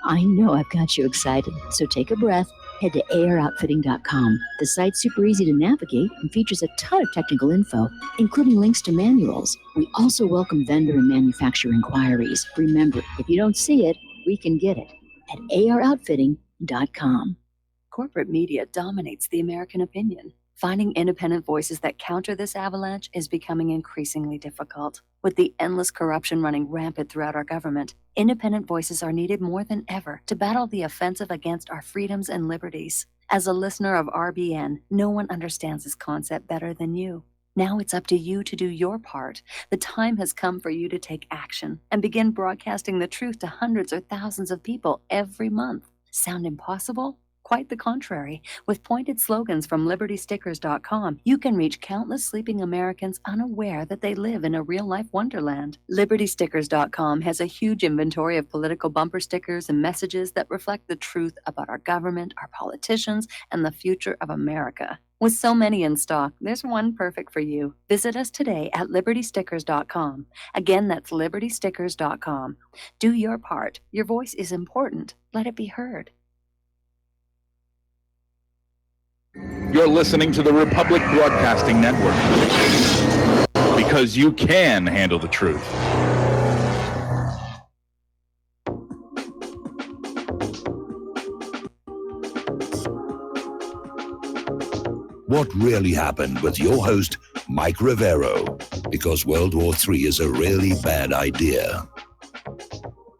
I know I've got you excited, so take a breath. Head to aroutfitting.com. The site's super easy to navigate and features a ton of technical info, including links to manuals. We also welcome vendor and manufacturer inquiries. Remember, if you don't see it, we can get it at aroutfitting.com. Corporate media dominates the American opinion. Finding independent voices that counter this avalanche is becoming increasingly difficult. With the endless corruption running rampant throughout our government, independent voices are needed more than ever to battle the offensive against our freedoms and liberties. As a listener of RBN, no one understands this concept better than you. Now it's up to you to do your part. The time has come for you to take action and begin broadcasting the truth to hundreds or thousands of people every month. Sound impossible? Quite the contrary. With pointed slogans from LibertyStickers.com, you can reach countless sleeping Americans unaware that they live in a real-life wonderland. LibertyStickers.com has a huge inventory of political bumper stickers and messages that reflect the truth about our government, our politicians, and the future of America. With so many in stock, there's one perfect for you. Visit us today at LibertyStickers.com. Again, that's LibertyStickers.com. Do your part. Your voice is important. Let it be heard. You're listening to the Republic Broadcasting Network, because you can handle the truth. What really happened with your host, Mike Rivero, because World War III is a really bad idea.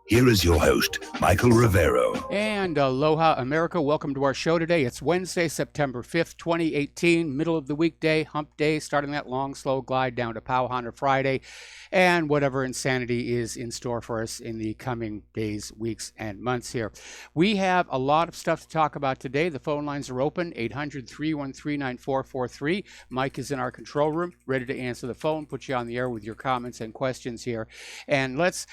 Here is your host, Michael Rivero. And aloha, America. Welcome to our show today. It's Wednesday, September 5th, 2018, middle of the weekday, hump day, starting that long, slow glide down to Powhana Friday, and whatever insanity is in store for us in the coming days, weeks, and months here. We have a lot of stuff to talk about today. The phone lines are open, 800-313-9443. Mike is in our control room, ready to answer the phone, put you on the air with your comments and questions here. And let's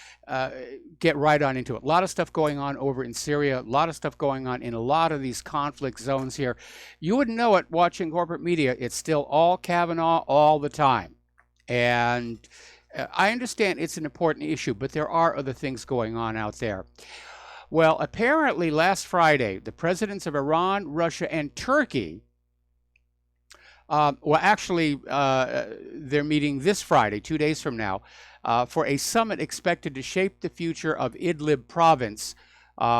get right on into it. A lot of stuff going on over in Syria, a lot of stuff going on in a lot of these conflict zones here. You wouldn't know it watching corporate media. It's still all Kavanaugh all the time. And I understand it's an important issue, but there are other things going on out there. Well, apparently last Friday, the presidents of Iran, Russia, and Turkey, they're meeting this Friday, 2 days from now, for a summit expected to shape the future of Idlib province,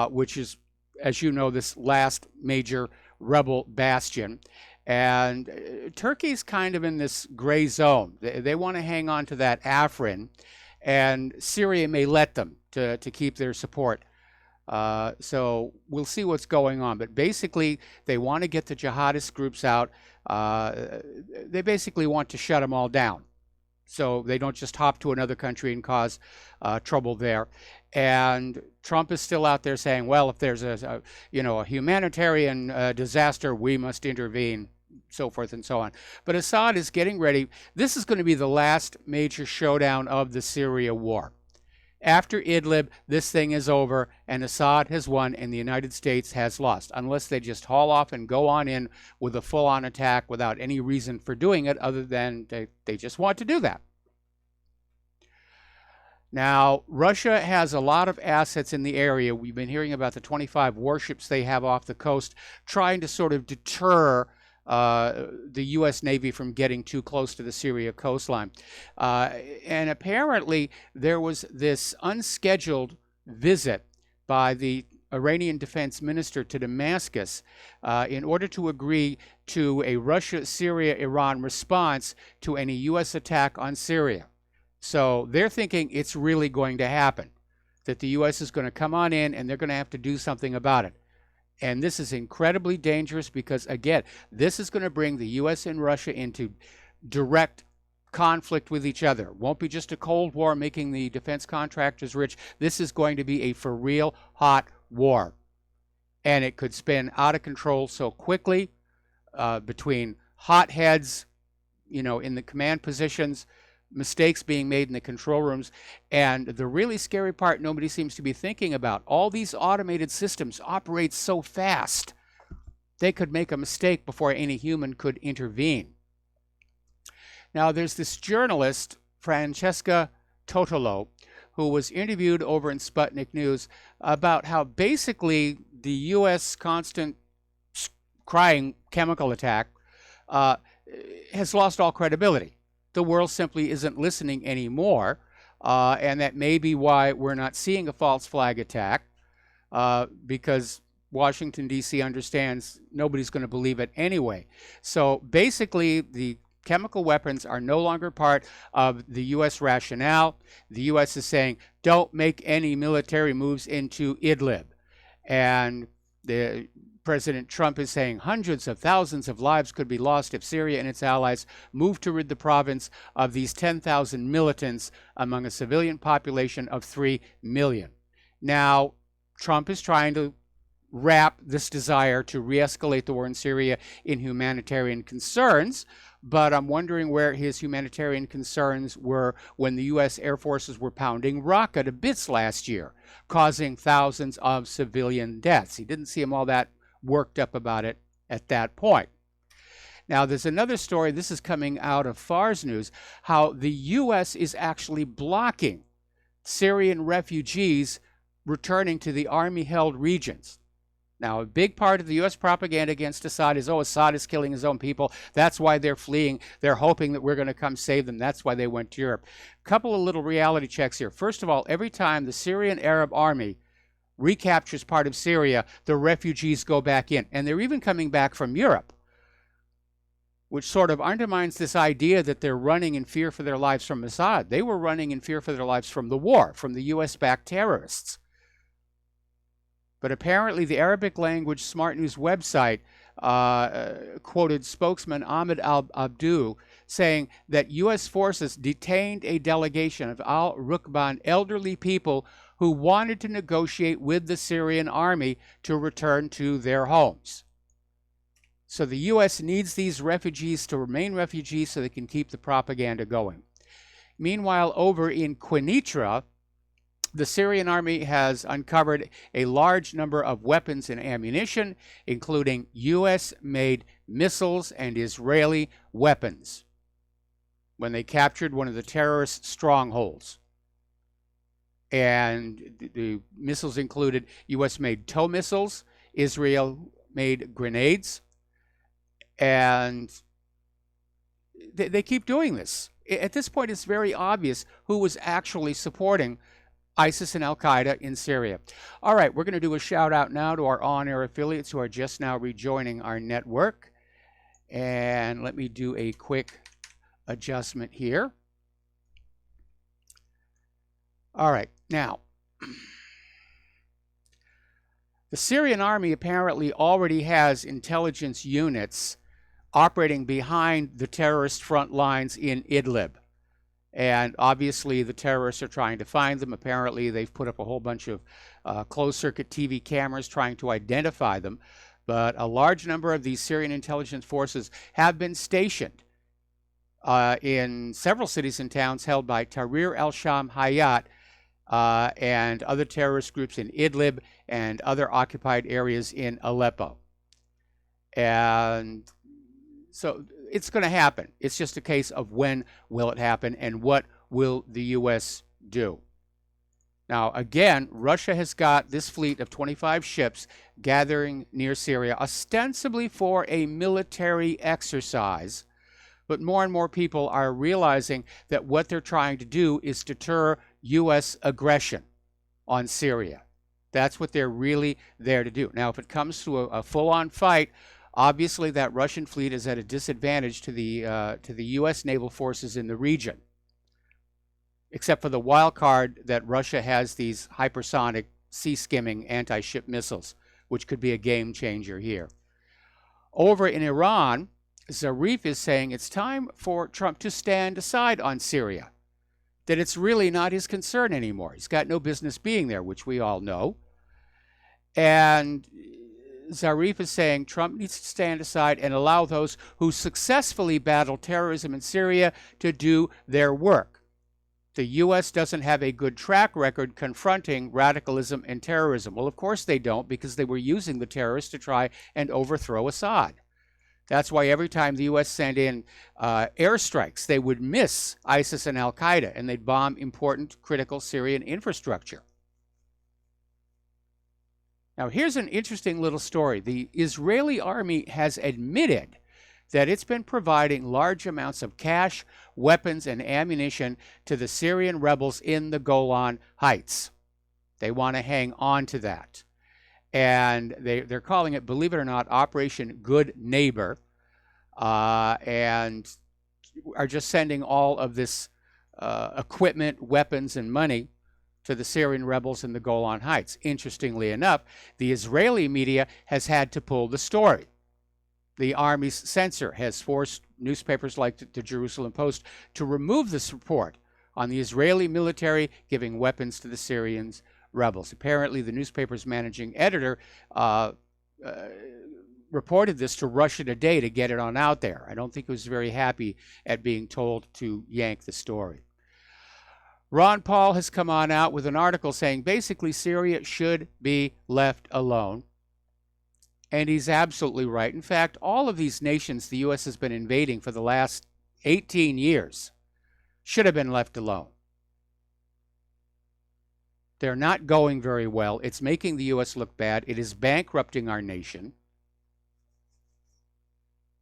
which is, as you know, this last major rebel bastion. And Turkey's kind of in this gray zone. They want to hang on to that Afrin, and Syria may let them to keep their support. So we'll see what's going on. But basically, they want to get the jihadist groups out. They basically want to shut them all down, so they don't just hop to another country and cause trouble there. And Trump is still out there saying, well, if there's a humanitarian disaster, we must intervene, so forth and so on. But Assad is getting ready. This is going to be the last major showdown of the Syria war. After Idlib, this thing is over, and Assad has won, and the United States has lost, unless they just haul off and go on in with a full-on attack without any reason for doing it other than they just want to do that. Now, Russia has a lot of assets in the area. We've been hearing about the 25 warships they have off the coast, trying to sort of deter the U.S. Navy from getting too close to the Syria coastline. And apparently there was this unscheduled visit by the Iranian defense minister to Damascus in order to agree to a Russia, Syria, Iran response to any U.S. attack on Syria. So they're thinking it's really going to happen, that the U.S. is going to come on in and they're going to have to do something about it. And this is incredibly dangerous because, again, this is going to bring the U.S. and Russia into direct conflict with each other. It won't be just a Cold War making the defense contractors rich. This is going to be a for real hot war. And it could spin out of control so quickly between hotheads, in the command positions, mistakes being made in the control rooms, and the really scary part nobody seems to be thinking about. All these automated systems operate so fast, they could make a mistake before any human could intervene. Now, there's this journalist, Francesca Totolo, who was interviewed over in Sputnik News about how basically the U.S. constant crying chemical attack has lost all credibility. The world simply isn't listening anymore, and that may be why we're not seeing a false flag attack, because Washington, D.C. understands nobody's going to believe it anyway. So basically, the chemical weapons are no longer part of the U.S. rationale. The U.S. is saying, don't make any military moves into Idlib. And President Trump is saying hundreds of thousands of lives could be lost if Syria and its allies move to rid the province of these 10,000 militants among a civilian population of 3 million. Now, Trump is trying to wrap this desire to re-escalate the war in Syria in humanitarian concerns, but I'm wondering where his humanitarian concerns were when the U.S. Air Forces were pounding Raqqa to bits last year, causing thousands of civilian deaths. He didn't seem all that worked up about it at that point. Now, there's another story, this is coming out of Fars News, how the U.S. is actually blocking Syrian refugees returning to the army-held regions. Now, a big part of the U.S. propaganda against Assad is, oh, Assad is killing his own people. That's why they're fleeing. They're hoping that we're going to come save them. That's why they went to Europe. A couple of little reality checks here. First of all, every time the Syrian Arab army recaptures part of Syria, the refugees go back in. And they're even coming back from Europe, which sort of undermines this idea that they're running in fear for their lives from Assad. They were running in fear for their lives from the war, from the U.S.-backed terrorists. But apparently the Arabic language Smart News website quoted spokesman Ahmed Al-Abdou saying that U.S. forces detained a delegation of al-Rukban elderly people who wanted to negotiate with the Syrian army to return to their homes. So the U.S. needs these refugees to remain refugees so they can keep the propaganda going. Meanwhile, over in Quneitra, the Syrian army has uncovered a large number of weapons and ammunition, including U.S.-made missiles and Israeli weapons, when they captured one of the terrorist strongholds. And the missiles included U.S.-made tow missiles, Israel-made grenades, and they keep doing this. At this point, it's very obvious who was actually supporting ISIS and Al-Qaeda in Syria. All right, we're going to do a shout out now to our on-air affiliates who are just now rejoining our network. And let me do a quick adjustment here. All right, now, the Syrian army apparently already has intelligence units operating behind the terrorist front lines in Idlib. And obviously the terrorists are trying to find them. Apparently they've put up a whole bunch of closed-circuit TV cameras trying to identify them. But a large number of these Syrian intelligence forces have been stationed in several cities and towns held by Tahrir al-Sham Hayat and other terrorist groups in Idlib and other occupied areas in Aleppo. And so it's going to happen. It's just a case of when will it happen and what will the U.S. do. Now, again, Russia has got this fleet of 25 ships gathering near Syria, ostensibly for a military exercise. But more and more people are realizing that what they're trying to do is deter U.S. aggression on Syria. That's what they're really there to do. Now, if it comes to a full-on fight, obviously that Russian fleet is at a disadvantage to the U.S. naval forces in the region, except for the wild card that Russia has these hypersonic sea-skimming anti-ship missiles, which could be a game changer here. Over in Iran, Zarif is saying it's time for Trump to stand aside on Syria, that it's really not his concern anymore. He's got no business being there, which we all know. And Zarif is saying Trump needs to stand aside and allow those who successfully battle terrorism in Syria to do their work. The U.S. doesn't have a good track record confronting radicalism and terrorism. Well, of course they don't, because they were using the terrorists to try and overthrow Assad. That's why every time the U.S. sent in airstrikes, they would miss ISIS and al-Qaeda, and they'd bomb important critical Syrian infrastructure. Now, here's an interesting little story. The Israeli army has admitted that it's been providing large amounts of cash, weapons, and ammunition to the Syrian rebels in the Golan Heights. They want to hang on to that. And they're calling it, believe it or not, Operation Good Neighbor, and are just sending all of this equipment, weapons, and money to the Syrian rebels in the Golan Heights. Interestingly enough, the Israeli media has had to pull the story. The army's censor has forced newspapers like the Jerusalem Post to remove this report on the Israeli military giving weapons to the Syrians rebels. Apparently, the newspaper's managing editor reported this to Russia Today to get it on out there. I don't think he was very happy at being told to yank the story. Ron Paul has come on out with an article saying basically Syria should be left alone. And he's absolutely right. In fact, all of these nations the U.S. has been invading for the last 18 years should have been left alone. They're not going very well. It's making the U.S. look bad. It is bankrupting our nation.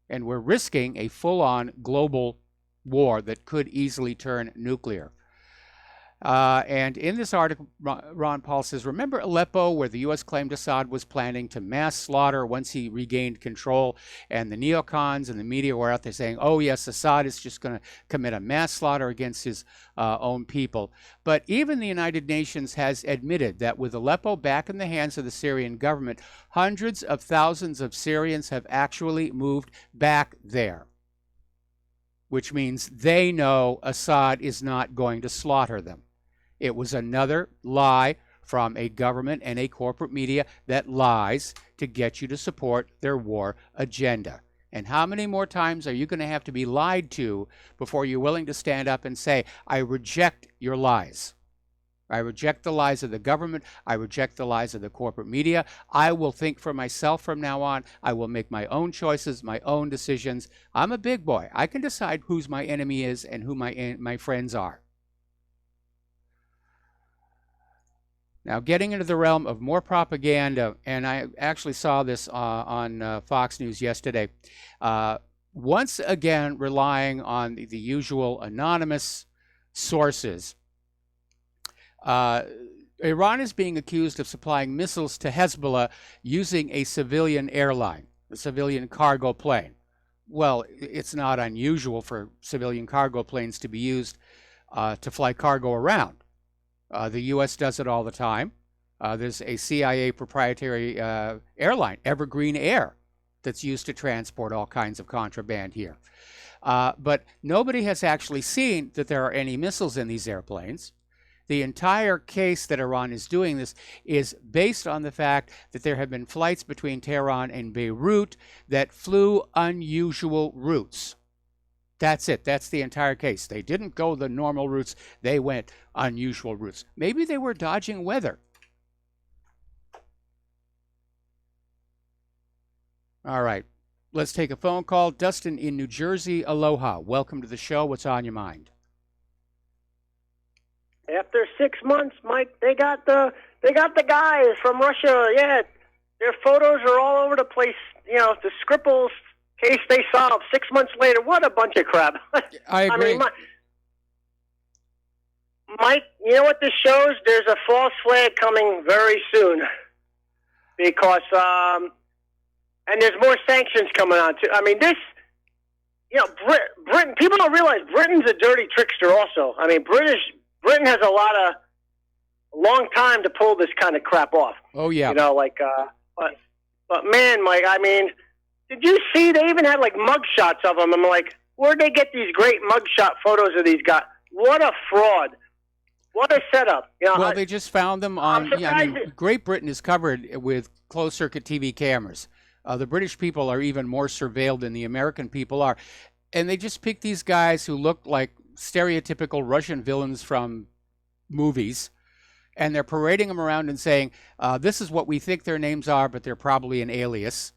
And we're risking a full-on global war that could easily turn nuclear. And in this article, Ron Paul says, remember Aleppo, where the U.S. claimed Assad was planning to mass slaughter once he regained control, and the neocons and the media were out there saying, oh, yes, Assad is just going to commit a mass slaughter against his own people. But even the United Nations has admitted that with Aleppo back in the hands of the Syrian government, hundreds of thousands of Syrians have actually moved back there, which means they know Assad is not going to slaughter them. It was another lie from a government and a corporate media that lies to get you to support their war agenda. And how many more times are you going to have to be lied to before you're willing to stand up and say, I reject your lies? I reject the lies of the government. I reject the lies of the corporate media. I will think for myself from now on. I will make my own choices, my own decisions. I'm a big boy. I can decide who's my enemy is and who my friends are. Now, getting into the realm of more propaganda, and I actually saw this on Fox News yesterday, once again relying on the usual anonymous sources. Iran is being accused of supplying missiles to Hezbollah using a civilian airline, a civilian cargo plane. Well, it's not unusual for civilian cargo planes to be used to fly cargo around. The U.S. does it all the time. There's a CIA proprietary airline, Evergreen Air, that's used to transport all kinds of contraband here. But nobody has actually seen that there are any missiles in these airplanes. The entire case that Iran is doing this is based on the fact that there have been flights between Tehran and Beirut that flew unusual routes. That's it. That's the entire case. They didn't go the normal routes. They went unusual routes. Maybe they were dodging weather. All right. Let's take a phone call. Dustin in New Jersey. Aloha. Welcome to the show. What's on your mind? After 6 months, Mike, they got the guys from Russia. Yeah, their photos are all over the place. You know, the Skripals case they solved 6 months later. What a bunch of crap. I agree. I mean, Mike, you know what this shows? There's a false flag coming very soon because, and there's more sanctions coming on too. I mean, this, you know, Britain. People don't realize Britain's a dirty trickster. Also, I mean, Britain has a long time to pull this kind of crap off. Oh yeah. You know, like, but man, Mike, I mean, did you see they even had like mug shots of them? I'm like, where'd they get these great mug shot photos of these guys? What a fraud. What a setup. You know, well, they just found them on, I mean, Great Britain is covered with closed-circuit TV cameras. The British people are even more surveilled than the American people are. And they just picked these guys who looked like stereotypical Russian villains from movies, and they're parading them around and saying, this is what we think their names are, but they're probably an alias.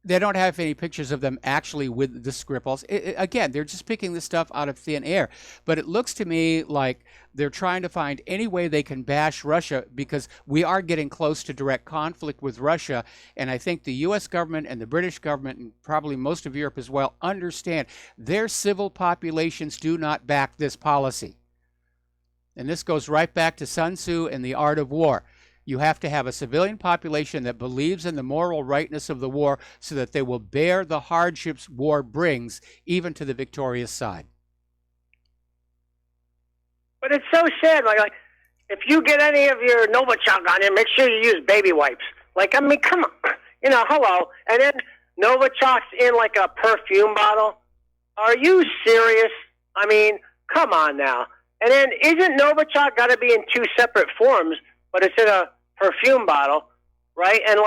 They don't have any pictures of them actually with the Skripals. Again, they're just picking this stuff out of thin air. But it looks to me like they're trying to find any way they can bash Russia, because we are getting close to direct conflict with Russia. And I think the U.S. government and the British government, and probably most of Europe as well, understand their civil populations do not back this policy. And this goes right back to Sun Tzu and the art of war. You have to have a civilian population that believes in the moral rightness of the war so that they will bear the hardships war brings, even to the victorious side. But it's so sad. Like if you get any of your Novichok on you, make sure you use baby wipes. Like, I mean, come on. Hello. And then Novichok's in like a perfume bottle. Are you serious? I mean, come on now. And then isn't Novichok got to be in two separate forms, but it's in a perfume bottle, right? And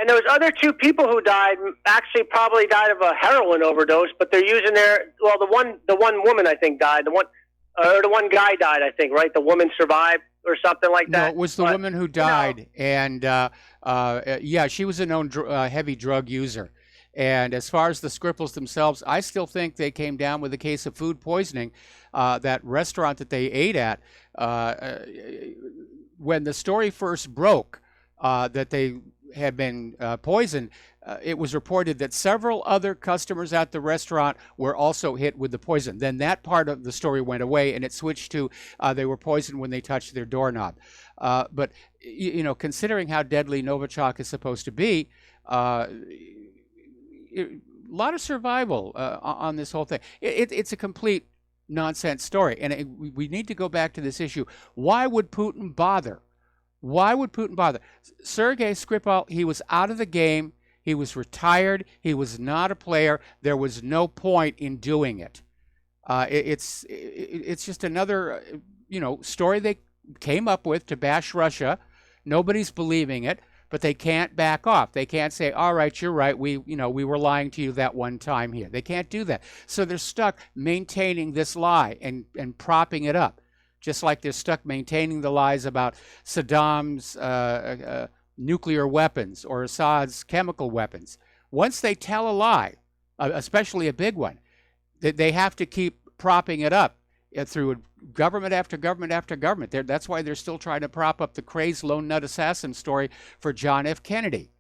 those other two people who died actually probably died of a heroin overdose, but they're using the one woman I think died, the one guy died, I think, right? The woman survived or something like that. No, it was the woman who died, and yeah, she was a known heavy drug user. And as far as the Skripals themselves, I still think they came down with a case of food poisoning. That restaurant that they ate at, when the story first broke that they had been poisoned, it was reported that several other customers at the restaurant were also hit with the poison. Then that part of the story went away, and it switched to they were poisoned when they touched their doorknob. But considering how deadly Novichok is supposed to be, a lot of survival on this whole thing. It's a complete nonsense story. And we need to go back to this issue. Why would Putin bother? Why would Putin bother? Sergei Skripal, he was out of the game. He was retired. He was not a player. There was no point in doing it. It's just another, story they came up with to bash Russia. Nobody's believing it. But they can't back off. They can't say, all right, you're right. We were lying to you that one time here. They can't do that. So they're stuck maintaining this lie and propping it up, just like they're stuck maintaining the lies about Saddam's nuclear weapons or Assad's chemical weapons. Once they tell a lie, especially a big one, they have to keep propping it up through government after government after government. That's why they're still trying to prop up the crazed lone nut assassin story for John F. Kennedy.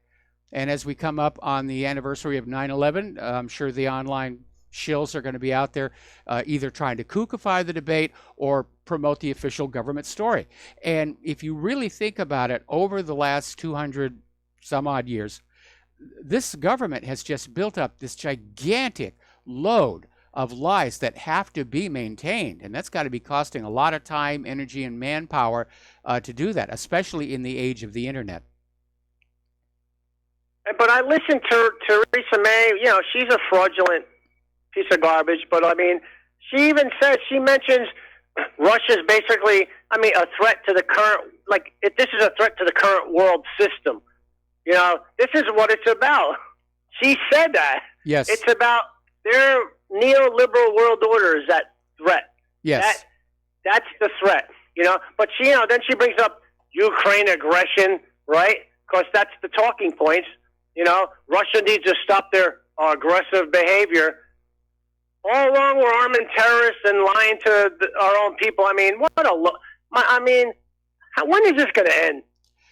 And as we come up on the anniversary of 9/11, I'm sure the online shills are going to be out there either trying to kookify the debate or promote the official government story. And if you really think about it, over the last 200 some odd years, this government has just built up this gigantic load of lies that have to be maintained. And that's got to be costing a lot of time, energy, and manpower to do that, especially in the age of the internet. But I listened to Theresa May. She's a fraudulent piece of garbage. But, I mean, she even says, she mentions Russia's basically, a threat to the current, if this is a threat to the current world system. This is what it's about. She said that. Yes. It's about their neoliberal world order is that threat. Yes. That's the threat, But she, then she brings up Ukraine aggression, right? Because that's the talking points. Russia needs to stop their aggressive behavior. All along, we're arming terrorists and lying to our own people. I mean, what a look. When is this going to end?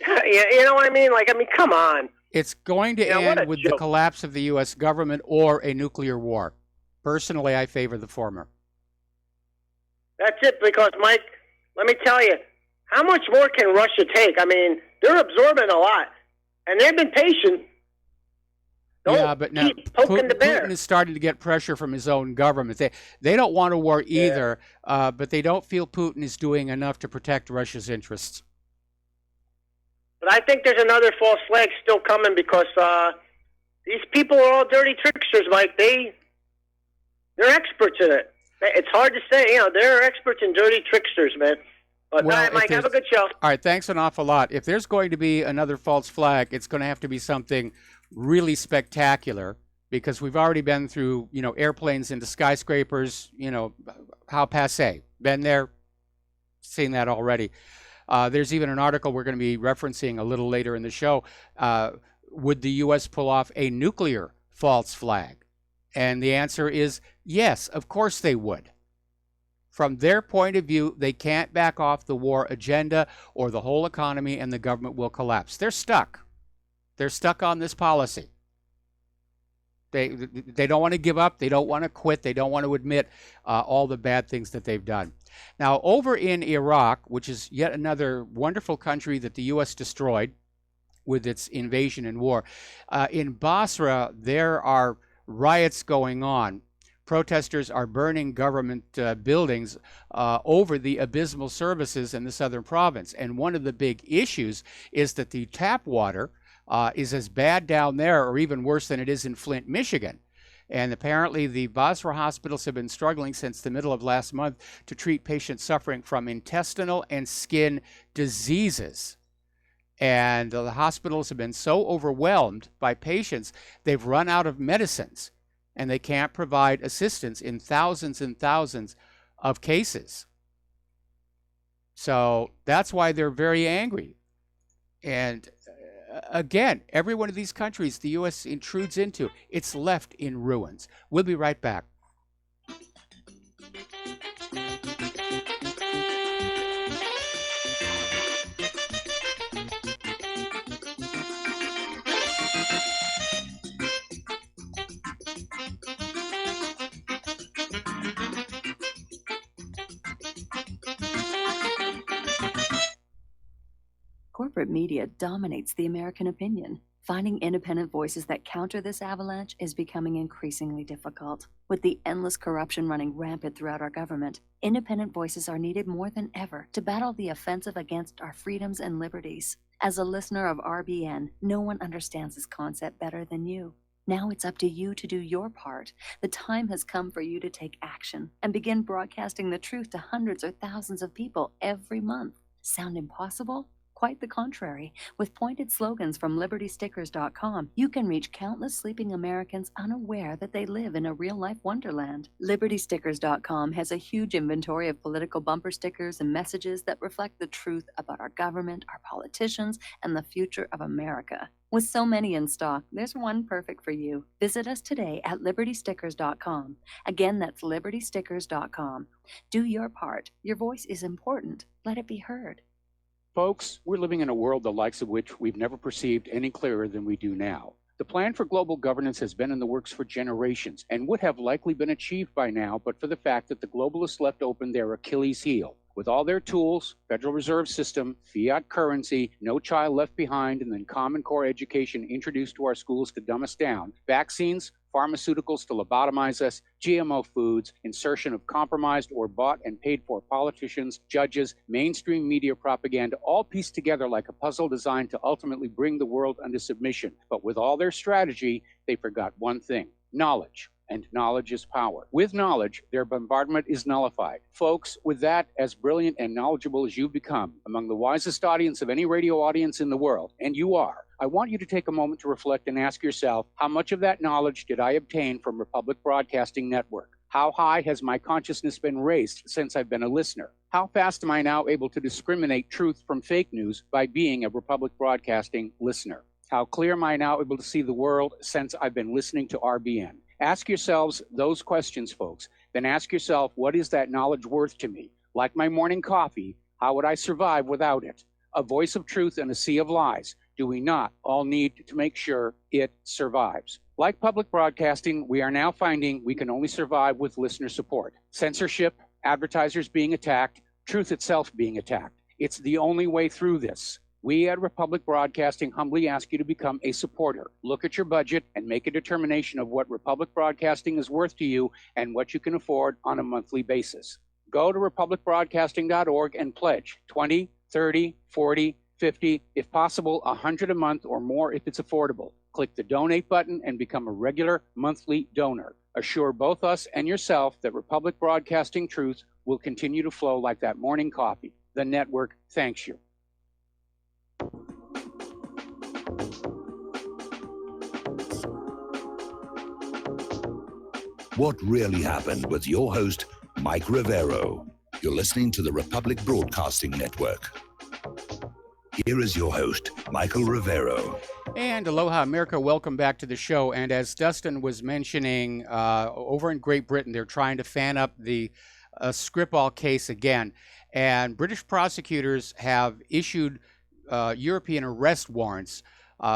You know what I mean? Come on. It's going to end with the collapse of the U.S. government or a nuclear war. Personally, I favor the former. That's it, because, Mike, let me tell you, how much more can Russia take? They're absorbing a lot, and they've been patient. But now Putin is starting to get pressure from his own government. They don't want a war either, but they don't feel Putin is doing enough to protect Russia's interests. But I think there's another false flag still coming, because these people are all dirty tricksters, Mike. They're experts in it. It's hard to say. They're experts in dirty tricksters, man. But, all right, Mike, have a good show. All right, thanks an awful lot. If there's going to be another false flag, it's going to have to be something really spectacular, because we've already been through, airplanes into skyscrapers, how passé. Been there, seen that already. There's even an article we're going to be referencing a little later in the show would the U.S. pull off a nuclear false flag? And the answer is yes, of course they would. From their point of view, they can't back off the war agenda or the whole economy and the government will collapse. They're stuck. They're stuck on this policy. They don't want to give up. They don't want to quit. They don't want to admit all the bad things that they've done. Now, over in Iraq, which is yet another wonderful country that the U.S. destroyed with its invasion and war, in Basra, there are riots going on. Protesters are burning government buildings over the abysmal services in the southern province. And one of the big issues is that the tap water is as bad down there or even worse than it is in Flint, Michigan. And apparently the Basra hospitals have been struggling since the middle of last month to treat patients suffering from intestinal and skin diseases. And the hospitals have been so overwhelmed by patients, they've run out of medicines. And they can't provide assistance in thousands and thousands of cases. So that's why they're very angry. And again, every one of these countries the U.S. intrudes into, it's left in ruins. We'll be right back. Corporate media dominates the American opinion. Finding independent voices that counter this avalanche is becoming increasingly difficult. With the endless corruption running rampant throughout our government, independent voices are needed more than ever to battle the offensive against our freedoms and liberties. As a listener of RBN, no one understands this concept better than you. Now it's up to you to do your part. The time has come for you to take action and begin broadcasting the truth to hundreds or thousands of people every month. Sound impossible? Quite the contrary. With pointed slogans from LibertyStickers.com, you can reach countless sleeping Americans unaware that they live in a real-life wonderland. LibertyStickers.com has a huge inventory of political bumper stickers and messages that reflect the truth about our government, our politicians, and the future of America. With so many in stock, there's one perfect for you. Visit us today at LibertyStickers.com. Again, that's LibertyStickers.com. Do your part. Your voice is important. Let it be heard. Folks, we're living in a world the likes of which we've never perceived any clearer than we do now. The plan for global governance has been in the works for generations and would have likely been achieved by now, but for the fact that the globalists left open their Achilles heel. With all their tools, Federal Reserve System, fiat currency, no child left behind, and then Common Core education introduced to our schools to dumb us down, vaccines, pharmaceuticals to lobotomize us, GMO foods, insertion of compromised or bought and paid for politicians, judges, mainstream media propaganda, all pieced together like a puzzle designed to ultimately bring the world under submission. But with all their strategy, they forgot one thing: knowledge. And knowledge is power. With knowledge, their bombardment is nullified. Folks, with that, as brilliant and knowledgeable as you've become, among the wisest audience of any radio audience in the world, and you are, I want you to take a moment to reflect and ask yourself, how much of that knowledge did I obtain from Republic Broadcasting Network? How high has my consciousness been raised since I've been a listener? How fast am I now able to discriminate truth from fake news by being a Republic Broadcasting listener? How clear am I now able to see the world since I've been listening to RBN? Ask yourselves those questions, folks. Then ask yourself, what is that knowledge worth to me? Like my morning coffee, how would I survive without it? A voice of truth in a sea of lies. Do we not all need to make sure it survives? Like public broadcasting, we are now finding we can only survive with listener support. Censorship, advertisers being attacked, truth itself being attacked. It's the only way through this. We at Republic Broadcasting humbly ask you to become a supporter. Look at your budget and make a determination of what Republic Broadcasting is worth to you and what you can afford on a monthly basis. Go to republicbroadcasting.org and pledge 20, 30, 40, 50, if possible, 100 a month or more if it's affordable. Click the donate button and become a regular monthly donor. Assure both us and yourself that Republic Broadcasting truth will continue to flow like that morning coffee. The network thanks you. What really happened with your host, Mike Rivero. You're listening to the Republic Broadcasting Network. Here is your host, Michael Rivero. And aloha, America. Welcome back to the show. And as Dustin was mentioning, over in Great Britain, they're trying to fan up the Skripal case again. And British prosecutors have issued European arrest warrants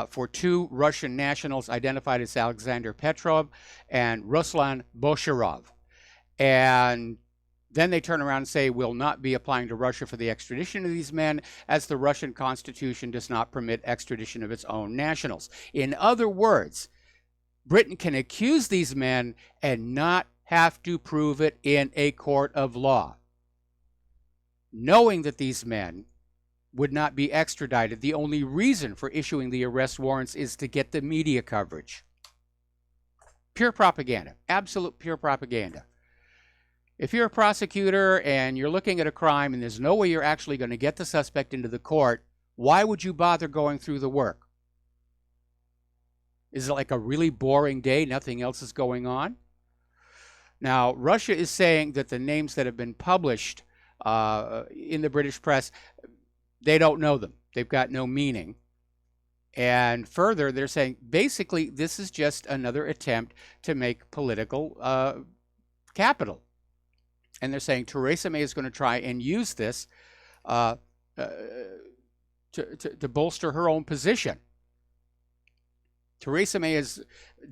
for two Russian nationals identified as Alexander Petrov and Ruslan Boshirov. And then they turn around and say, we'll not be applying to Russia for the extradition of these men, as the Russian Constitution does not permit extradition of its own nationals. In other words, Britain can accuse these men and not have to prove it in a court of law. Knowing that these men would not be extradited, the only reason for issuing the arrest warrants is to get the media coverage. Pure propaganda, absolute pure propaganda. If you're a prosecutor and you're looking at a crime and there's no way you're actually going to get the suspect into the court, why would you bother going through the work? Is it like a really boring day, nothing else is going on? Now, Russia is saying that the names that have been published in the British press, they don't know them. They've got no meaning. And further, they're saying basically this is just another attempt to make political capital. And they're saying Theresa May is going to try and use this to bolster her own position. Theresa May is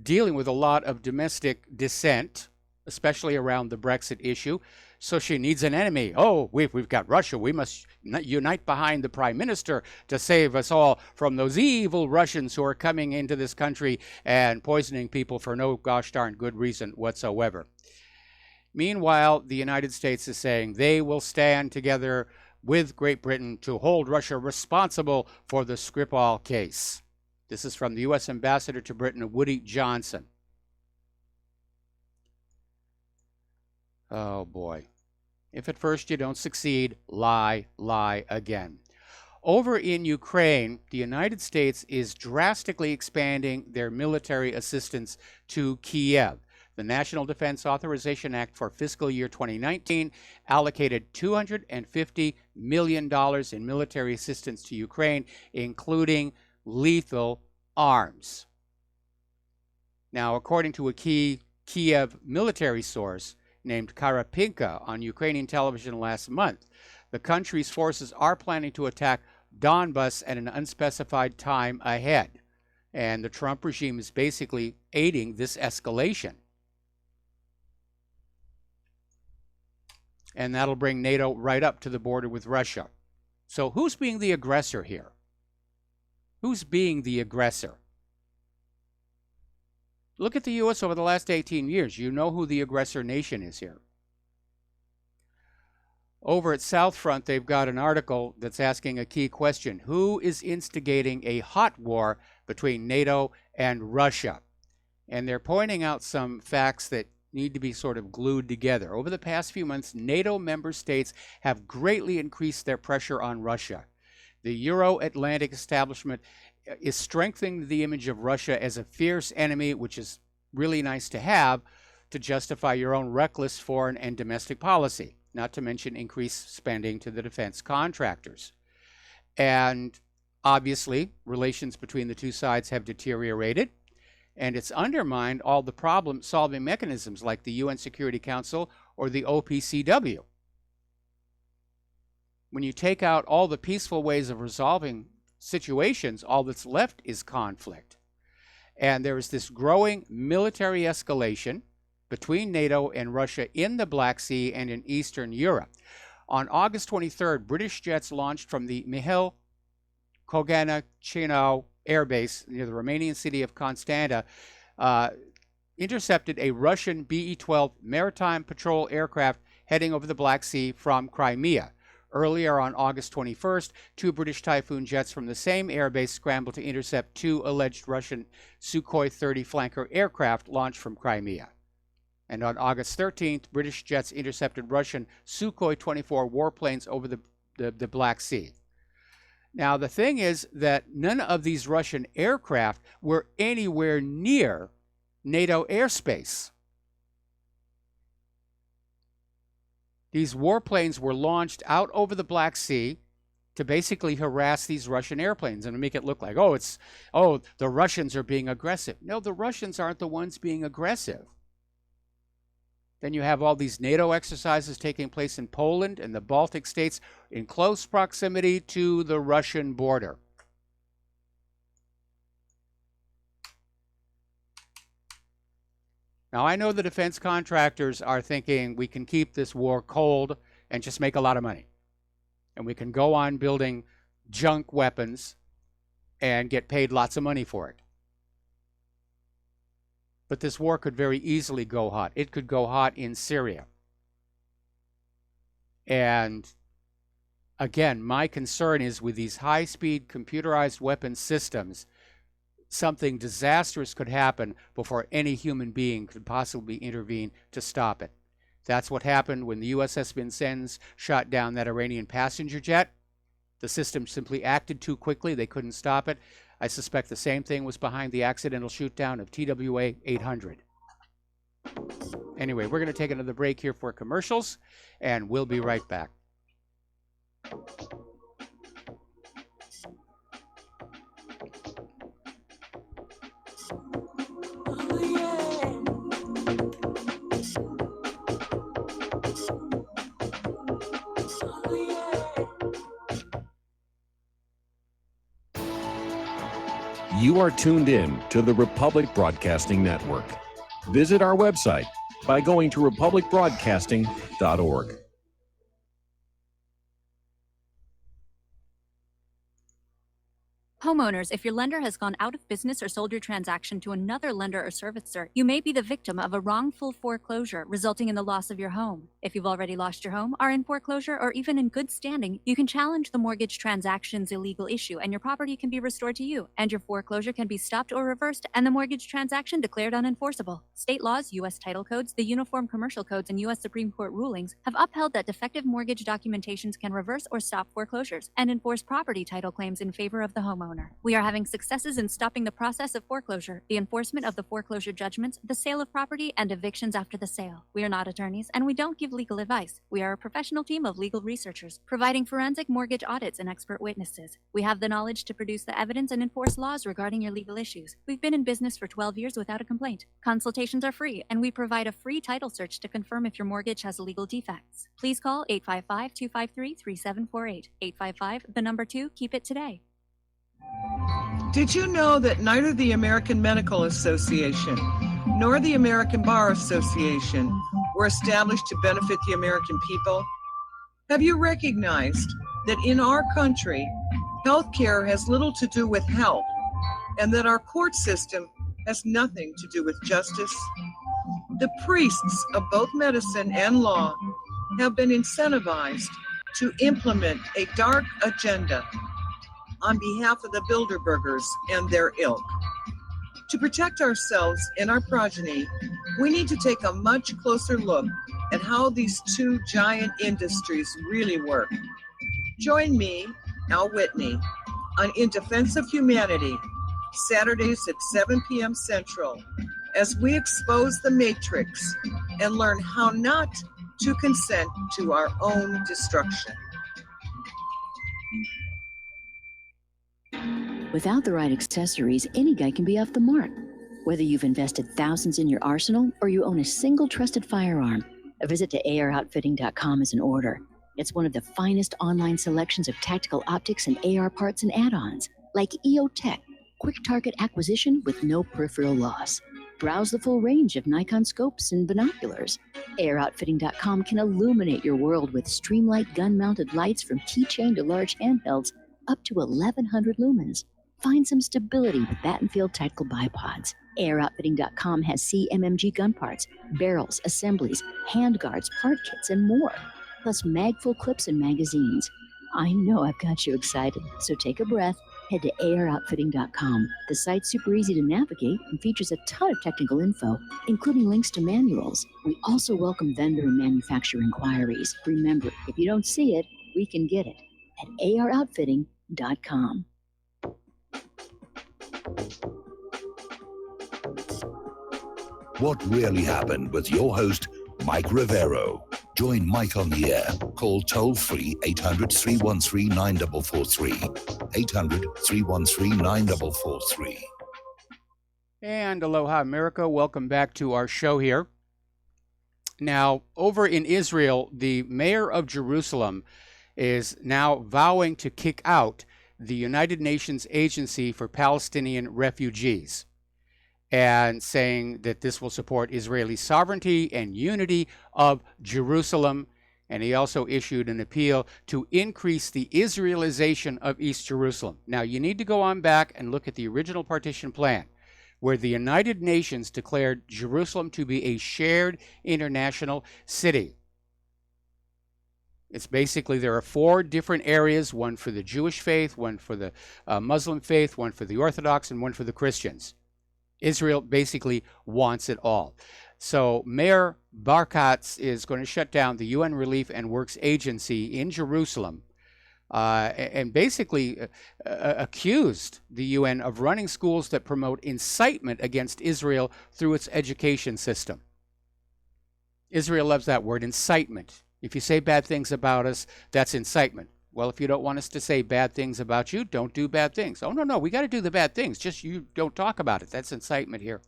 dealing with a lot of domestic dissent, especially around the Brexit issue. So she needs an enemy. Oh, we've got Russia. We must unite behind the prime minister to save us all from those evil Russians who are coming into this country and poisoning people for no gosh darn good reason whatsoever. Meanwhile, the United States is saying they will stand together with Great Britain to hold Russia responsible for the Skripal case. This is from the U.S. Ambassador to Britain, Woody Johnson. Oh, boy. If at first you don't succeed, lie again. Over in Ukraine, the United States is drastically expanding their military assistance to Kiev. The National Defense Authorization Act for fiscal year 2019 allocated $250 million in military assistance to Ukraine, including lethal arms. Now, according to a key Kiev military source named Karapinka on Ukrainian television last month, the country's forces are planning to attack Donbas at an unspecified time ahead. And the Trump regime is basically aiding this escalation. And that'll bring NATO right up to the border with Russia. So who's being the aggressor here? Who's being the aggressor? Look at the U.S. over the last 18 years. You know who the aggressor nation is here. Over at Southfront, they've got an article that's asking a key question. Who is instigating a hot war between NATO and Russia? And they're pointing out some facts that need to be sort of glued together. Over the past few months, NATO member states have greatly increased their pressure on Russia. The Euro-Atlantic establishment is strengthening the image of Russia as a fierce enemy, which is really nice to have to justify your own reckless foreign and domestic policy, not to mention increased spending to the defense contractors. And obviously, relations between the two sides have deteriorated, and it's undermined all the problem-solving mechanisms like the UN Security Council or the OPCW. When you take out all the peaceful ways of resolving situations, all that's left is conflict. And there is this growing military escalation between NATO and Russia in the Black Sea and in Eastern Europe. On August 23rd, British jets launched from the Mihail Koganachino Air Base near the Romanian city of Constanta, intercepted a Russian BE-12 maritime patrol aircraft heading over the Black Sea from Crimea. Earlier on August 21st, two British Typhoon jets from the same airbase scrambled to intercept two alleged Russian Sukhoi 30 flanker aircraft launched from Crimea. And on August 13th, British jets intercepted Russian Sukhoi 24 warplanes over the Black Sea. Now, the thing is that none of these Russian aircraft were anywhere near NATO airspace. These warplanes were launched out over the Black Sea to basically harass these Russian airplanes and make it look like, the Russians are being aggressive. No, the Russians aren't the ones being aggressive. Then you have all these NATO exercises taking place in Poland and the Baltic states in close proximity to the Russian border. Now, I know the defense contractors are thinking we can keep this war cold and just make a lot of money. And we can go on building junk weapons and get paid lots of money for it. But this war could very easily go hot. It could go hot in Syria. And again, my concern is with these high-speed computerized weapon systems, something disastrous could happen before any human being could possibly intervene to stop it. That's what happened when the USS Vincennes shot down that Iranian passenger jet. The system simply acted too quickly. They couldn't stop it. I suspect the same thing was behind the accidental shoot-down of TWA 800. Anyway, we're going to take another break here for commercials, and we'll be right back. You are tuned in to the Republic Broadcasting Network. Visit our website by going to republicbroadcasting.org. Homeowners, if your lender has gone out of business or sold your transaction to another lender or servicer, you may be the victim of a wrongful foreclosure, resulting in the loss of your home. If you've already lost your home, are in foreclosure, or even in good standing, you can challenge the mortgage transaction's illegal issue, and your property can be restored to you, and your foreclosure can be stopped or reversed, and the mortgage transaction declared unenforceable. State laws, U.S. title codes, the Uniform Commercial Codes, and U.S. Supreme Court rulings have upheld that defective mortgage documentations can reverse or stop foreclosures and enforce property title claims in favor of the homeowner. We are having successes in stopping the process of foreclosure, the enforcement of the foreclosure judgments, the sale of property, and evictions after the sale. We are not attorneys, and we don't give legal advice. We are a professional team of legal researchers, providing forensic mortgage audits and expert witnesses. We have the knowledge to produce the evidence and enforce laws regarding your legal issues. We've been in business for 12 years without a complaint. Consultations are free, and we provide a free title search to confirm if your mortgage has legal defects. Please call 855-253-3748. 855, 2, keep it today. Did you know that neither the American Medical Association nor the American Bar Association were established to benefit the American people? Have you recognized that in our country, healthcare has little to do with health, and that our court system has nothing to do with justice? The priests of both medicine and law have been incentivized to implement a dark agenda on behalf of the Bilderbergers and their ilk. To protect ourselves and our progeny, we need to take a much closer look at how these two giant industries really work. Join me, Al Whitney, on In Defense of Humanity, Saturdays at 7 p.m. Central, as we expose the matrix and learn how not to consent to our own destruction. Without the right accessories, any guy can be off the mark. Whether you've invested thousands in your arsenal or you own a single trusted firearm, a visit to AROutfitting.com is in order. It's one of the finest online selections of tactical optics and AR parts and add-ons, like EOTech, quick target acquisition with no peripheral loss. Browse the full range of Nikon scopes and binoculars. AROutfitting.com can illuminate your world with Streamlight gun-mounted lights from keychain to large handhelds, up to 1,100 lumens. Find some stability with Battenfield Tactical Bipods. AROutfitting.com has CMMG gun parts, barrels, assemblies, handguards, part kits, and more, plus mag-full clips and magazines. I know I've got you excited, so take a breath. Head to AROutfitting.com. The site's super easy to navigate and features a ton of technical info, including links to manuals. We also welcome vendor and manufacturer inquiries. Remember, if you don't see it, we can get it at AROutfitting.com. What really happened with your host, Mike Rivero. Join Mike on the air. Call toll-free 800-313-9443. 800-313-9443. And aloha, America. Welcome back to our show here. Now, over in Israel, the mayor of Jerusalem is now vowing to kick out the United Nations Agency for Palestinian Refugees, and saying that this will support Israeli sovereignty and unity of Jerusalem. And he also issued an appeal to increase the Israelization of East Jerusalem. Now, you need to go on back and look at the original partition plan, where the United Nations declared Jerusalem to be a shared international city. It's basically, there are 4 different areas, one for the Jewish faith, one for the Muslim faith, one for the Orthodox, and one for the Christians. Israel basically wants it all. So Mayor Barkatz is going to shut down the UN Relief and Works Agency in Jerusalem, and basically accused the UN of running schools that promote incitement against Israel through its education system. Israel loves that word, incitement. If you say bad things about us, that's incitement. Well, if you don't want us to say bad things about you, don't do bad things. Oh, no, we got to do the bad things. Just you don't talk about it. That's incitement here.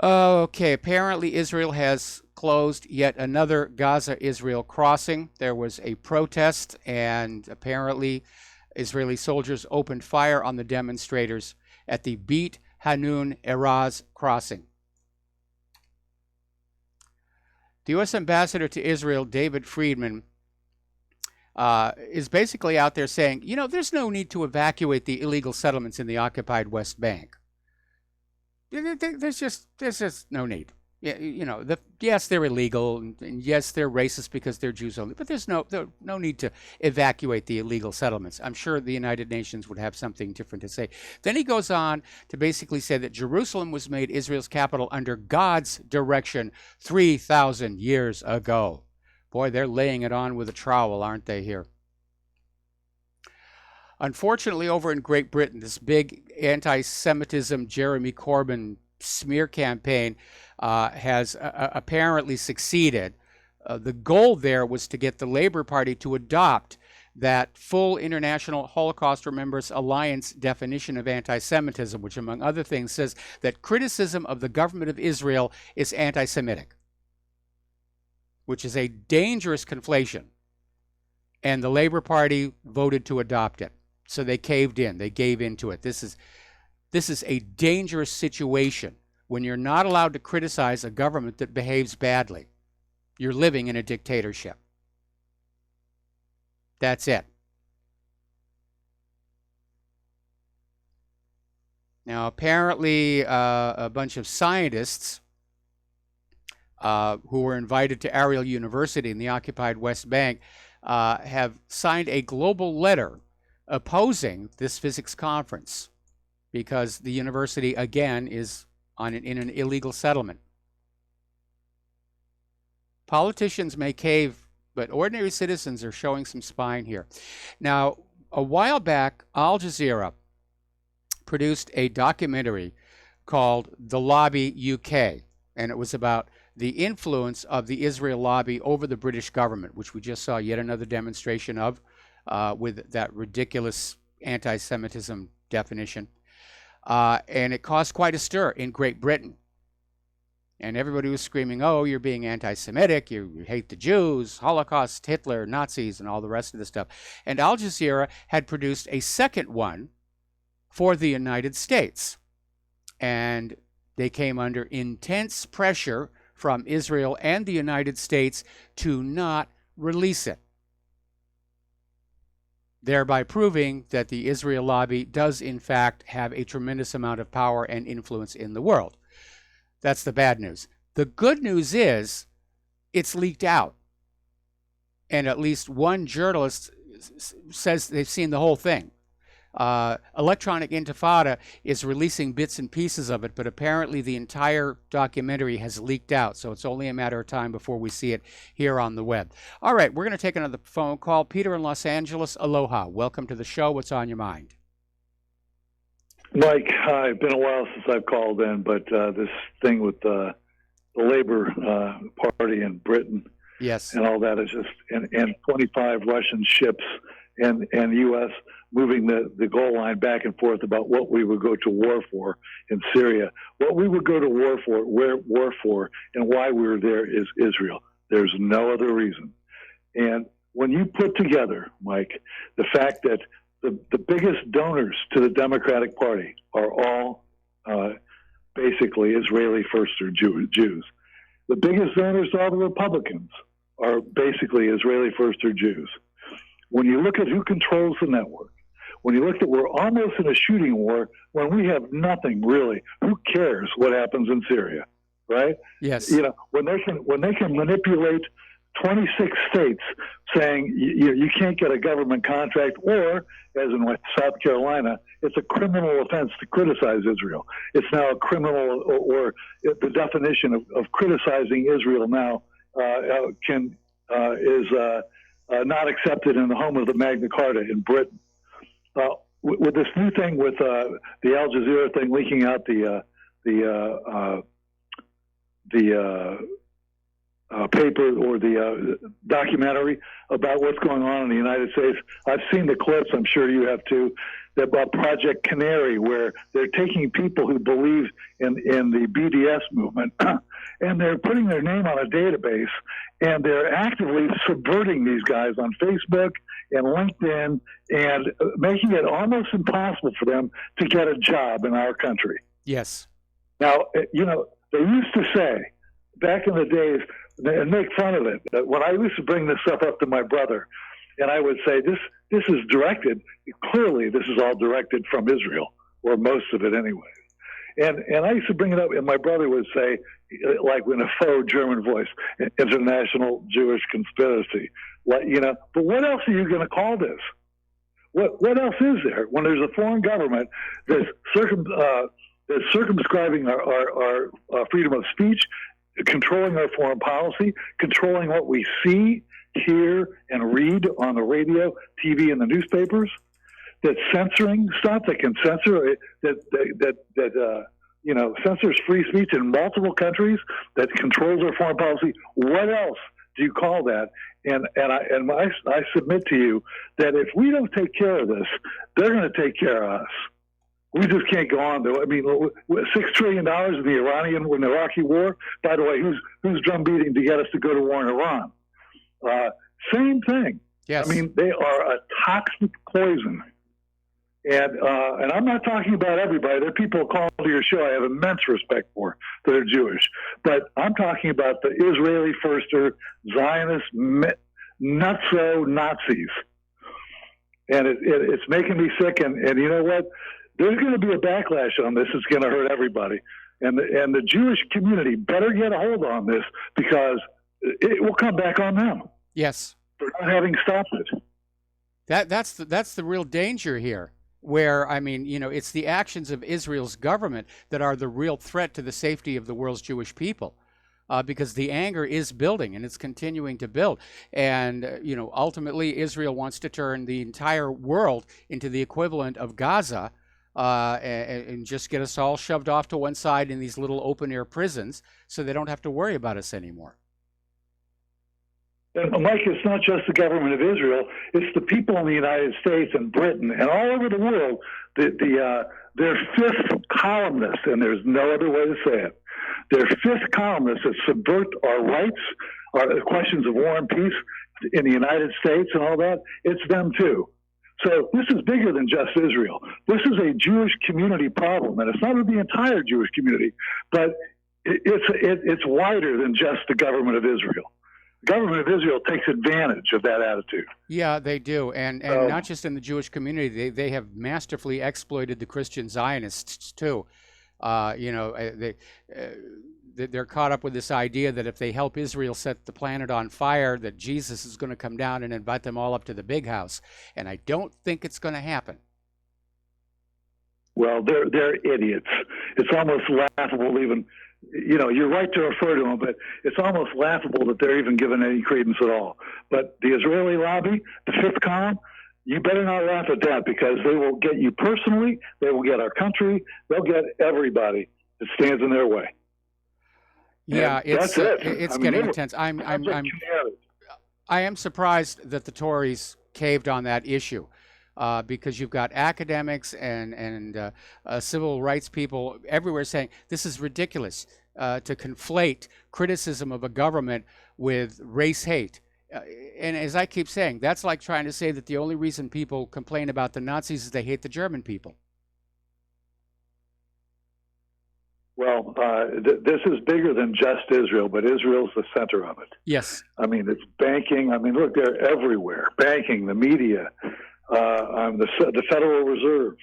Okay, apparently Israel has closed yet another Gaza-Israel crossing. There was a protest, and apparently Israeli soldiers opened fire on the demonstrators at the Beit Hanun Eraz crossing. The U.S. ambassador to Israel, David Friedman, is basically out there saying, you know, there's no need to evacuate the illegal settlements in the occupied West Bank. There's just no need. Yeah, you know, yes, they're illegal, and yes, they're racist because they're Jews only, but there's no need to evacuate the illegal settlements. I'm sure the United Nations would have something different to say. Then he goes on to basically say that Jerusalem was made Israel's capital under God's direction 3,000 years ago. Boy, they're laying it on with a trowel, aren't they, here? Unfortunately, over in Great Britain, this big anti-Semitism Jeremy Corbyn smear campaign has apparently succeeded. The goal there was to get the Labour Party to adopt that full International Holocaust Remembrance Alliance definition of anti-Semitism, which, among other things, says that criticism of the government of Israel is anti-Semitic, which is a dangerous conflation. And the Labour Party voted to adopt it. So they caved in. They gave into it. This is a dangerous situation when you're not allowed to criticize a government that behaves badly. You're living in a dictatorship. That's it. Now, apparently, a bunch of scientists who were invited to Ariel University in the occupied West Bank have signed a global letter opposing this physics conference because the university, again, is in an illegal settlement. Politicians may cave, but ordinary citizens are showing some spine here. Now, a while back, Al Jazeera produced a documentary called The Lobby UK, and it was about the influence of the Israel lobby over the British government, which we just saw yet another demonstration of with that ridiculous anti-Semitism definition. And it caused quite a stir in Great Britain. And everybody was screaming, oh, you're being anti-Semitic, you hate the Jews, Holocaust, Hitler, Nazis, and all the rest of the stuff. And Al Jazeera had produced a second one for the United States. And they came under intense pressure from Israel and the United States to not release it, thereby proving that the Israel lobby does, in fact, have a tremendous amount of power and influence in the world. That's the bad news. The good news is it's leaked out. And at least one journalist says they've seen the whole thing. Electronic Intifada is releasing bits and pieces of it, but apparently the entire documentary has leaked out, so it's only a matter of time before we see it here on the web. All right, we're going to take another phone call. Peter in Los Angeles, aloha. Welcome to the show. What's on your mind? Mike, it's been a while since I've called in, but this thing with the Labour Party in Britain, Yes. And all that is just, and 25 Russian ships and U.S. moving the goal line back and forth about what we would go to war for in Syria. What we would go to war for, and why we were there is Israel. There's no other reason. And when you put together, Mike, the fact that the biggest donors to the Democratic Party are all basically Israeli first or Jews. The biggest donors to all the Republicans are basically Israeli first or Jews. When you look at who controls the network, when you look at we're almost in a shooting war when we have nothing really. Who cares what happens in Syria, right? Yes. You know, when they can manipulate 26 states saying you can't get a government contract, or as in South Carolina, it's a criminal offense to criticize Israel. It's now a criminal, or the definition of criticizing Israel now is not accepted in the home of the Magna Carta in Britain. With this new thing with the Al Jazeera thing leaking out the paper or the documentary about what's going on in the United States. I've seen the clips, I'm sure you have too, about Project Canary, where they're taking people who believe in the BDS movement and they're putting their name on a database, and they're actively subverting these guys on Facebook and LinkedIn and making it almost impossible for them to get a job in our country. Yes. Now, you know, they used to say back in the days, and make fun of it, when I used to bring this stuff up to my brother, and I would say, this is directed, clearly this is all directed from Israel, or most of it anyway. And I used to bring it up, and my brother would say, like in a faux German voice, international Jewish conspiracy. Like, you know, but what else are you going to call this? What else is there when there's a foreign government that's circumscribing our freedom of speech, controlling our foreign policy, controlling what we see, hear, and read on the radio, TV, and the newspapers, that's censoring stuff that can censor, censors free speech in multiple countries, that controls our foreign policy. What else do you call that? And I submit to you that if we don't take care of this, they're going to take care of us. We just can't go on, though. I mean, $6 trillion in the Iraqi war. By the way, who's drumbeating to get us to go to war in Iran? Same thing. Yes. I mean, they are a toxic poison. And I'm not talking about everybody. There are people who call to your show I have immense respect for that are Jewish. But I'm talking about the Israeli firster, Zionist, nutso Nazis. And it's making me sick. And you know what? There's going to be a backlash on this. It's going to hurt everybody. And the Jewish community better get a hold on this, because it will come back on them. Yes. For not having stopped it. That's the real danger here, where, I mean, you know, it's the actions of Israel's government that are the real threat to the safety of the world's Jewish people. Because the anger is building, and it's continuing to build. And, you know, ultimately Israel wants to turn the entire world into the equivalent of Gaza, and just get us all shoved off to one side in these little open-air prisons so they don't have to worry about us anymore. And Mike, it's not just the government of Israel. It's the people in the United States and Britain and all over the world. Their fifth columnists, and there's no other way to say it, their fifth columnists that subvert our rights, our questions of war and peace in the United States and all that, it's them too. So this is bigger than just Israel. This is a Jewish community problem, and it's not the entire Jewish community, but it's wider than just the government of Israel. The government of Israel takes advantage of that attitude. Yeah, they do, and not just in the Jewish community. They have masterfully exploited the Christian Zionists too. They're caught up with this idea that if they help Israel set the planet on fire, that Jesus is going to come down and invite them all up to the big house. And I don't think it's going to happen. Well, they're idiots. It's almost laughable even. You know, you're right to refer to them, but it's almost laughable that they're even given any credence at all. But the Israeli lobby, the fifth column, you better not laugh at that, because they will get you personally, they will get our country, they'll get everybody that stands in their way. Yeah, And that's it's I mean, getting they- intense. that's a community. I am surprised that the Tories caved on that issue, because you've got academics and civil rights people everywhere saying this is ridiculous to conflate criticism of a government with race hate. And as I keep saying, that's like trying to say that the only reason people complain about the Nazis is they hate the German people. Well, this is bigger than just Israel, but Israel's the center of it. Yes. I mean, it's banking. I mean, look, they're everywhere. Banking, the media, the Federal Reserve,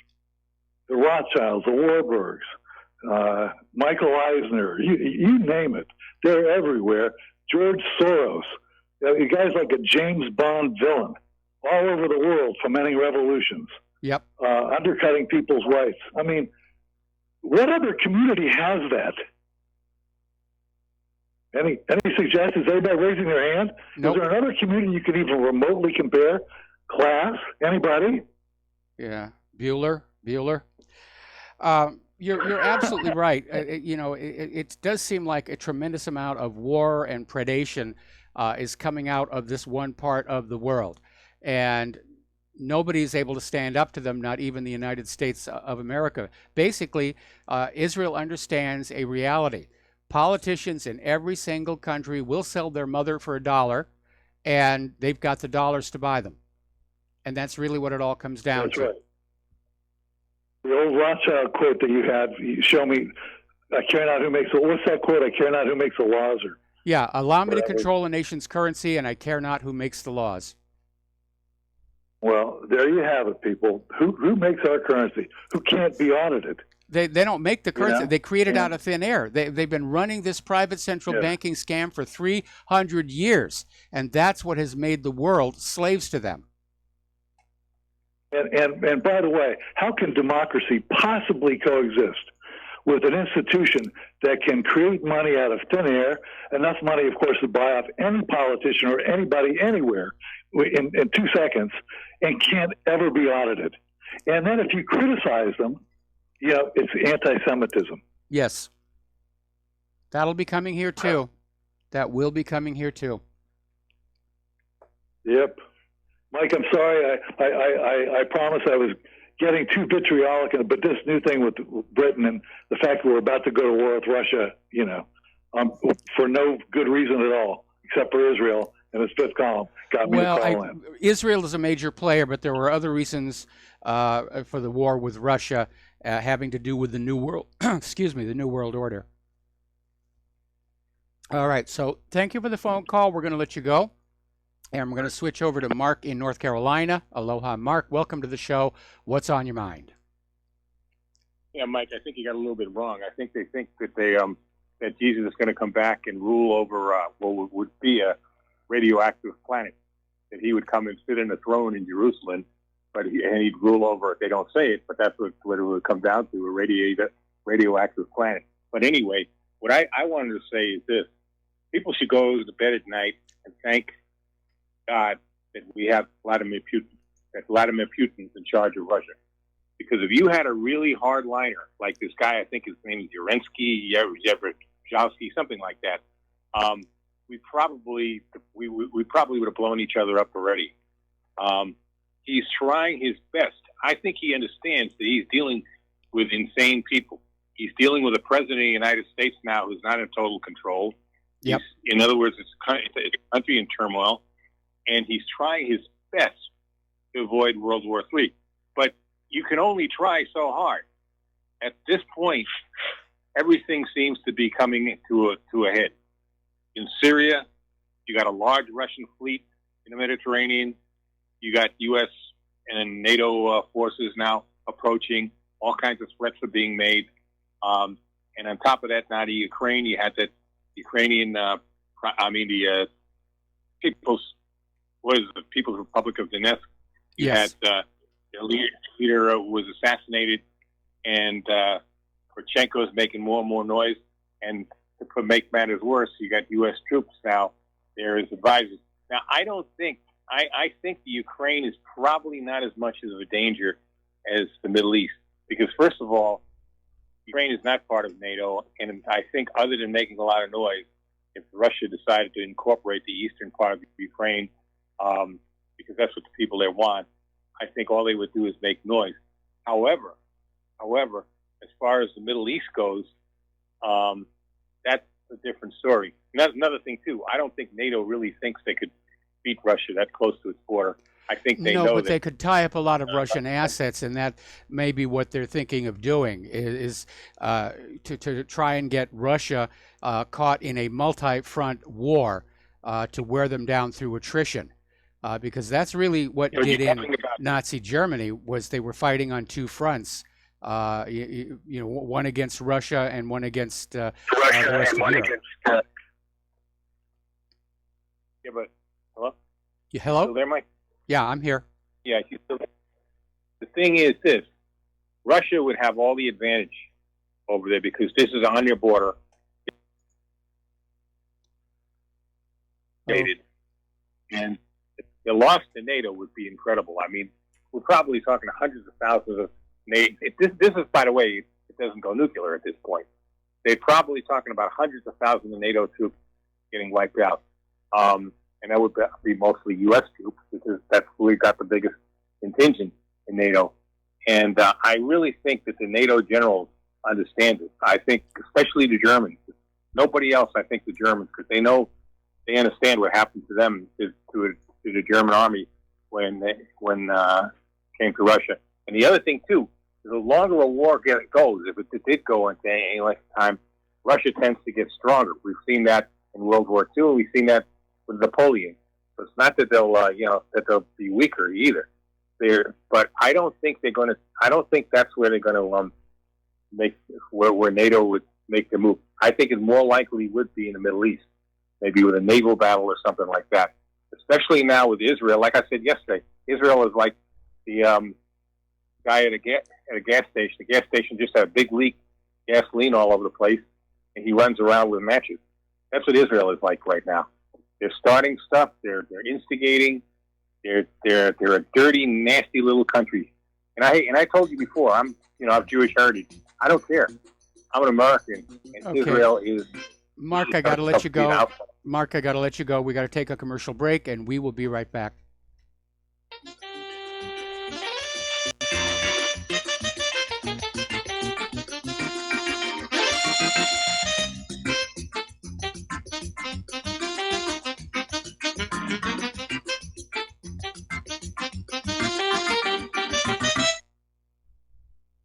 the Rothschilds, the Warburgs, Michael Eisner, you name it. They're everywhere. George Soros, you guys like a James Bond villain all over the world, fomenting revolutions, Yep. undercutting people's rights. I mean, what other community has that? Any suggestions? Anybody raising their hand? Nope. Is there another community you can even remotely compare? Class? Anybody? Yeah. Bueller. You're absolutely right. It does seem like a tremendous amount of war and predation is coming out of this one part of the world, and nobody is able to stand up to them, not even the United States of America. Basically, Israel understands a reality. Politicians in every single country will sell their mother for $1, and they've got the dollars to buy them. And that's really what it all comes down That's to. right. The old Rothschild quote that you had, you show me, I care not who makes the, what's that quote? I care not who makes the laws, or Yeah, allow me to whatever. control a nation's currency, and I care not who makes the laws. Well, there you have it, people. Who makes our currency? Who can't be audited? They don't make the currency. Yeah. They create it Yeah. out of thin air. They've been running this private central Yeah. banking scam for 300 years, and that's what has made the world slaves to them. And by the way, how can democracy possibly coexist with an institution that can create money out of thin air, enough money, of course, to buy off any politician or anybody anywhere in 2 seconds, and can't ever be audited? And then if you criticize them, it's anti-Semitism. Yes. That'll be coming here too. That will be coming here too. Yep. Mike, I'm sorry. I promise I was getting too vitriolic, but this new thing with Britain and the fact that we're about to go to war with Russia, for no good reason at all, except for Israel and its fifth column, got me to call in. Israel is a major player, but there were other reasons for the war with Russia having to do with the New World, the New World Order. All right, so thank you for the phone call. We're going to let you go. And we're going to switch over to Mark in North Carolina. Aloha, Mark. Welcome to the show. What's on your mind? Yeah, Mike, I think you got a little bit wrong. I think they think that that Jesus is going to come back and rule over what would be a radioactive planet. That he would come and sit in a throne in Jerusalem, and he'd rule over it. They don't say it, but that's what it would come down to, a radioactive planet. But anyway, what I wanted to say is this. People should go to bed at night and thank God that we have Vladimir Putin's in charge of Russia. Because if you had a really hard liner, like this guy, I think his name is Yevgeny, something like that, we probably would have blown each other up already. He's trying his best. I think he understands that he's dealing with insane people. He's dealing with a president of the United States now who's not in total control. Yep. In other words, it's a country in turmoil. And he's trying his best to avoid World War III. But you can only try so hard. At this point, everything seems to be coming to a head. In Syria, you got a large Russian fleet in the Mediterranean. You got U.S. and NATO forces now approaching. All kinds of threats are being made. And on top of that, now the Ukraine, you had that Ukrainian, People's Republic of Donetsk. You Yes. had the leader was assassinated, and Poroshenko is making more and more noise. And to make matters worse, you got U.S. troops now there as advisors. Now, I think the Ukraine is probably not as much of a danger as the Middle East, because first of all, Ukraine is not part of NATO, and I think other than making a lot of noise, if Russia decided to incorporate the eastern part of Ukraine, because that's what the people there want, I think all they would do is make noise. However, as far as the Middle East goes, that's a different story. And that's another thing, too. I don't think NATO really thinks they could beat Russia that close to its border. I think they know but that they could tie up a lot of Russian assets, and that may be what they're thinking of doing, is to try and get Russia caught in a multi-front war to wear them down through attrition. Because that's really what did in Nazi Germany, was they were fighting on two fronts. One against Russia and one against the rest of Europe. Yeah, but hello? Yeah, hello? Still there, Mike? Yeah, I'm here. Yeah, she's still there. The thing is this. Russia would have all the advantage over there because this is on your border. And the loss to NATO would be incredible. I mean, we're probably talking hundreds of thousands of NATO. This is, by the way, it doesn't go nuclear at this point. They're probably talking about hundreds of thousands of NATO troops getting wiped out. And that would be mostly U.S. troops because that's who got the biggest contingent in NATO. And I really think that the NATO generals understand it. I think especially the Germans. Nobody else, I think the Germans, because they understand what happened to them, to the German army when came to Russia. And the other thing, too, the longer a war goes, if it did go into any length of time, Russia tends to get stronger. We've seen that in World War II. We've seen that with Napoleon. So it's not that they'll be weaker either. But I don't think they're going to. I don't think that's where they're going to make where NATO would make the move. I think it more likely would be in the Middle East, maybe with a naval battle or something like that. Especially now with Israel. Like I said yesterday, Israel is like the guy at a gas station. The gas station just had a big leak, gasoline all over the place, and he runs around with matches. That's what Israel is like right now. They're starting stuff. They're instigating. They're a dirty, nasty little country. And I told you before, I'm of Jewish heritage. I don't care. I'm an American, and Okay. Israel is. Mark, I got to let you go. Mark, I got to let you go. We got to take a commercial break, and we will be right back.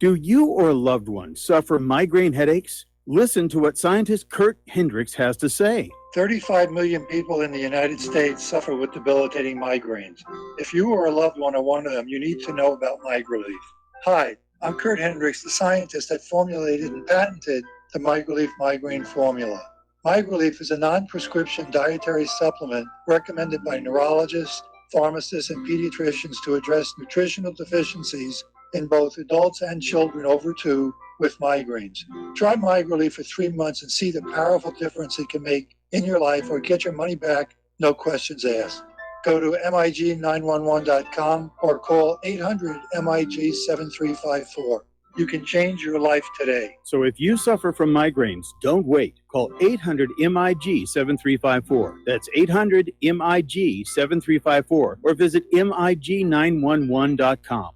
Do you or a loved one suffer migraine headaches? Listen to what scientist Kurt Hendricks has to say. 35 million people in the United States suffer with debilitating migraines. If you or a loved one are one of them, you need to know about MigraLief. Hi, I'm Kurt Hendricks, the scientist that formulated and patented the MigraLief migraine formula. MigraLief is a non-prescription dietary supplement recommended by neurologists, pharmacists, and pediatricians to address nutritional deficiencies in both adults and children over 2 with migraines. Try MigraLief for 3 months and see the powerful difference it can make in your life, or get your money back, no questions asked. Go to MIG911.com or call 800-MIG-7354. You can change your life today. So if you suffer from migraines, don't wait. Call 800-MIG-7354. That's 800-MIG-7354 or visit MIG911.com.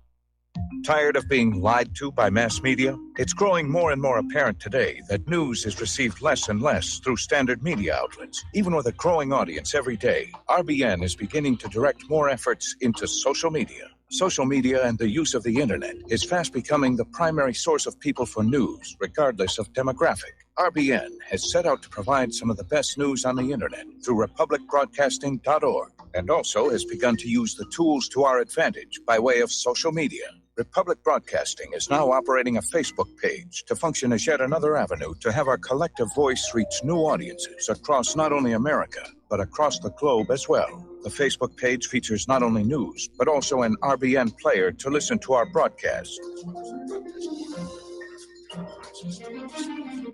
Tired of being lied to by mass media? It's growing more and more apparent today that news is received less and less through standard media outlets. Even with a growing audience every day, RBN is beginning to direct more efforts into social media. Social media and the use of the internet is fast becoming the primary source of people for news, regardless of demographic. RBN has set out to provide some of the best news on the internet through republicbroadcasting.org, and also has begun to use the tools to our advantage by way of social media. Republic Broadcasting is now operating a Facebook page to function as yet another avenue to have our collective voice reach new audiences across not only America, but across the globe as well. The Facebook page features not only news, but also an RBN player to listen to our broadcasts.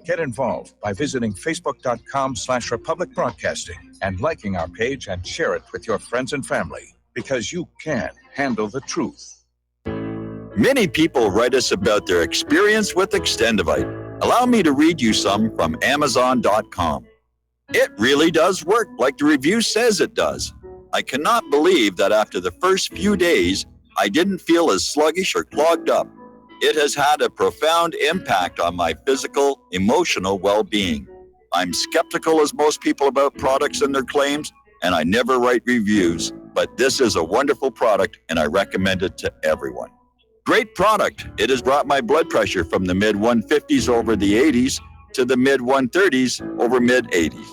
Get involved by visiting facebook.com/Republic Broadcasting and liking our page and share it with your friends and family, because you can handle the truth. Many people write us about their experience with Extendivite. Allow me to read you some from Amazon.com. It really does work like the review says it does. I cannot believe that after the first few days, I didn't feel as sluggish or clogged up. It has had a profound impact on my physical, emotional well-being. I'm skeptical as most people about products and their claims, and I never write reviews, but this is a wonderful product and I recommend it to everyone. Great product. It has brought my blood pressure from the mid-150s over the 80s to the mid-130s over mid-80s,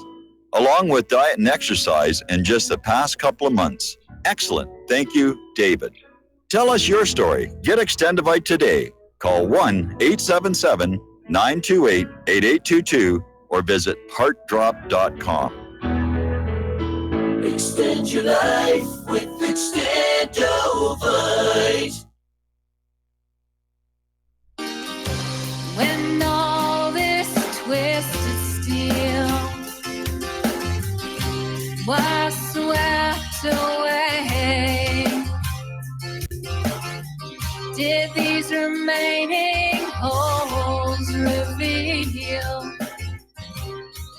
along with diet and exercise in just the past couple of months. Excellent. Thank you, David. Tell us your story. Get Extendivite today. Call 1-877-928-8822 or visit heartdrop.com. Extend your life with Extendivite. When all this twisted steel was swept away, did these remaining holes reveal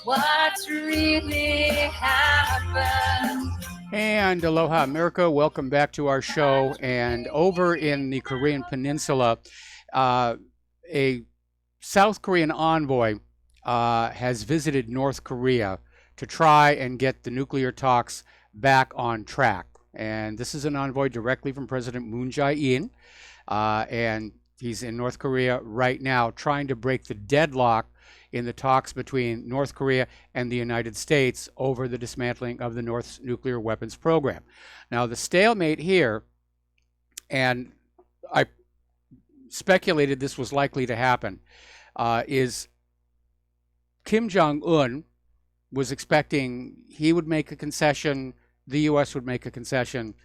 what's really happened? And aloha, America. Welcome back to our show. And over in the Korean Peninsula, a South Korean envoy has visited North Korea to try and get the nuclear talks back on track. And this is an envoy directly from President Moon Jae-in. And he's in North Korea right now trying to break the deadlock in the talks between North Korea and the United States over the dismantling of the North's nuclear weapons program. Now, the stalemate here, and I speculated this was likely to happen, is Kim Jong-un was expecting he would make a concession, the U.S. would make a concession,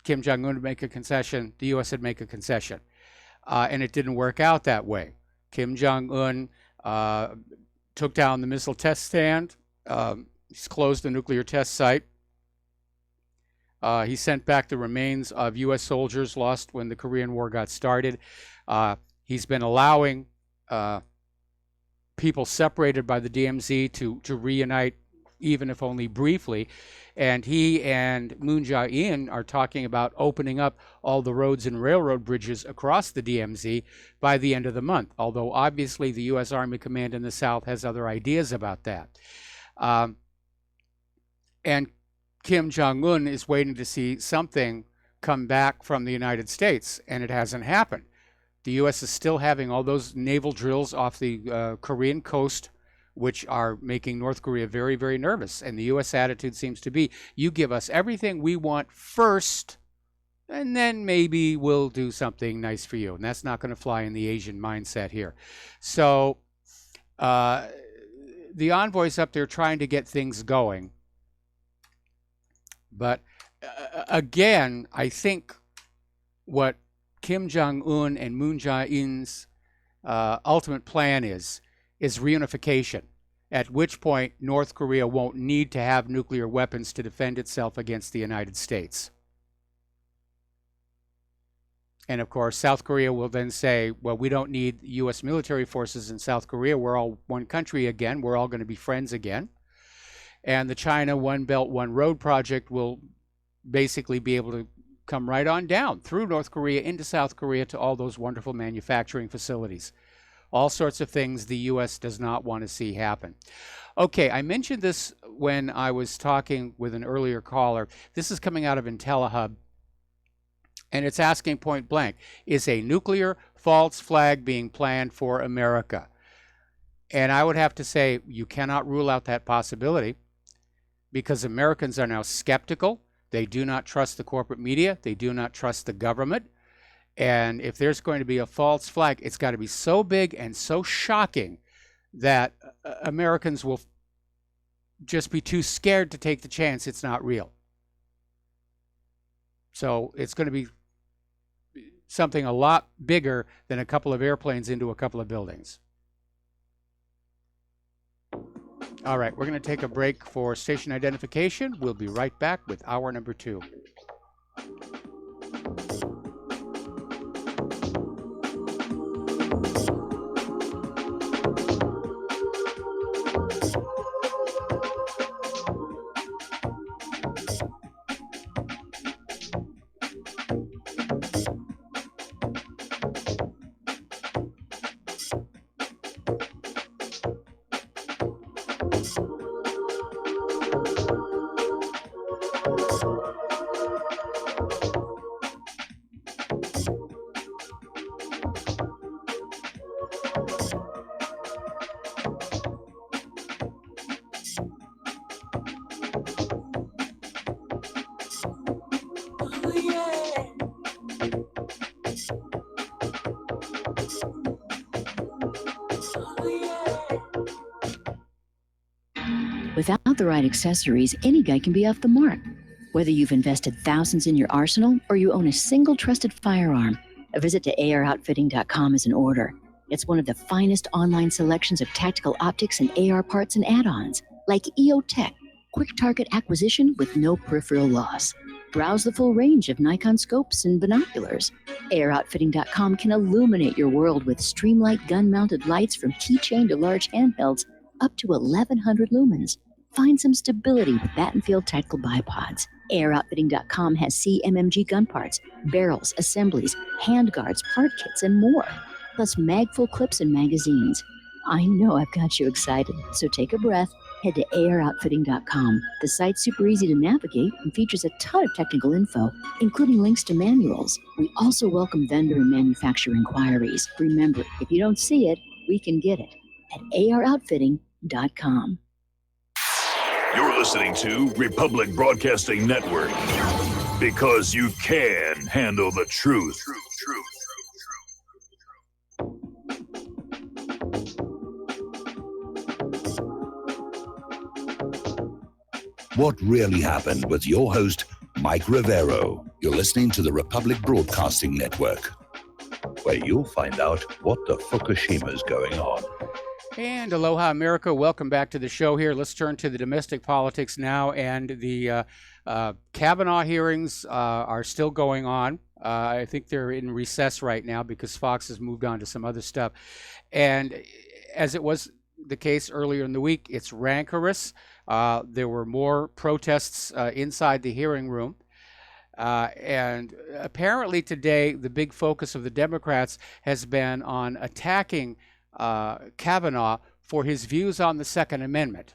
Kim Jong-un would make a concession, the U.S. would make a concession. And it didn't work out that way. Kim Jong-un took down the missile test stand. He's closed the nuclear test site. He sent back the remains of U.S. soldiers lost when the Korean War got started. He's been allowing people separated by the DMZ to reunite, even if only briefly. And he and Moon Jae-in are talking about opening up all the roads and railroad bridges across the DMZ by the end of the month, although obviously the U.S. Army Command in the South has other ideas about that. And Kim Jong-un is waiting to see something come back from the United States, and it hasn't happened. The U.S. is still having all those naval drills off the Korean coast, which are making North Korea very, very nervous. And the U.S. attitude seems to be, you give us everything we want first, and then maybe we'll do something nice for you. And that's not going to fly in the Asian mindset here. So the envoy's up there trying to get things going. But again, I think what Kim Jong-un and Moon Jae-in's ultimate plan is reunification, at which point North Korea won't need to have nuclear weapons to defend itself against the United States. And of course, South Korea will then say, well, we don't need U.S. military forces in South Korea. We're all one country again. We're all going to be friends again. And the China One Belt, One Road project will basically be able to come right on down through North Korea into South Korea to all those wonderful manufacturing facilities. All sorts of things the U.S. does not want to see happen. Okay, I mentioned this when I was talking with an earlier caller. This is coming out of IntelliHub, and it's asking point blank, is a nuclear false flag being planned for America? And I would have to say you cannot rule out that possibility, because Americans are now skeptical. They do not trust the corporate media. They do not trust the government. And if there's going to be a false flag, it's got to be so big and so shocking that Americans will just be too scared to take the chance it's not real. So it's going to be something a lot bigger than a couple of airplanes into a couple of buildings. All right, we're going to take a break for station identification. We'll be right back with hour number 2. Without the right accessories, any guy can be off the mark. Whether you've invested thousands in your arsenal or you own a single trusted firearm, a visit to AROutfitting.com is in order. It's one of the finest online selections of tactical optics and AR parts and add-ons, like EOTech, quick target acquisition with no peripheral loss. Browse the full range of Nikon scopes and binoculars. AROutfitting.com can illuminate your world with Streamlight gun-mounted lights from keychain to large handhelds, up to 1,100 lumens. Find some stability with Battenfield tactical bipods. AirOutfitting.com has CMMG gun parts, barrels, assemblies, handguards, part kits, and more. Plus mag-full clips and magazines. I know I've got you excited, so take a breath. Head to AirOutfitting.com. The site's super easy to navigate and features a ton of technical info, including links to manuals. We also welcome vendor and manufacturer inquiries. Remember, if you don't see it, we can get it at AirOutfitting.com. You're listening to Republic Broadcasting Network because you can handle the truth. What really happened with your host, Mike Rivero. You're listening to the Republic Broadcasting Network, where you'll find out what the Fukushima's going on. And aloha, America. Welcome back to the show here. Let's turn to the domestic politics now. And the Kavanaugh hearings are still going on. I think they're in recess right now because Fox has moved on to some other stuff. And as it was the case earlier in the week, it's rancorous. There were more protests inside the hearing room. And apparently today, the big focus of the Democrats has been on attacking Kavanaugh for his views on the Second Amendment.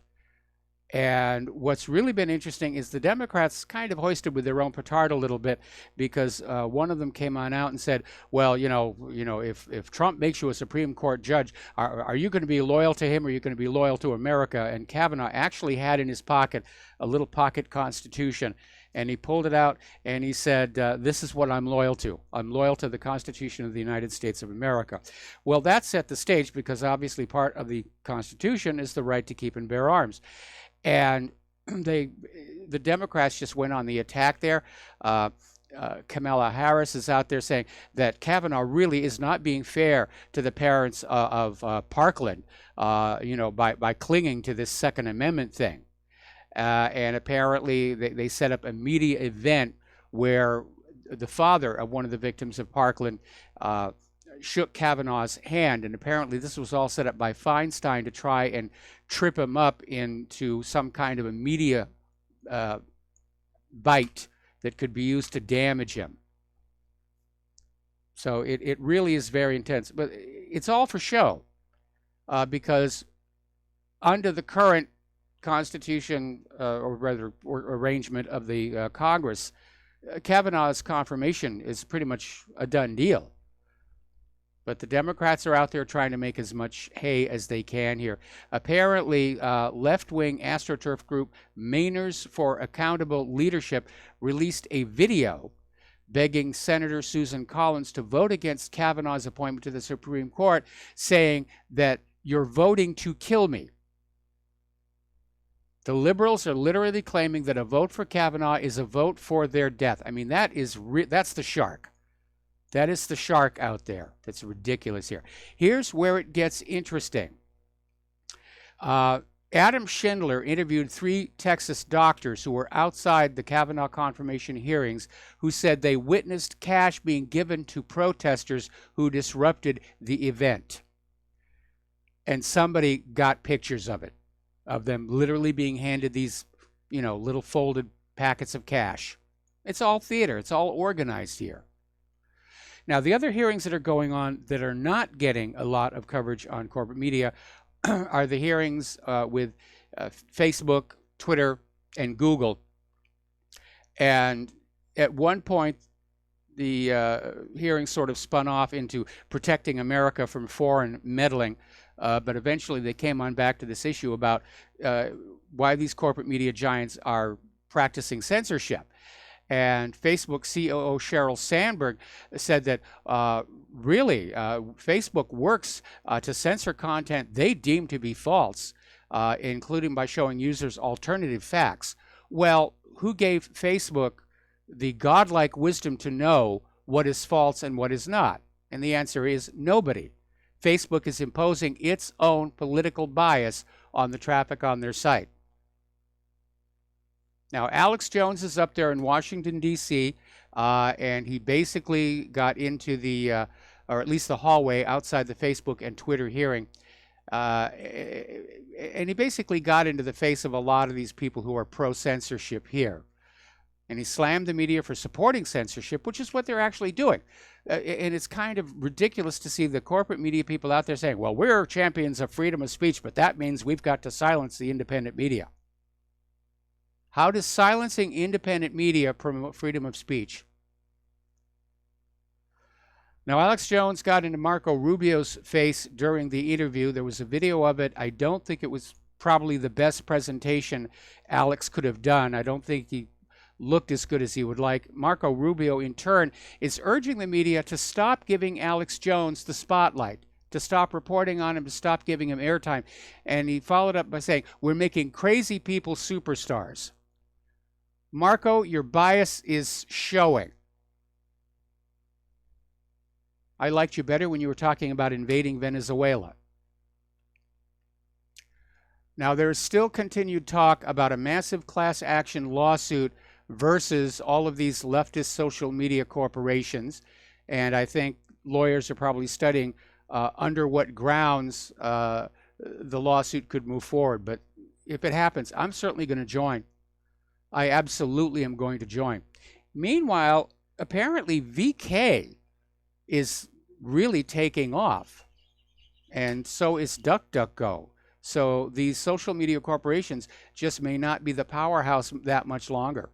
And what's really been interesting is the Democrats kind of hoisted with their own petard a little bit, because one of them came on out and said, well, if Trump makes you a Supreme Court judge, are you going to be loyal to him, or are you going to be loyal to America? And Kavanaugh actually had in his pocket a little pocket constitution. And he pulled it out and he said, this is what I'm loyal to. I'm loyal to the Constitution of the United States of America. Well, that set the stage, because obviously part of the Constitution is the right to keep and bear arms. And the Democrats just went on the attack there. Kamala Harris is out there saying that Kavanaugh really is not being fair to the parents of Parkland, by clinging to this Second Amendment thing. And apparently they set up a media event where the father of one of the victims of Parkland shook Kavanaugh's hand. And apparently this was all set up by Feinstein to try and trip him up into some kind of a media bite that could be used to damage him. So it really is very intense. But it's all for show, because under the current Constitution, or rather arrangement of the Congress, Kavanaugh's confirmation is pretty much a done deal. But the Democrats are out there trying to make as much hay as they can here. Apparently, left-wing AstroTurf group Mainers for Accountable Leadership released a video begging Senator Susan Collins to vote against Kavanaugh's appointment to the Supreme Court, saying that you're voting to kill me. The liberals are literally claiming that a vote for Kavanaugh is a vote for their death. I mean, that's the shark. That is the shark out there. That's ridiculous here. Here's where it gets interesting. Adam Schindler interviewed 3 Texas doctors who were outside the Kavanaugh confirmation hearings, who said they witnessed cash being given to protesters who disrupted the event. And somebody got pictures of it, of them literally being handed these, little folded packets of cash. It's all theater. It's all organized here. Now, the other hearings that are going on that are not getting a lot of coverage on corporate media are the hearings with Facebook, Twitter, and Google. And at one point, hearing sort of spun off into protecting America from foreign meddling, but eventually they came on back to this issue about why these corporate media giants are practicing censorship. And Facebook COO Sheryl Sandberg said that really Facebook works to censor content they deem to be false, including by showing users alternative facts. Well, who gave Facebook the godlike wisdom to know what is false and what is not? And the answer is nobody. Facebook is imposing its own political bias on the traffic on their site. Now, Alex Jones is up there in Washington, D.C., and he basically got into the, or at least the hallway outside the Facebook and Twitter hearing, and he basically got into the face of a lot of these people who are pro-censorship here. And he slammed the media for supporting censorship, which is what they're actually doing. And it's kind of ridiculous to see the corporate media people out there saying, well, we're champions of freedom of speech, but that means we've got to silence the independent media. How does silencing independent media promote freedom of speech? Now, Alex Jones got into Marco Rubio's face during the interview. There was a video of it. I don't think it was probably the best presentation Alex could have done. I don't think he looked as good as he would like. Marco Rubio, in turn, is urging the media to stop giving Alex Jones the spotlight, to stop reporting on him, to stop giving him airtime. And he followed up by saying, we're making crazy people superstars. Marco, your bias is showing. I liked you better when you were talking about invading Venezuela. Now, there is still continued talk about a massive class action lawsuit versus all of these leftist social media corporations. And I think lawyers are probably studying under what grounds the lawsuit could move forward. But if it happens, I'm certainly going to join. I absolutely am going to join. Meanwhile, apparently VK is really taking off, and so is DuckDuckGo. So these social media corporations just may not be the powerhouse that much longer.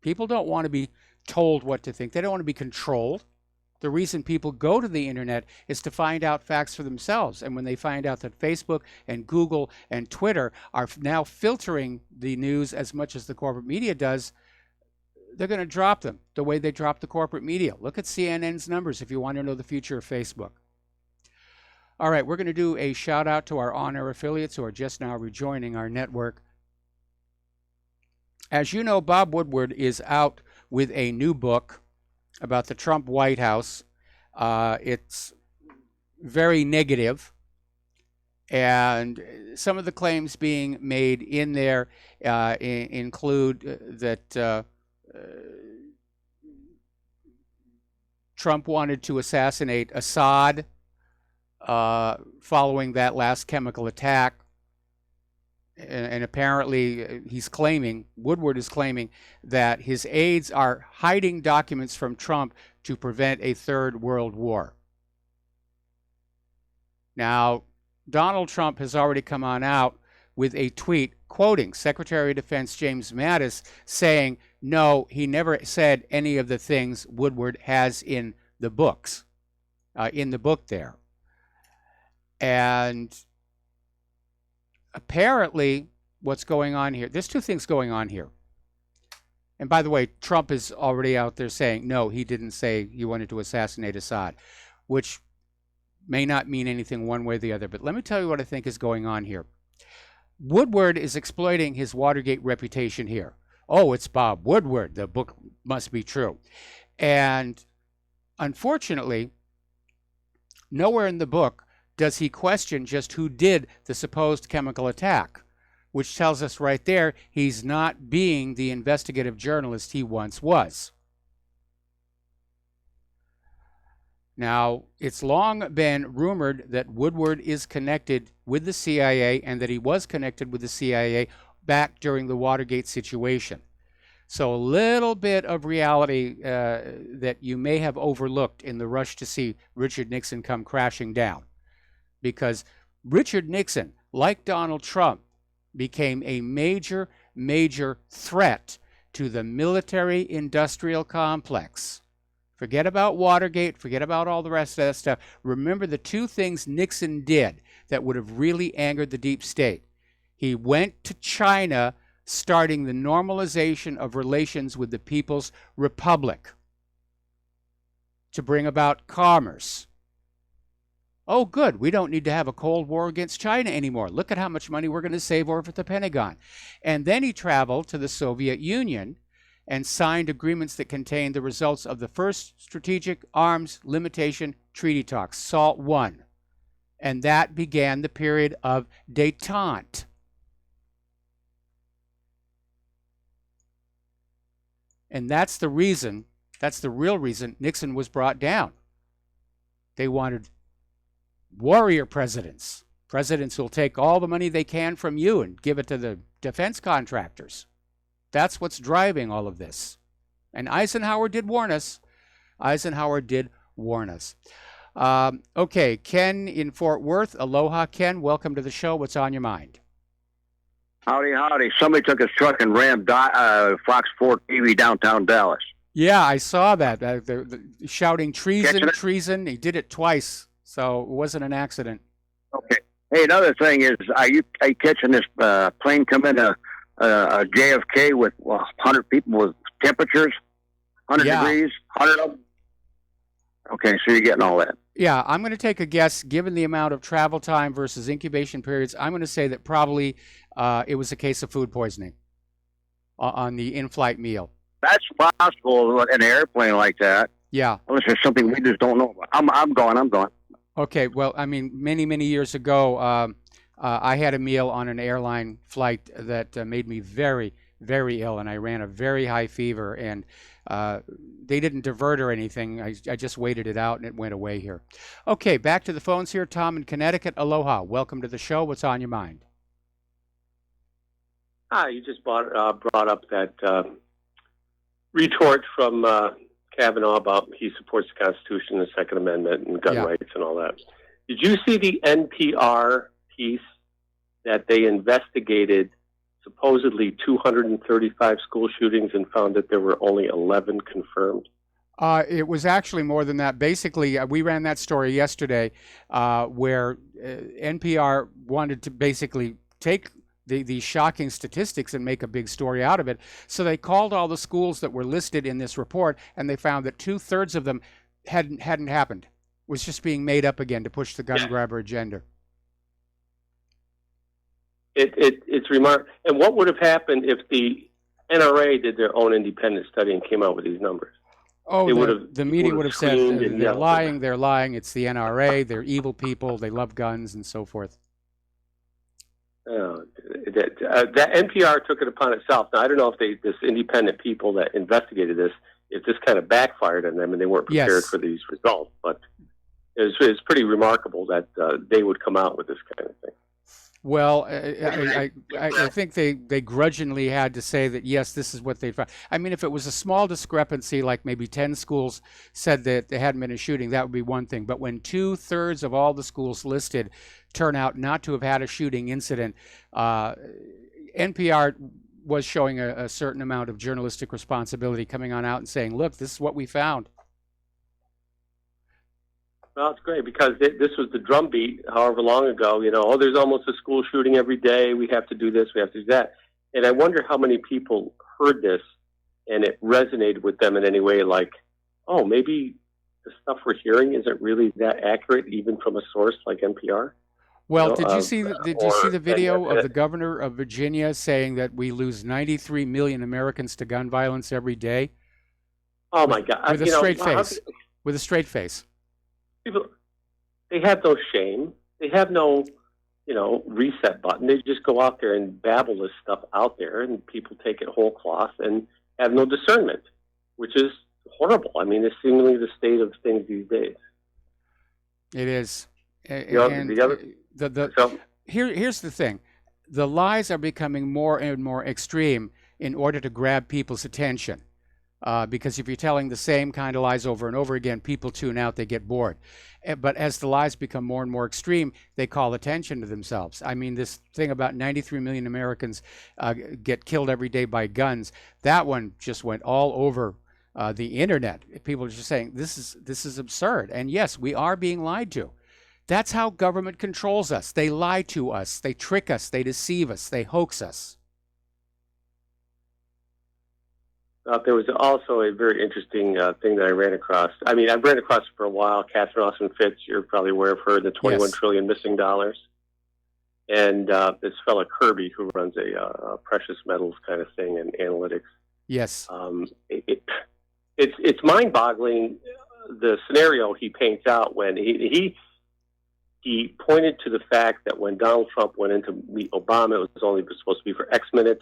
People don't want to be told what to think. They don't want to be controlled. The reason people go to the internet is to find out facts for themselves. And when they find out that Facebook and Google and Twitter are now filtering the news as much as the corporate media does, they're going to drop them the way they drop the corporate media. Look at CNN's numbers if you want to know the future of Facebook. All right, we're going to do a shout out to our on-air affiliates who are just now rejoining our network. As you know, Bob Woodward is out with a new book about the Trump White House. It's very negative, and some of the claims being made in there include that Trump wanted to assassinate Assad following that last chemical attack. And apparently Woodward is claiming that his aides are hiding documents from Trump to prevent a third world war. Now, Donald Trump has already come on out with a tweet quoting Secretary of Defense James Mattis saying, no, he never said any of the things Woodward has in the books, in the book there. And apparently what's going on here, there's two things going on here. And by the way, Trump is already out there saying, no, he didn't say he wanted to assassinate Assad, which may not mean anything one way or the other. But let me tell you what I think is going on here. Woodward is exploiting his Watergate reputation here. Oh, it's Bob Woodward. The book must be true. And unfortunately, nowhere in the book does he question just who did the supposed chemical attack, which tells us right there he's not being the investigative journalist he once was. Now, it's long been rumored that Woodward is connected with the CIA and that he was connected with the CIA back during the Watergate situation. So a little bit of reality that you may have overlooked in the rush to see Richard Nixon come crashing down. Because Richard Nixon, like Donald Trump, became a major, major threat to the military-industrial complex. Forget about Watergate. Forget about all the rest of that stuff. Remember the two things Nixon did that would have really angered the deep state. He went to China, starting the normalization of relations with the People's Republic to bring about commerce. Oh, good. We don't need to have a Cold War against China anymore. Look at how much money we're going to save over at the Pentagon. And then he traveled to the Soviet Union and signed agreements that contained the results of the first Strategic Arms Limitation Treaty talks, SALT I. And that began the period of détente. And that's the reason, that's the real reason Nixon was brought down. They wanted warrior presidents, presidents who'll take all the money they can from you and give it to the defense contractors. That's what's driving all of this. And Eisenhower did warn us. Okay, Ken in Fort Worth. Aloha, Ken. Welcome to the show. What's on your mind? Howdy, howdy. Somebody took his truck and rammed Fox 4 TV downtown Dallas. Yeah, I saw that. The shouting treason, treason. He did it twice, so it wasn't an accident. Okay. Hey, another thing is, are you catching this plane come into JFK with 100 people with temperatures, 100 degrees, 100 of them? Okay, so you're getting all that. Yeah, I'm going to take a guess, given the amount of travel time versus incubation periods, I'm going to say that probably it was a case of food poisoning on the in-flight meal. That's possible in an airplane like that. Yeah. Unless there's something we just don't know about. I'm going. Okay, well, I mean, many years ago, I had a meal on an airline flight that made me very, very ill, and I ran a very high fever, and they didn't divert or anything. I just waited it out, and it went away here. Okay, back to the phones here. Tom in Connecticut. Aloha. Welcome to the show. What's on your mind? Hi, you just brought up that retort from Kavanaugh about he supports the Constitution, the Second Amendment, and gun rights and all that. Did you see the NPR piece that they investigated supposedly 235 school shootings and found that there were only 11 confirmed? It was actually more than that. Basically, we ran that story yesterday where NPR wanted to basically take these shocking statistics and make a big story out of it. So they called all the schools that were listed in this report, and they found that 2/3 of them hadn't happened. It was just being made up again to push the gun grabber agenda. It's remarkable. And what would have happened if the NRA did their own independent study and came out with these numbers? Oh, the media would have said they're lying. It's the NRA. They're evil people. They love guns and so forth. That NPR took it upon itself. Now, I don't know if this independent people that investigated this, if this kind of backfired on them and they weren't prepared for these results, but it's pretty remarkable that they would come out with this kind of thing. Well, I think they grudgingly had to say that, yes, this is what they found. I mean, if it was a small discrepancy, like maybe 10 schools said that there hadn't been a shooting, that would be one thing. But when 2/3 of all the schools listed turn out not to have had a shooting incident, NPR was showing a certain amount of journalistic responsibility, coming on out and saying, look, this is what we found. Well, it's great because this was the drumbeat however long ago, there's almost a school shooting every day. We have to do this, we have to do that. And I wonder how many people heard this and it resonated with them in any way, like, oh, maybe the stuff we're hearing isn't really that accurate, even from a source like NPR. Well, did you see the video of the governor of Virginia saying that we lose 93 million Americans to gun violence every day? Oh, my God. With a straight face. With a straight face. People, they have no shame. They have no, reset button. They just go out there and babble this stuff out there, and people take it whole cloth and have no discernment, which is horrible. I mean, it's seemingly the state of things these days. It is. Here's the thing. The lies are becoming more and more extreme in order to grab people's attention. Because if you're telling the same kind of lies over and over again, people tune out, they get bored. But as the lies become more and more extreme, they call attention to themselves. I mean, this thing about 93 million Americans get killed every day by guns, that one just went all over the internet. People are just saying this is absurd. And yes, we are being lied to. That's how government controls us. They lie to us. They trick us. They deceive us. They hoax us. There was also a very interesting thing that I ran across. I mean, I've ran across it for a while. Catherine Austin Fitz, you're probably aware of her, the 21 trillion missing dollars. And this fellow Kirby, who runs a precious metals kind of thing and analytics. Yes. It's mind-boggling, the scenario he paints out when he pointed to the fact that when Donald Trump went in to meet Obama, it was only supposed to be for X minutes.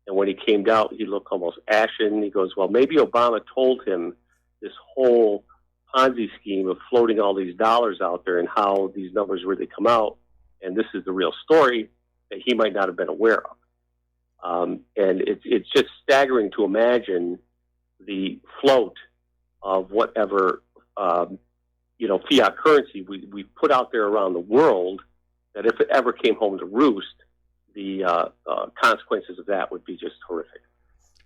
And when he came out, he looked almost ashen. He goes, well, maybe Obama told him this whole Ponzi scheme of floating all these dollars out there and how these numbers really come out. And this is the real story that he might not have been aware of. And it's just staggering to imagine the float of whatever, fiat currency we put out there around the world, that if it ever came home to roost, the consequences of that would be just horrific.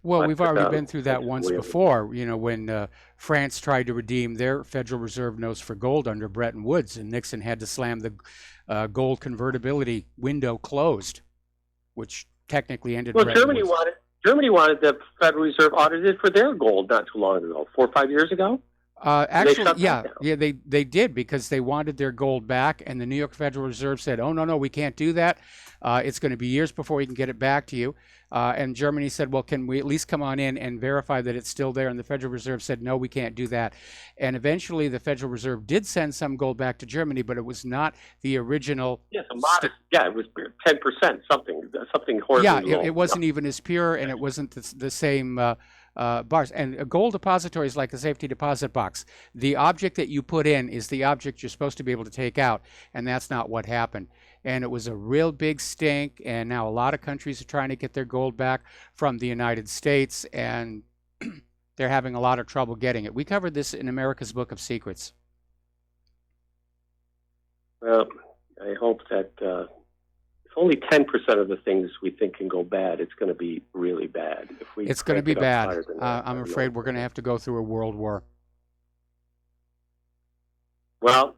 Well, we've already been through that once before, when France tried to redeem their Federal Reserve notes for gold under Bretton Woods, and Nixon had to slam the gold convertibility window closed, which technically ended. Well, Bretton Germany Woods. wanted the Federal Reserve audited for their gold not too long ago, 4 or 5 years ago. Actually, they did, because they wanted their gold back, and the New York Federal Reserve said, "Oh no, we can't do that. It's going to be years before we can get it back to you." And Germany said, "Well, can we at least come on in and verify that it's still there?" And the Federal Reserve said, "No, we can't do that." And eventually, the Federal Reserve did send some gold back to Germany, but it was not the original. Yes, a modest. It was 10%, something horribly Yeah, low. it wasn't even as pure, and it wasn't the same. Bars. And a gold depository is like a safety deposit box. The object that you put in is the object you're supposed to be able to take out, and that's not what happened. And it was a real big stink, and now a lot of countries are trying to get their gold back from the United States, and they're having a lot of trouble getting it. We covered this in America's Book of Secrets. Well, I hope that if only 10% of the things we think can go bad, it's going to be really bad. It's going to be bad. I'm afraid we're going to have to go through a world war. Well,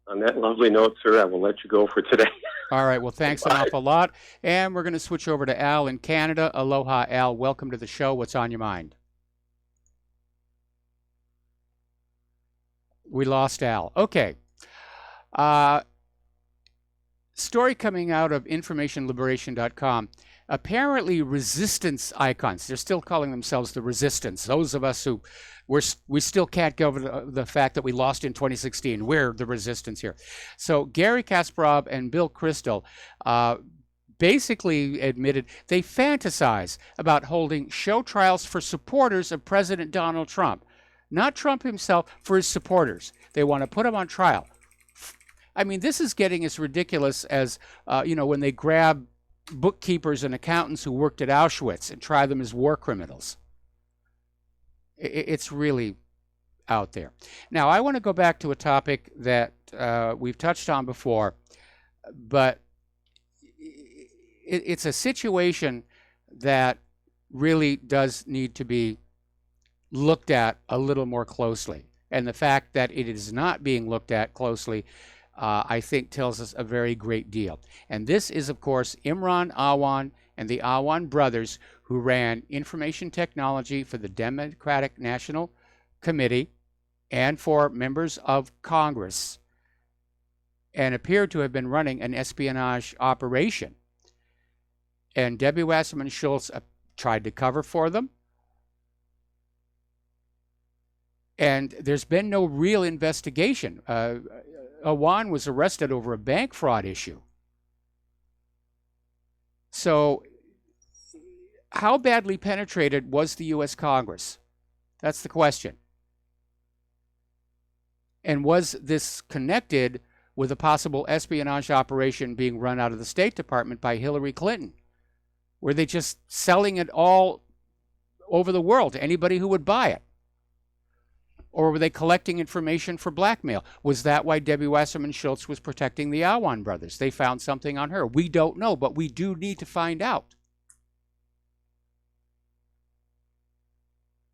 on that lovely note, sir, I will let you go for today. All right. Well, thanks an awful lot. And we're going to switch over to Al in Canada. Aloha, Al. Welcome to the show. What's on your mind? We lost Al. Okay. Story coming out of informationliberation.com. Apparently resistance icons, they're still calling themselves the resistance. Those of us who we still can't go over the fact that we lost in 2016. We're the resistance here. So Gary Kasparov and Bill Kristol basically admitted they fantasize about holding show trials for supporters of President Donald Trump. Not Trump himself, for his supporters. They want to put him on trial. I mean, this is getting as ridiculous as, when they grab bookkeepers and accountants who worked at Auschwitz and try them as war criminals. It's really out there. Now, I want to go back to a topic that we've touched on before, but it's a situation that really does need to be looked at a little more closely. And the fact that it is not being looked at closely, I think, tells us a very great deal. And this is, of course, Imran Awan and the Awan brothers, who ran information technology for the Democratic National Committee and for members of Congress, and appeared to have been running an espionage operation. And Debbie Wasserman Schultz tried to cover for them. And there's been no real investigation. Awan was arrested over a bank fraud issue. So how badly penetrated was the U.S. Congress? That's the question. And was this connected with a possible espionage operation being run out of the State Department by Hillary Clinton? Were they just selling it all over the world to anybody who would buy it? Or were they collecting information for blackmail? Was that why Debbie Wasserman Schultz was protecting the Awan brothers? They found something on her. We don't know, but we do need to find out.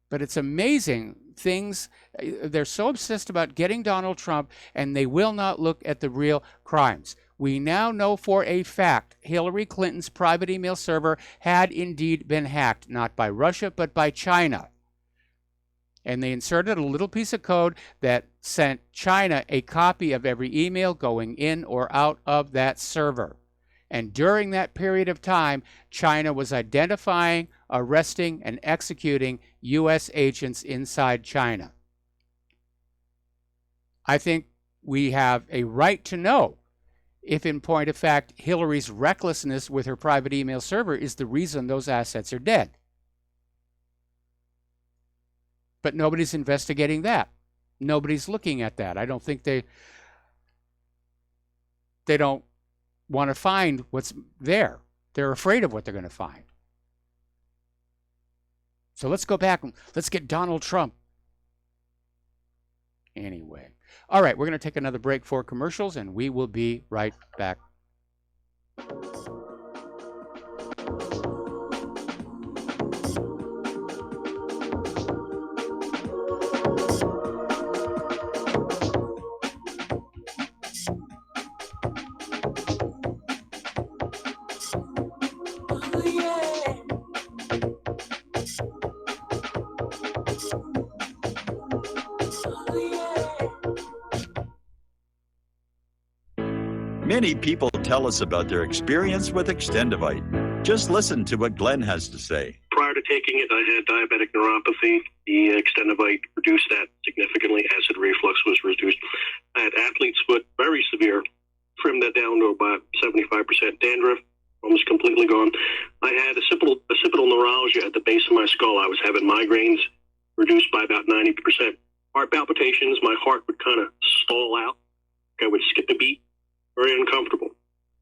But it's amazing things. They're so obsessed about getting Donald Trump, and they will not look at the real crimes. We now know for a fact Hillary Clinton's private email server had indeed been hacked, not by Russia, but by China. And they inserted a little piece of code that sent China a copy of every email going in or out of that server. And during that period of time, China was identifying, arresting, and executing U.S. agents inside China. I think we have a right to know if, in point of fact, Hillary's recklessness with her private email server is the reason those assets are dead. But nobody's investigating that. Nobody's looking at that. I don't think they don't want to find what's there. They're afraid of what they're going to find. So let's go back and let's get Donald Trump. Anyway. All right, we're going to take another break for commercials, and we will be right back. Many people tell us about their experience with Extendivite. Just listen to what Glenn has to say. Prior to taking it, I had diabetic neuropathy. The Extendivite reduced that significantly. Acid reflux was reduced. I had athlete's foot, very severe. Trimmed that down to about 75% dandruff, almost completely gone. I had occipital neuralgia at the base of my skull. I was having migraines, reduced by about 90%. Heart palpitations, my heart would kind of stall out. I would skip a beat. Very uncomfortable.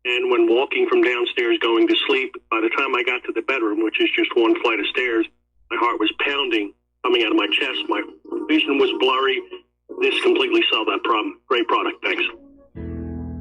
And when walking from downstairs going to sleep, by the time I got to the bedroom, which is just one flight of stairs, my heart was pounding, coming out of my chest. My vision was blurry. This completely solved that problem. Great product. Thanks.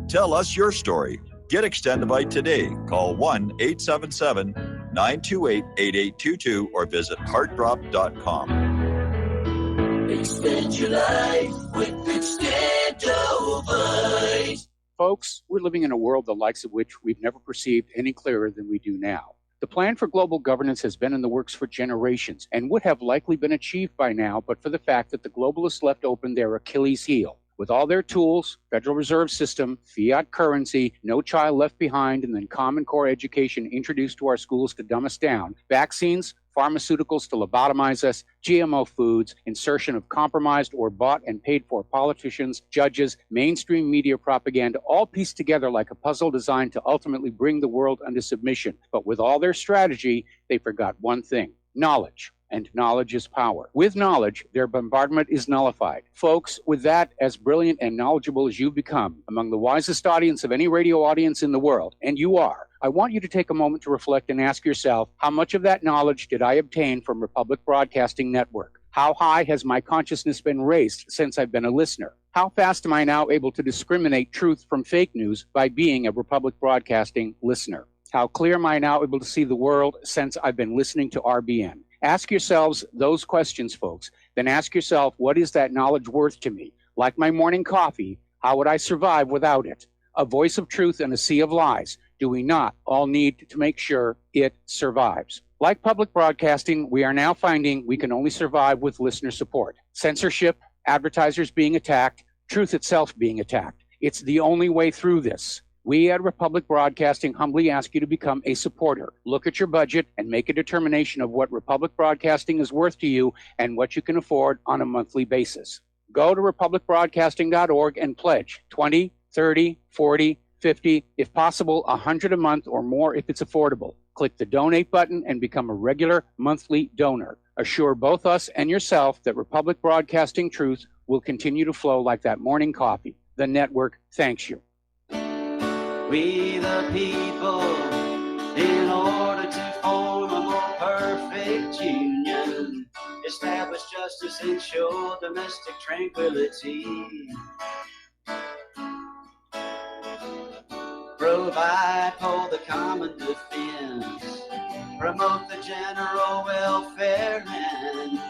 Tell us your story. Get Extendivite today. Call 1-877-928-8822 or visit heartdrop.com. Extend your life with Extendivite. Folks, we're living in a world the likes of which we've never perceived any clearer than we do now. The plan for global governance has been in the works for generations and would have likely been achieved by now, but for the fact that the globalists left open their Achilles heel. With all their tools, Federal Reserve System, fiat currency, no child left behind, and then Common Core education introduced to our schools to dumb us down, vaccines, pharmaceuticals to lobotomize us, GMO foods, insertion of compromised or bought and paid for politicians, judges, mainstream media propaganda, all pieced together like a puzzle designed to ultimately bring the world under submission. But with all their strategy, they forgot one thing: knowledge. And knowledge is power. With knowledge, their bombardment is nullified. Folks, with that, as brilliant and knowledgeable as you've become, among the wisest audience of any radio audience in the world, and you are, I want you to take a moment to reflect and ask yourself, how much of that knowledge did I obtain from Republic Broadcasting Network? How high has my consciousness been raised since I've been a listener? How fast am I now able to discriminate truth from fake news by being a Republic Broadcasting listener? How clear am I now able to see the world since I've been listening to RBN? Ask yourselves those questions, folks. Then ask yourself, what is that knowledge worth to me? Like my morning coffee, how would I survive without it? A voice of truth in a sea of lies. Do we not all need to make sure it survives? Like public broadcasting, we are now finding we can only survive with listener support. Censorship, advertisers being attacked, truth itself being attacked. It's the only way through this. We at Republic Broadcasting humbly ask you to become a supporter. Look at your budget and make a determination of what Republic Broadcasting is worth to you and what you can afford on a monthly basis. Go to republicbroadcasting.org and pledge $20, $30, $40, $50, if possible, $100 a month or more if it's affordable. Click the donate button and become a regular monthly donor. Assure both us and yourself that Republic Broadcasting truth will continue to flow like that morning coffee. The network thanks you. We the people, in order to form a more perfect union, establish justice, ensure domestic tranquility, provide for the common defense, promote the general welfare, and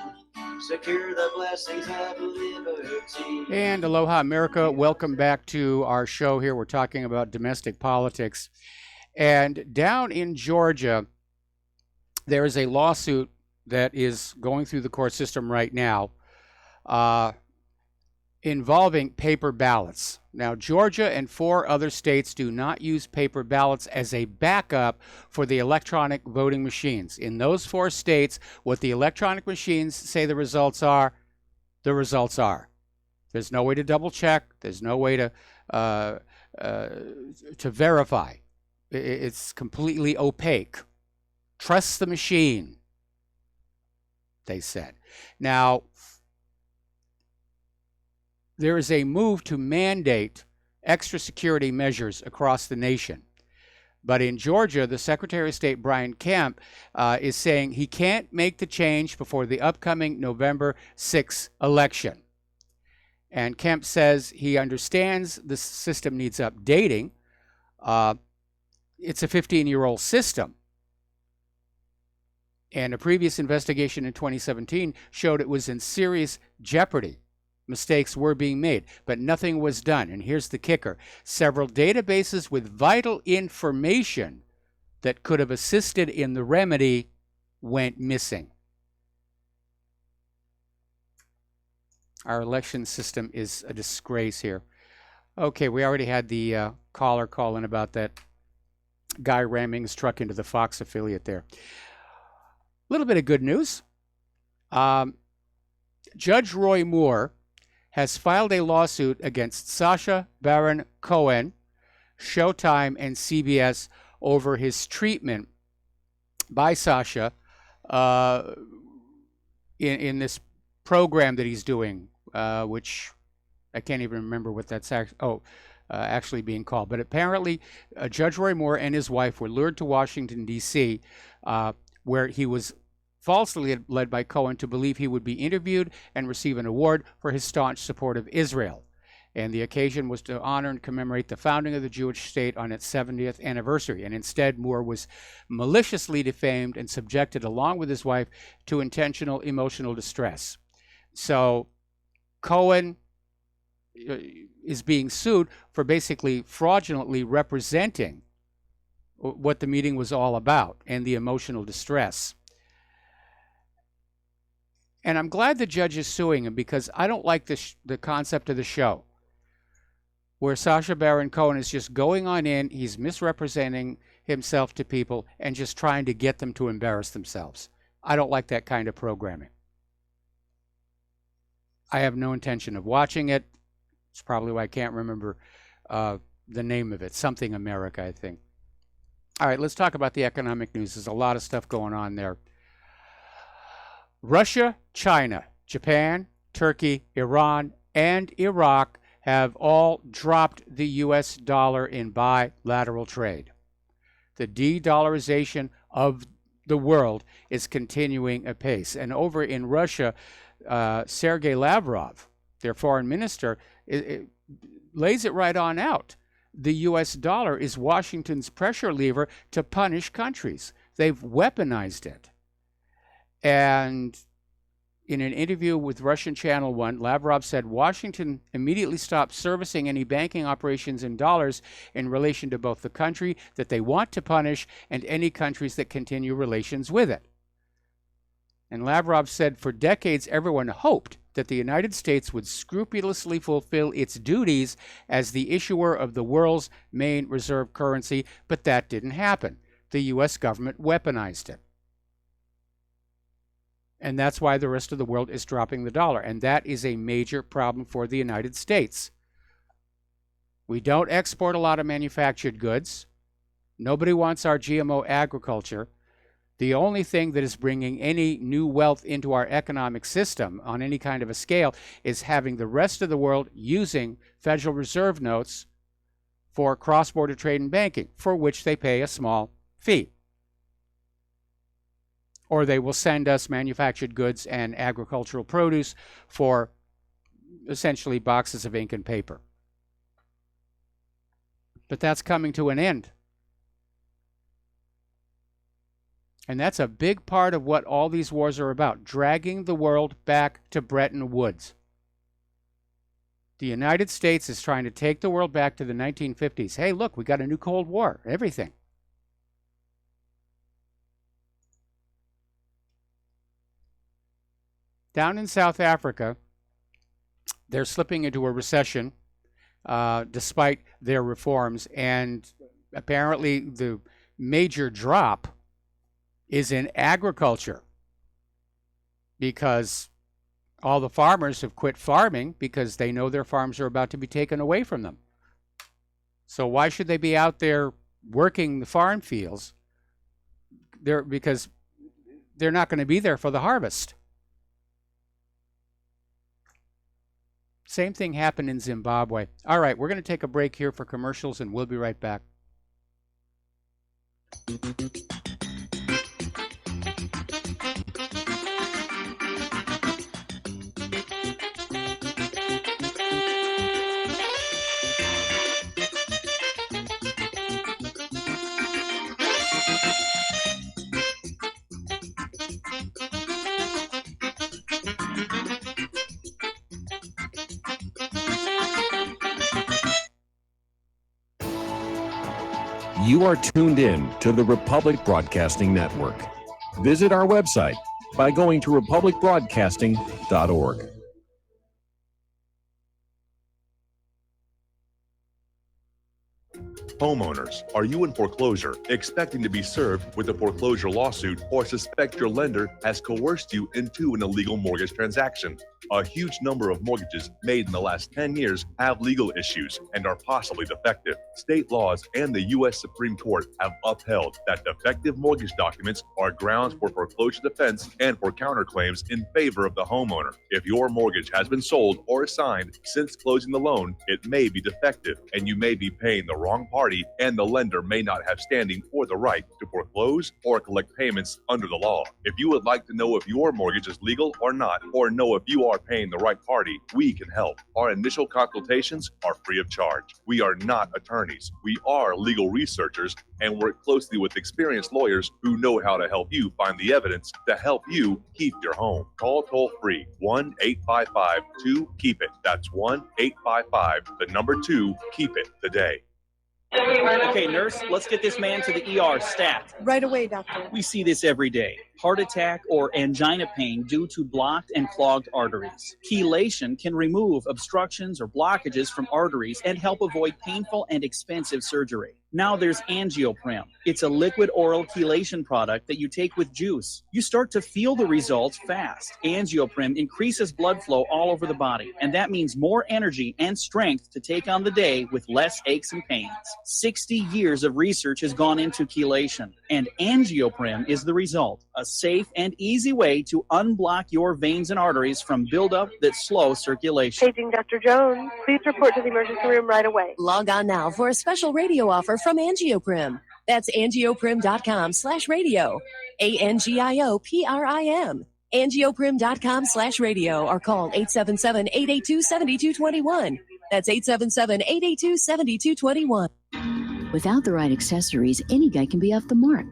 secure the blessings of liberty. And aloha, America. Welcome back to our show here. We're talking about domestic politics. And down in Georgia, there is a lawsuit that is going through the court system right now involving paper ballots. Now, Georgia and 4 other states do not use paper ballots as a backup for the electronic voting machines. In those 4 states, what the electronic machines say the results are, the results are. There's no way to double check. There's no way to verify. It's completely opaque. Trust the machine, they said. Now, there is a move to mandate extra security measures across the nation. But in Georgia, the Secretary of State, Brian Kemp, is saying he can't make the change before the upcoming November 6th election. And Kemp says he understands the system needs updating. It's a 15-year-old system. And a previous investigation in 2017 showed it was in serious jeopardy. Mistakes were being made, but nothing was done. And here's the kicker. Several databases with vital information that could have assisted in the remedy went missing. Our election system is a disgrace here. Okay, we already had the caller call in about that guy ramming his truck into the Fox affiliate there. A little bit of good news. Judge Roy Moore has filed a lawsuit against Sacha Baron Cohen, Showtime, and CBS over his treatment by Sacha in this program that he's doing, which I can't even remember what that's actually being called. But apparently, Judge Roy Moore and his wife were lured to Washington, D.C., where he was falsely led by Cohen to believe he would be interviewed and receive an award for his staunch support of Israel. And the occasion was to honor and commemorate the founding of the Jewish state on its 70th anniversary. And instead, Moore was maliciously defamed and subjected, along with his wife, to intentional emotional distress. So Cohen is being sued for basically fraudulently representing what the meeting was all about and the emotional distress. And I'm glad the judge is suing him, because I don't like the concept of the show where Sacha Baron Cohen is just going on in, he's misrepresenting himself to people and just trying to get them to embarrass themselves. I don't like that kind of programming. I have no intention of watching it. It's probably why I can't remember the name of it. Something America, I think. All right, let's talk about the economic news. There's a lot of stuff going on there. Russia, China, Japan, Turkey, Iran, and Iraq have all dropped the U.S. dollar in bilateral trade. The de-dollarization of the world is continuing apace. And over in Russia, Sergei Lavrov, their foreign minister, lays it right on out. The U.S. dollar is Washington's pressure lever to punish countries. They've weaponized it. And in an interview with Russian Channel 1, Lavrov said Washington immediately stopped servicing any banking operations in dollars in relation to both the country that they want to punish and any countries that continue relations with it. And Lavrov said for decades everyone hoped that the United States would scrupulously fulfill its duties as the issuer of the world's main reserve currency, but that didn't happen. The U.S. government weaponized it. And that's why the rest of the world is dropping the dollar. And that is a major problem for the United States. We don't export a lot of manufactured goods. Nobody wants our GMO agriculture. The only thing that is bringing any new wealth into our economic system on any kind of a scale is having the rest of the world using Federal Reserve notes for cross-border trade and banking, for which they pay a small fee. Or they will send us manufactured goods and agricultural produce for essentially boxes of ink and paper. But that's coming to an end. And that's a big part of what all these wars are about, dragging the world back to Bretton Woods. The United States is trying to take the world back to the 1950s. Hey, look, we got a new Cold War, everything. Down in South Africa, they're slipping into a recession despite their reforms, and apparently the major drop is in agriculture because all the farmers have quit farming because they know their farms are about to be taken away from them. So why should they be out there working the farm fields? Because they're not going to be there for the harvest. Same thing happened in Zimbabwe. All right, we're going to take a break here for commercials, and we'll be right back. You are tuned in to the Republic Broadcasting Network. Visit our website by going to republicbroadcasting.org. Homeowners, are you in foreclosure, expecting to be served with a foreclosure lawsuit, or suspect your lender has coerced you into an illegal mortgage transaction? A huge number of mortgages made in the last 10 years have legal issues and are possibly defective. State laws and the U.S. Supreme Court have upheld that defective mortgage documents are grounds for foreclosure defense and for counterclaims in favor of the homeowner. If your mortgage has been sold or assigned since closing the loan, it may be defective and you may be paying the wrong party, and the lender may not have standing or the right to foreclose or collect payments under the law. If you would like to know if your mortgage is legal or not, or know if you are paying the right party, we can help. Our initial consultations are free of charge. We are not attorneys. We are legal researchers and work closely with experienced lawyers who know how to help you find the evidence to help you keep your home. Call toll free 1-855-2-KEEP-IT. That's 1-855-2-KEEP-IT today. Okay, nurse, let's get this man to the ER stat. Right away, doctor. We see this every day. Heart attack or angina pain due to blocked and clogged arteries. Chelation can remove obstructions or blockages from arteries and help avoid painful and expensive surgery. Now there's Angioprim. It's a liquid oral chelation product that you take with juice. You start to feel the results fast. Angioprim increases blood flow all over the body, and that means more energy and strength to take on the day with less aches and pains. 60 years of research has gone into chelation, and Angioprim is the result. A safe and easy way to unblock your veins and arteries from buildup that slow circulation. Paging Dr. Jones. Please report to the emergency room right away. Log on now for a special radio offer from Angioprim. That's angioprim.com/radio. ANGIOPRIM. Angioprim.com/radio or call 877-882-7221. That's 877-882-7221. Without the right accessories, any guy can be off the mark.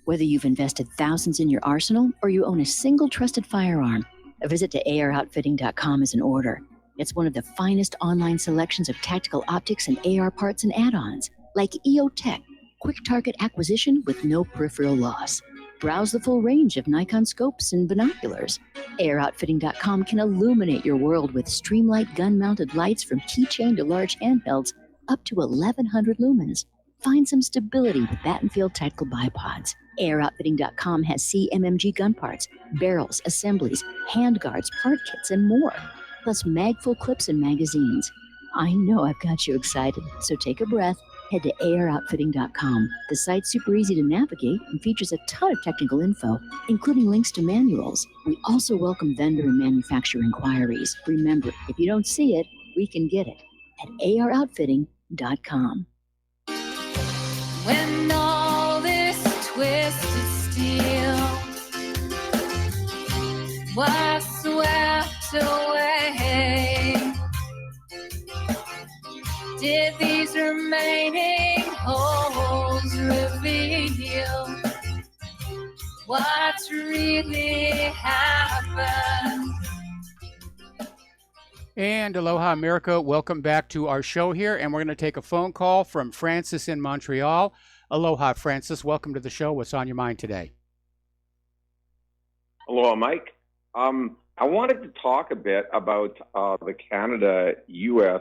Whether you've invested thousands in your arsenal or you own a single trusted firearm, a visit to AROutfitting.com is in order. It's one of the finest online selections of tactical optics and AR parts and add-ons, like EOTech, quick target acquisition with no peripheral loss. Browse the full range of Nikon scopes and binoculars. AROutfitting.com can illuminate your world with Streamlight gun-mounted lights from keychain to large handhelds up to 1,100 lumens. Find some stability with Battenfield tactical bipods. AirOutfitting.com has CMMG gun parts, barrels, assemblies, handguards, part kits, and more, plus mag-full clips and magazines. I know I've got you excited, so take a breath. Head to AirOutfitting.com. The site's super easy to navigate and features a ton of technical info, including links to manuals. We also welcome vendor and manufacturer inquiries. Remember, if you don't see it, we can get it at AROutfitting.com. When all this twisted steel was swept away, did these remaining holes reveal what's really happened. And Aloha America, welcome back to our show here. And we're going to take a phone call from Francis in Montreal. Aloha, Francis. Welcome to the show. What's on your mind today? Aloha, Mike. I wanted to talk a bit about the Canada-U.S.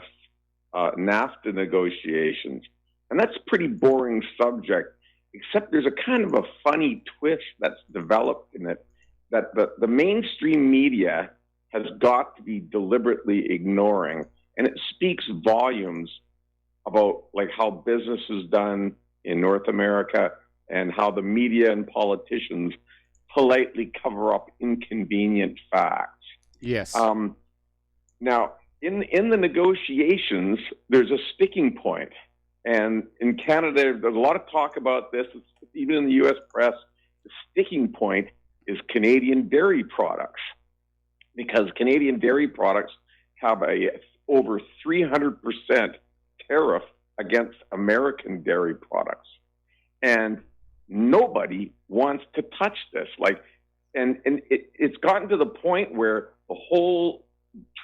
NAFTA negotiations. And that's a pretty boring subject, except there's a kind of a funny twist that's developed in it that the mainstream media has got to be deliberately ignoring. And it speaks volumes about like how business is done in North America and how the media and politicians politely cover up inconvenient facts. Yes. Now, in the negotiations, there's a sticking point. And in Canada, there's a lot of talk about this, even in the U.S. press. The sticking point is Canadian dairy products, because Canadian dairy products have a over 300% tariff against American dairy products. And nobody wants to touch this. It's gotten to the point where the whole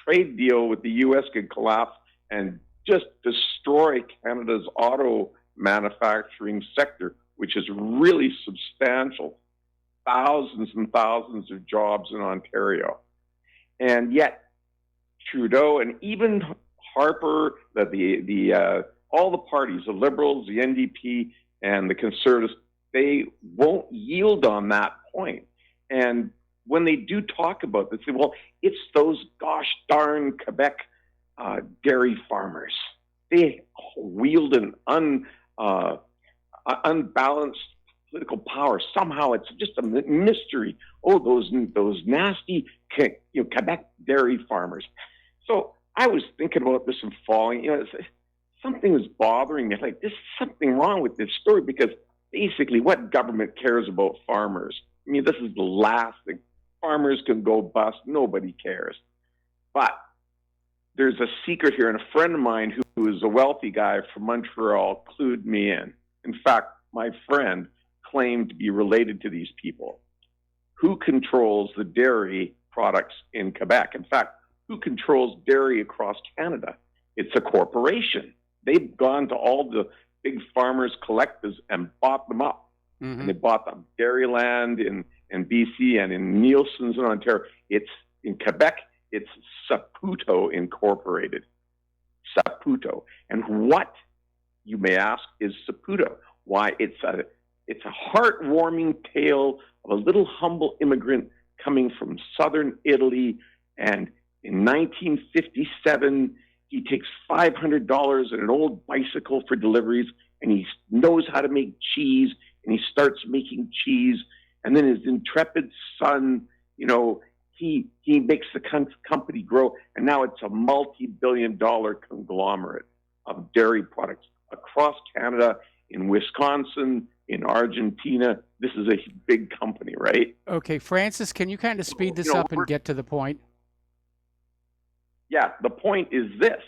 trade deal with the U.S. could collapse and just destroy Canada's auto manufacturing sector, which is really substantial. Thousands and thousands of jobs in Ontario. And yet Trudeau and even Harper, all the parties, the Liberals, the NDP, and the Conservatives, they won't yield on that point. And when they do talk about this, they say, well, it's those gosh darn Quebec dairy farmers. They wield an unbalanced political power. Somehow it's just a mystery. Oh, those nasty Quebec dairy farmers. So I was thinking about this and falling. Something was bothering me. Like, there's something wrong with this story, because basically what government cares about farmers? I mean, this is the last thing. Farmers can go bust. Nobody cares. But there's a secret here, and a friend of mine who is a wealthy guy from Montreal clued me in. In fact, my friend claimed to be related to these people. Who controls the dairy products in Quebec? In fact, who controls dairy across Canada? It's a corporation. They've gone to all the big farmers' collectives and bought them up. Mm-hmm. And they bought the Dairyland in BC and in Nielsen's in Ontario. It's in Quebec. It's Saputo Incorporated. Saputo. And what, you may ask, is Saputo? Why, it's a heartwarming tale of a little humble immigrant coming from southern Italy. And in 1957, he takes $500 and an old bicycle for deliveries, and he knows how to make cheese, and he starts making cheese. And then his intrepid son, he makes the company grow, and now it's a multi-billion-dollar conglomerate of dairy products across Canada, in Wisconsin, in Argentina. This is a big company, right? Okay, Francis, can you kind of speed this up and get to the point? Yeah, the point is this.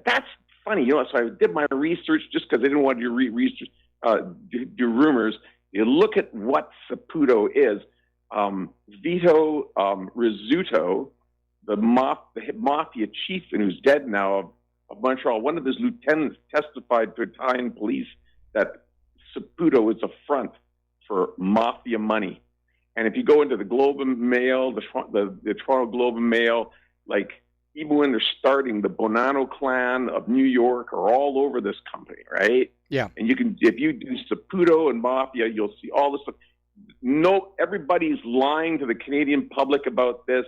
That's funny, so I did my research just because I didn't want to do rumors. You look at what Saputo is. Vito Rizzuto, the mafia chieftain who's dead now of Montreal, one of his lieutenants testified to Italian police that Saputo is a front for mafia money. And if you go into the Globe and Mail, the Toronto Globe and Mail, like, even when they're starting, the Bonanno clan of New York are all over this company, right? Yeah. And you can, if you do Saputo and Mafia, you'll see all this stuff. No, everybody's lying to the Canadian public about this,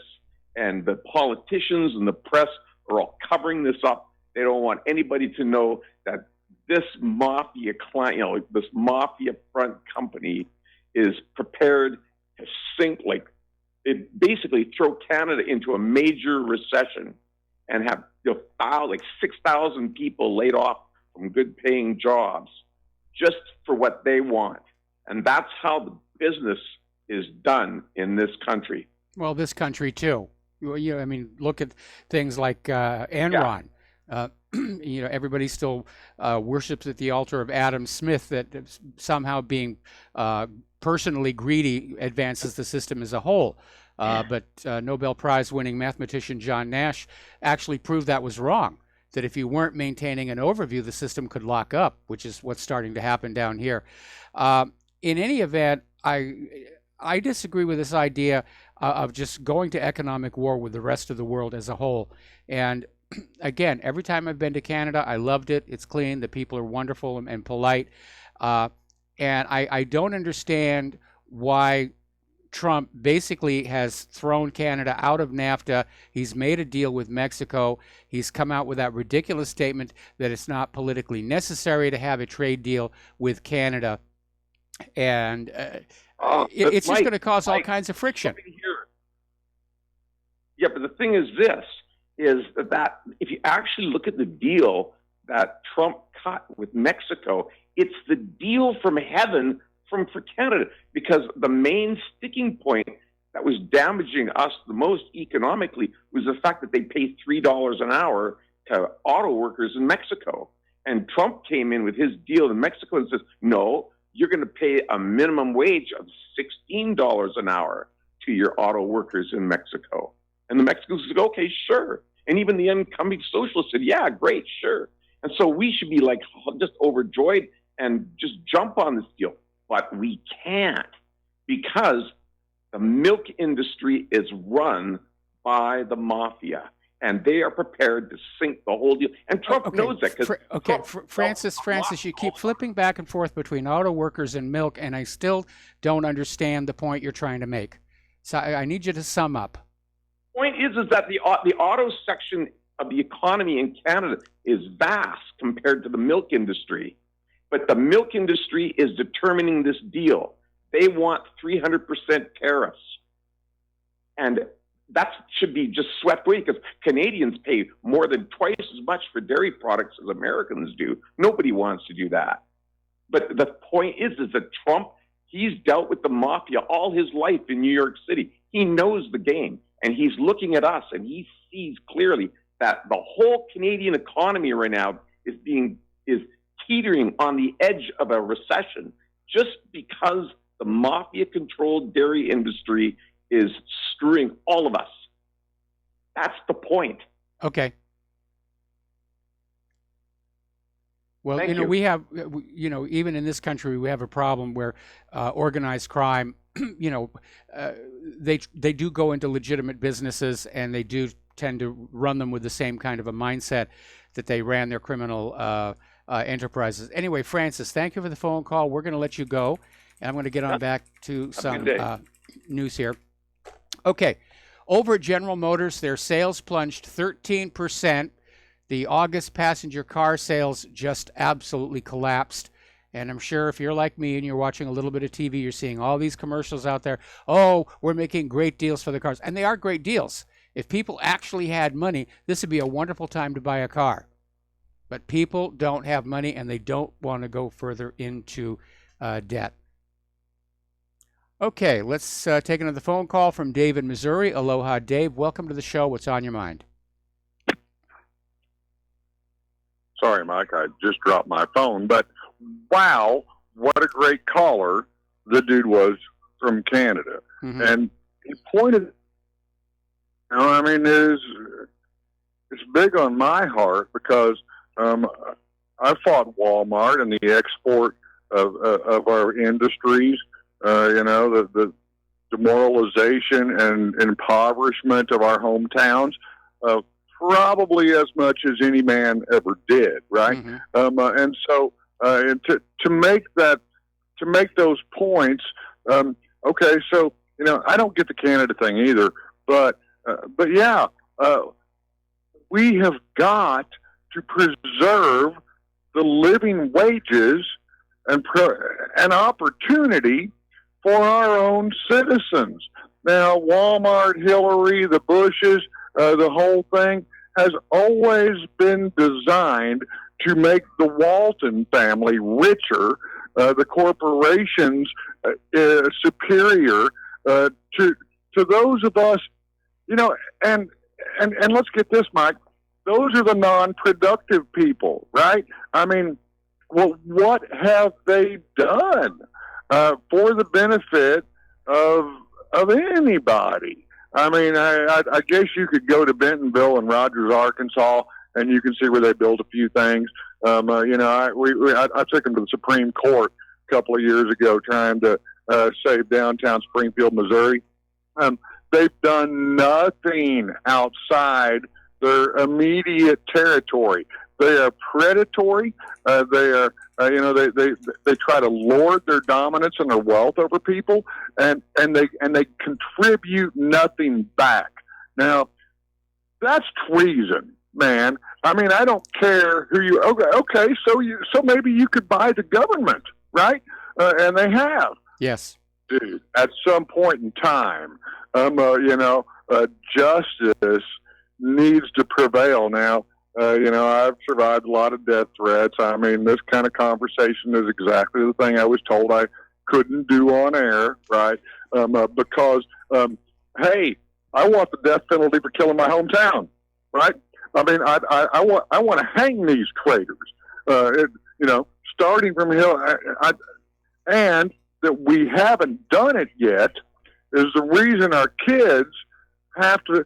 and the politicians and the press are all covering this up. They don't want anybody to know that this mafia clan, this mafia front company is prepared to sink, it basically throw Canada into a major recession and have 6,000 people laid off from good-paying jobs just for what they want. And that's how the business is done in this country. Well, this country too. Look at things like Enron. everybody still worships at the altar of Adam Smith, that somehow being personally greedy advances the system as a whole. But Nobel Prize winning mathematician John Nash actually proved that was wrong, that if you weren't maintaining an overview, the system could lock up, which is what's starting to happen down here. In any event, I disagree with this idea of just going to economic war with the rest of the world as a whole. And again, every time I've been to Canada, I loved it. It's clean. The people are wonderful and polite. And I don't understand why Trump basically has thrown Canada out of NAFTA. He's made a deal with Mexico. He's come out with that ridiculous statement that it's not politically necessary to have a trade deal with Canada. And it's just going to cause all kinds of friction. Yeah, but the thing is this, is that if you actually look at the deal that Trump cut with Mexico, it's the deal from heaven for Canada, because the main sticking point that was damaging us the most economically was the fact that they pay $3 an hour to auto workers in Mexico. And Trump came in with his deal in Mexico and says, no, you're going to pay a minimum wage of $16 an hour to your auto workers in Mexico. And the Mexicans said, okay, sure. And even the incoming socialists said, yeah, great, sure. And so we should be like just overjoyed and just jump on this deal. But we can't, because the milk industry is run by the mafia, and they are prepared to sink the whole deal. And Trump knows that. Francis, you keep flipping back and forth between auto workers and milk, and I still don't understand the point you're trying to make. So I need you to sum up. Point is that the auto section of the economy in Canada is vast compared to the milk industry. But the milk industry is determining this deal. They want 300% tariffs. And that should be just swept away, because Canadians pay more than twice as much for dairy products as Americans do. Nobody wants to do that. But the point is that Trump, he's dealt with the mafia all his life in New York City. He knows the game, and he's looking at us, and he sees clearly that the whole Canadian economy right now is teetering on the edge of a recession, just because the mafia-controlled dairy industry is screwing all of us. That's the point. Okay. Well, Thank you. We have, even in this country, we have a problem where organized crime, they do go into legitimate businesses, and they do tend to run them with the same kind of a mindset that they ran their criminal enterprises. Anyway, Francis, thank you for the phone call. We're going to let you go, and I'm going to get on back to some news here. Okay, over at General Motors, their sales plunged 13%. The August passenger car sales just absolutely collapsed. And I'm sure if you're like me and you're watching a little bit of TV, you're seeing all these commercials out there. Oh, we're making great deals for the cars. And they are great deals. If people actually had money, this would be a wonderful time to buy a car. But people don't have money, and they don't want to go further into debt. Okay, let's take another phone call from Dave in Missouri. Aloha, Dave. Welcome to the show. What's on your mind? Sorry, Mike, I just dropped my phone. But wow, what a great caller the dude was from Canada. Mm-hmm. And he pointed, it's big on my heart, because I fought Walmart and the export of our industries, the demoralization and impoverishment of our hometowns, probably as much as any man ever did, right? Mm-hmm. And so to make those points, okay, so I don't get the Canada thing either, but yeah, we have got to preserve the living wages and opportunity for our own citizens. Now, Walmart, Hillary, the Bushes, the whole thing has always been designed to make the Walton family richer, the corporations superior to those of us, and let's get this, Mike. those are the non-productive people, right? I mean, well, what have they done for the benefit of anybody? I mean, I guess you could go to Bentonville and Rogers, Arkansas, and you can see where they built a few things. I took them to the Supreme Court a couple of years ago trying to save downtown Springfield, Missouri. They've done nothing outside their immediate territory. They are predatory. They are, they try to lord their dominance and their wealth over people, and they contribute nothing back. Now, that's treason, man. I mean, I don't care who you. Okay, so maybe you could buy the government, right? And they have. Yes, dude. At some point in time, justice needs to prevail. Now, I've survived a lot of death threats. I mean, this kind of conversation is exactly the thing I was told I couldn't do on air, right? Because, hey, I want the death penalty for killing my hometown, right? I mean, I want to hang these traitors, starting from here. And that we haven't done it yet is the reason our kids have to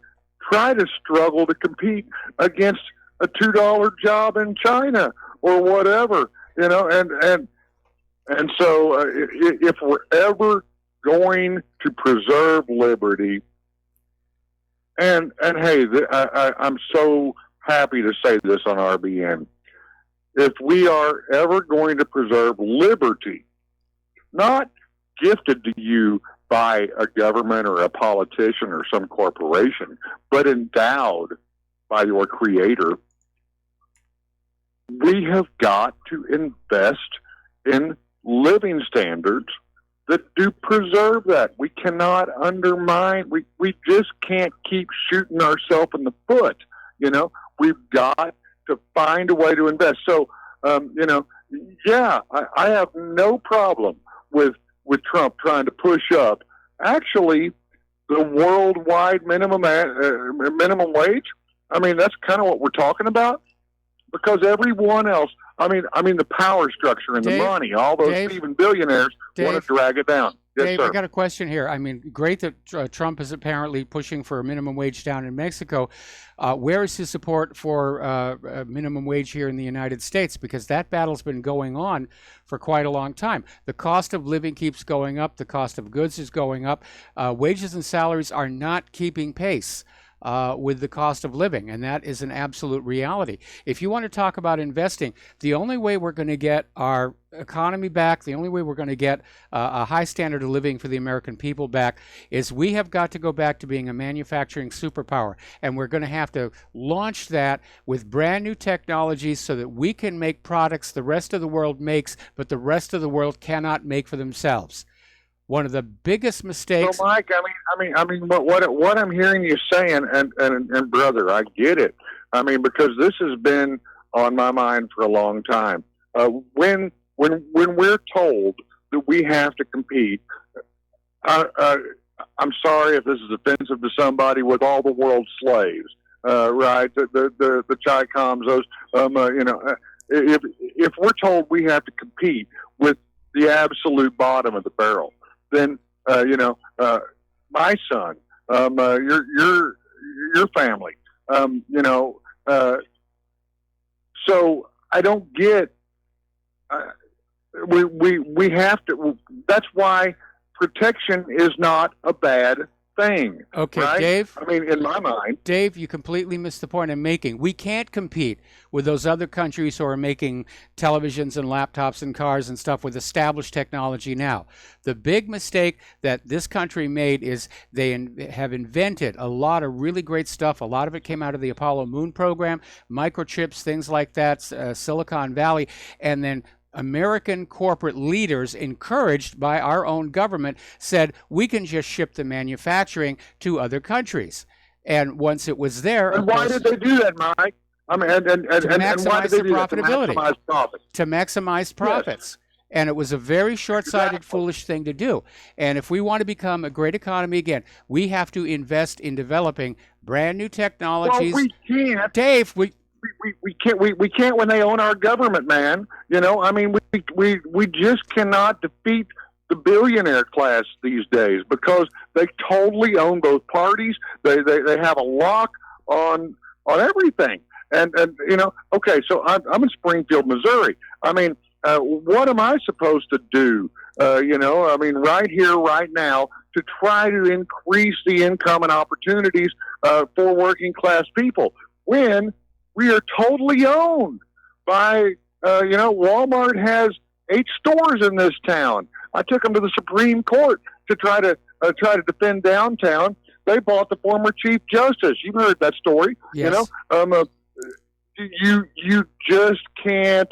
try to struggle to compete against a $2 job in China or whatever, and so if we're ever going to preserve liberty, and hey, I'm so happy to say this on RBN, if we are ever going to preserve liberty, not gifted to you by a government or a politician or some corporation, but endowed by your creator, we have got to invest in living standards that do preserve that. We cannot undermine, we just can't keep shooting ourselves in the foot. We've got to find a way to invest. So, I have no problem with Trump trying to push up actually the worldwide minimum wage. I mean, that's kind of what we're talking about, because everyone else, I mean the power structure and the money, all those even billionaires want to drag it down. Yes, Dave, sir. I got a question here. I mean, great that Trump is apparently pushing for a minimum wage down in Mexico. Where is his support for minimum wage here in the United States? Because that battle's been going on for quite a long time. The cost of living keeps going up. The cost of goods is going up. Wages and salaries are not keeping pace with the cost of living, and that is an absolute reality. If you want to talk about investing, the only way we're going to get our economy back, the only way we're going to get a high standard of living for the American people back, is we have got to go back to being a manufacturing superpower, and we're going to have to launch that with brand new technologies so that we can make products the rest of the world makes, but the rest of the world cannot make for themselves. One of the biggest mistakes. So, Mike, I mean, what I'm hearing you saying, and brother, I get it. I mean, because this has been on my mind for a long time. When we're told that we have to compete, I'm sorry if this is offensive to somebody, with all the world's slaves, right? The Chi-Coms, those, if we're told we have to compete with the absolute bottom of the barrel, then my son, your family, so I don't get. We have to. That's why protection is not a bad thing. Okay, right? Dave. I mean, in my mind, Dave, you completely missed the point I'm making. We can't compete with those other countries who are making televisions and laptops and cars and stuff with established technology now. The big mistake that this country made is they have invented a lot of really great stuff. A lot of it came out of the Apollo Moon program, microchips, things like that, Silicon Valley, and then American corporate leaders, encouraged by our own government, said we can just ship the manufacturing to other countries. And once it was there, and why did they do that, Mike? I mean, and why did they do that? To maximize profits. To maximize profits. And it was a very short-sighted, foolish thing to do. And if we want to become a great economy again, we have to invest in developing brand new technologies. Well, we can't. Dave, we can't when they own our government, man. You know, I mean, we just cannot defeat the billionaire class these days because they totally own both parties. They have a lock on everything. And you know, okay, so I'm in Springfield, Missouri. I mean, what am I supposed to do? You know, I mean, right here, right now, to try to increase the income and opportunities for working class people when we are totally owned by, you know, Walmart has 8 stores in this town. I took them to the Supreme Court to try to defend downtown. They bought the former Chief Justice. You've heard that story. Yes. You know, you just can't.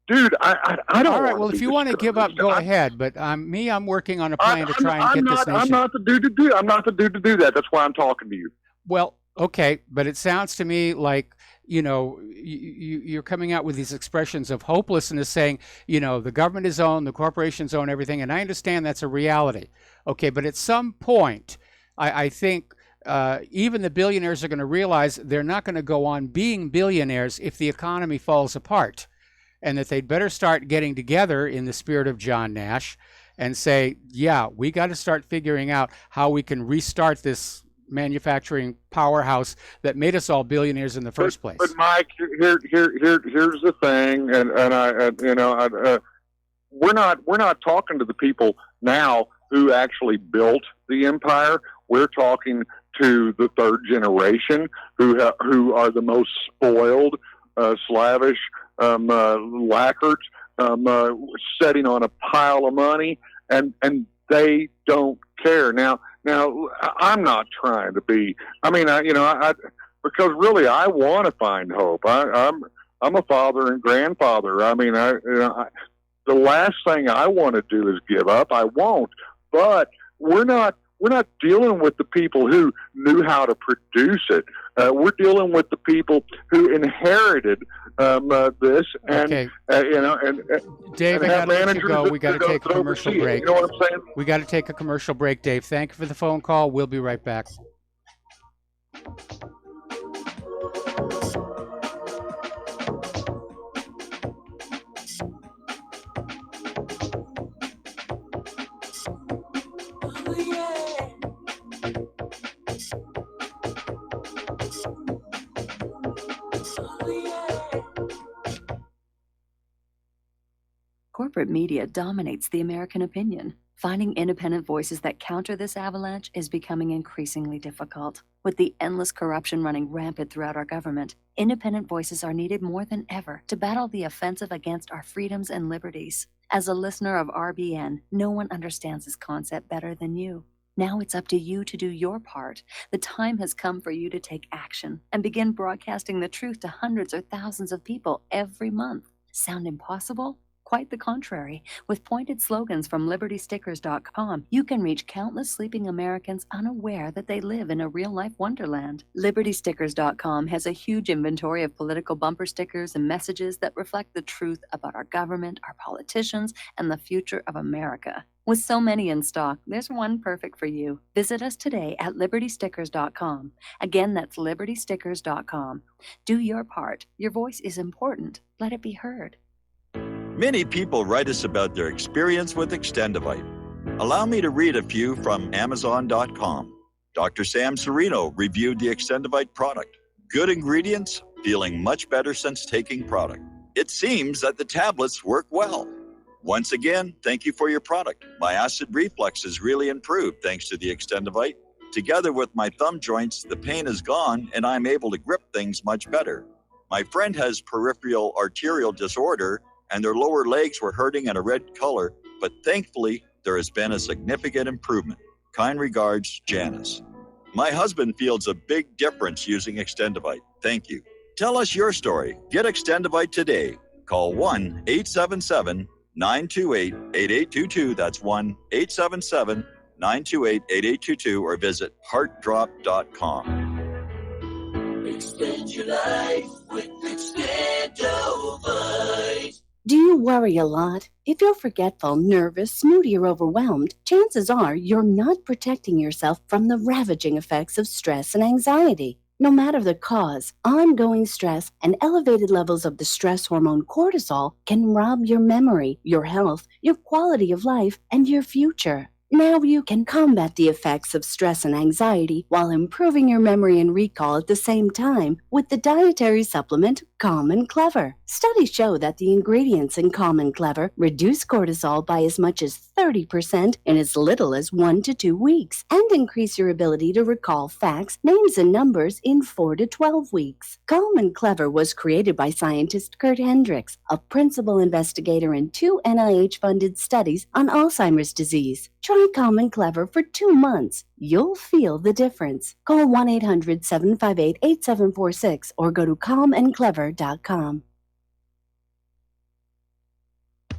Dude, I don't. All right. Well, if you want to give up, go ahead. But I'm working on a plan to try and get this nation. I'm not the dude to do. I'm not the dude to do that. That's why I'm talking to you. Well, okay, but it sounds to me like, you know, you're coming out with these expressions of hopelessness, saying, you know, the government is owned, the corporations own everything, and I understand that's a reality. Okay, but at some point, I think even the billionaires are going to realize they're not going to go on being billionaires if the economy falls apart. And that they'd better start getting together in the spirit of John Nash and say, yeah, we got to start figuring out how we can restart this manufacturing powerhouse that made us all billionaires in the first place. But Mike, here's the thing, we're not talking to the people now who actually built the empire. We're talking to the third generation who are the most spoiled, slavish lacquered, sitting on a pile of money, and they don't care. Now, I'm not trying to be. I mean, because really, I want to find hope. I'm a father and grandfather. I mean, the last thing I want to do is give up. I won't. But we're not dealing with the people who knew how to produce it. We're dealing with the people who inherited this, and okay. And Dave, and I got to let you go. We got to take a that commercial oversee it. break. You know what I'm saying? We got to take a commercial break, Dave. Thank you for the phone call. We'll be right back. Corporate media dominates the American opinion. Finding independent voices that counter this avalanche is becoming increasingly difficult. With the endless corruption running rampant throughout our government, independent voices are needed more than ever to battle the offensive against our freedoms and liberties. As a listener of RBN, no one understands this concept better than you. Now it's up to you to do your part. The time has come for you to take action and begin broadcasting the truth to hundreds or thousands of people every month. Sound impossible? Quite the contrary. With pointed slogans from LibertyStickers.com, you can reach countless sleeping Americans unaware that they live in a real-life wonderland. LibertyStickers.com has a huge inventory of political bumper stickers and messages that reflect the truth about our government, our politicians, and the future of America. With so many in stock, there's one perfect for you. Visit us today at LibertyStickers.com. Again, that's LibertyStickers.com. Do your part. Your voice is important. Let it be heard. Many people write us about their experience with Extendivite. Allow me to read a few from Amazon.com. Dr. Sam Serino reviewed the Extendivite product. Good ingredients, feeling much better since taking product. It seems that the tablets work well. Once again, thank you for your product. My acid reflux has really improved thanks to the Extendivite. Together with my thumb joints, the pain is gone and I'm able to grip things much better. My friend has peripheral arterial disorder and their lower legs were hurting in a red color, but thankfully, there has been a significant improvement. Kind regards, Janice. My husband feels a big difference using Extendivite. Thank you. Tell us your story. Get Extendivite today. Call 1-877-928-8822. That's 1-877-928-8822 or visit heartdrop.com. Extend your life with Extendivite. Do you worry a lot? If you're forgetful, nervous, moody, or overwhelmed, chances are you're not protecting yourself from the ravaging effects of stress and anxiety. No matter the cause, ongoing stress and elevated levels of the stress hormone cortisol can rob your memory, your health, your quality of life, and your future. Now you can combat the effects of stress and anxiety while improving your memory and recall at the same time with the dietary supplement Calm and Clever. Studies show that the ingredients in Calm and Clever reduce cortisol by as much as 30% in as little as 1 to 2 weeks and increase your ability to recall facts, names, and numbers in 4 to 12 weeks. Calm and Clever was created by scientist Kurt Hendricks, a principal investigator in 2 NIH-funded studies on Alzheimer's disease. Try Calm and Clever for 2 months. You'll feel the difference. Call 1-800-758-8746 or go to calmandclever.com.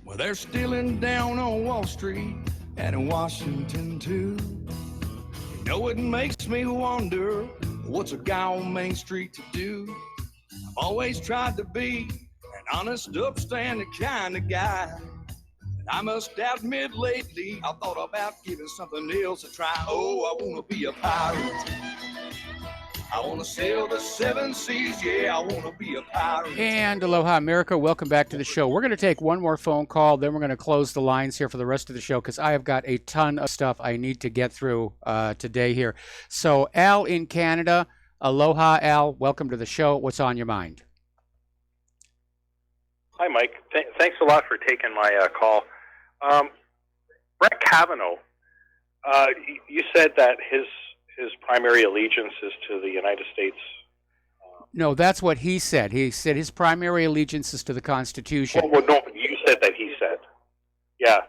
Well, they're stealing down on Wall Street and in Washington, too. You know, it makes me wonder, what's a guy on Main Street to do? I've always tried to be an honest, upstanding kind of guy. And I must admit lately, I thought about giving something else a try. Oh, I want to be a pirate. I want to sail the 7 seas, yeah, I want to be a pirate. And aloha, America. Welcome back to the show. We're going to take one more phone call, then we're going to close the lines here for the rest of the show because I have got a ton of stuff I need to get through today here. So, Al in Canada. Aloha, Al. Welcome to the show. What's on your mind? Hi, Mike. Thanks a lot for taking my call. Brett Kavanaugh, you said that his primary allegiance is to the United States. No, that's what he said. He said his primary allegiance is to the Constitution. Well, no, you said that he said. Yeah,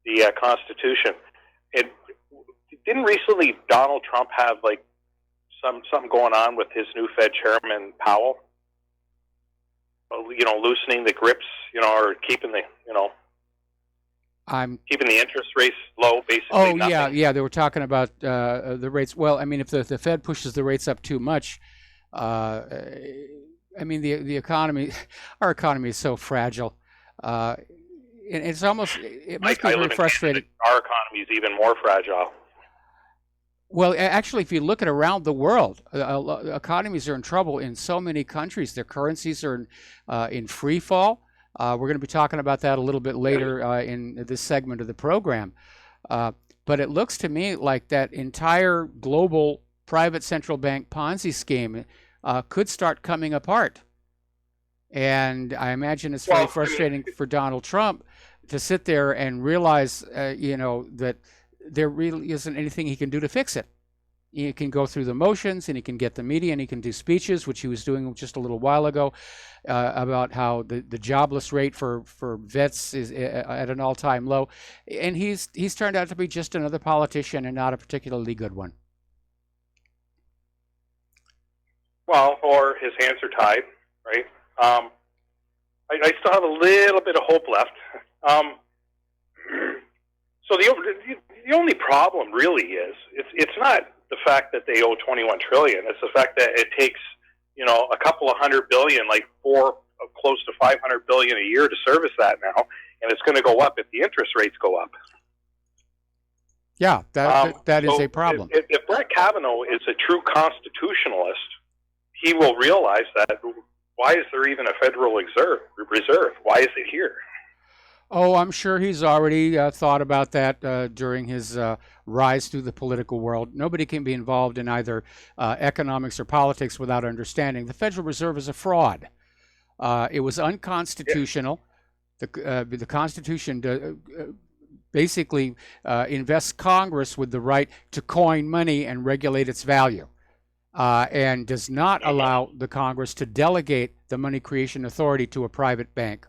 the Constitution. Didn't recently Donald Trump have like something going on with his new Fed chairman Powell? You know, loosening the grips, or keeping the, keeping the interest rates low, basically. Oh, nothing. yeah. They were talking about the rates. Well, I mean, if the Fed pushes the rates up too much, I mean, the economy, our economy is so fragile. And it's almost, it must be very frustrating. Our economy is even more fragile. Well, actually, if you look at around the world, economies are in trouble in so many countries. Their currencies are in free fall. We're going to be talking about that a little bit later in this segment of the program. But it looks to me like that entire global private central bank Ponzi scheme could start coming apart. And I imagine it's very frustrating for Donald Trump to sit there and realize, that there really isn't anything he can do to fix it. He can go through the motions and he can get the media and he can do speeches, which he was doing just a little while ago, about how the jobless rate for vets is at an all-time low. And he's turned out to be just another politician and not a particularly good one. Well, or his hands are tied, right? I still have a little bit of hope left. So the only problem really is it's not the fact that they owe $21 trillion. It's the fact that it takes a couple of $100 billion, like close to $500 billion a year to service that now, and it's going to go up if the interest rates go up. Yeah, that is a problem. If Brett Kavanaugh is a true constitutionalist, he will realize that. Why is there even a Federal Reserve? Why is it here? Oh, I'm sure he's already thought about that during his rise through the political world. Nobody can be involved in either economics or politics without understanding. The Federal Reserve is a fraud. It was unconstitutional. Yeah. The Constitution basically invests Congress with the right to coin money and regulate its value, and does not allow the Congress to delegate the money creation authority to a private bank.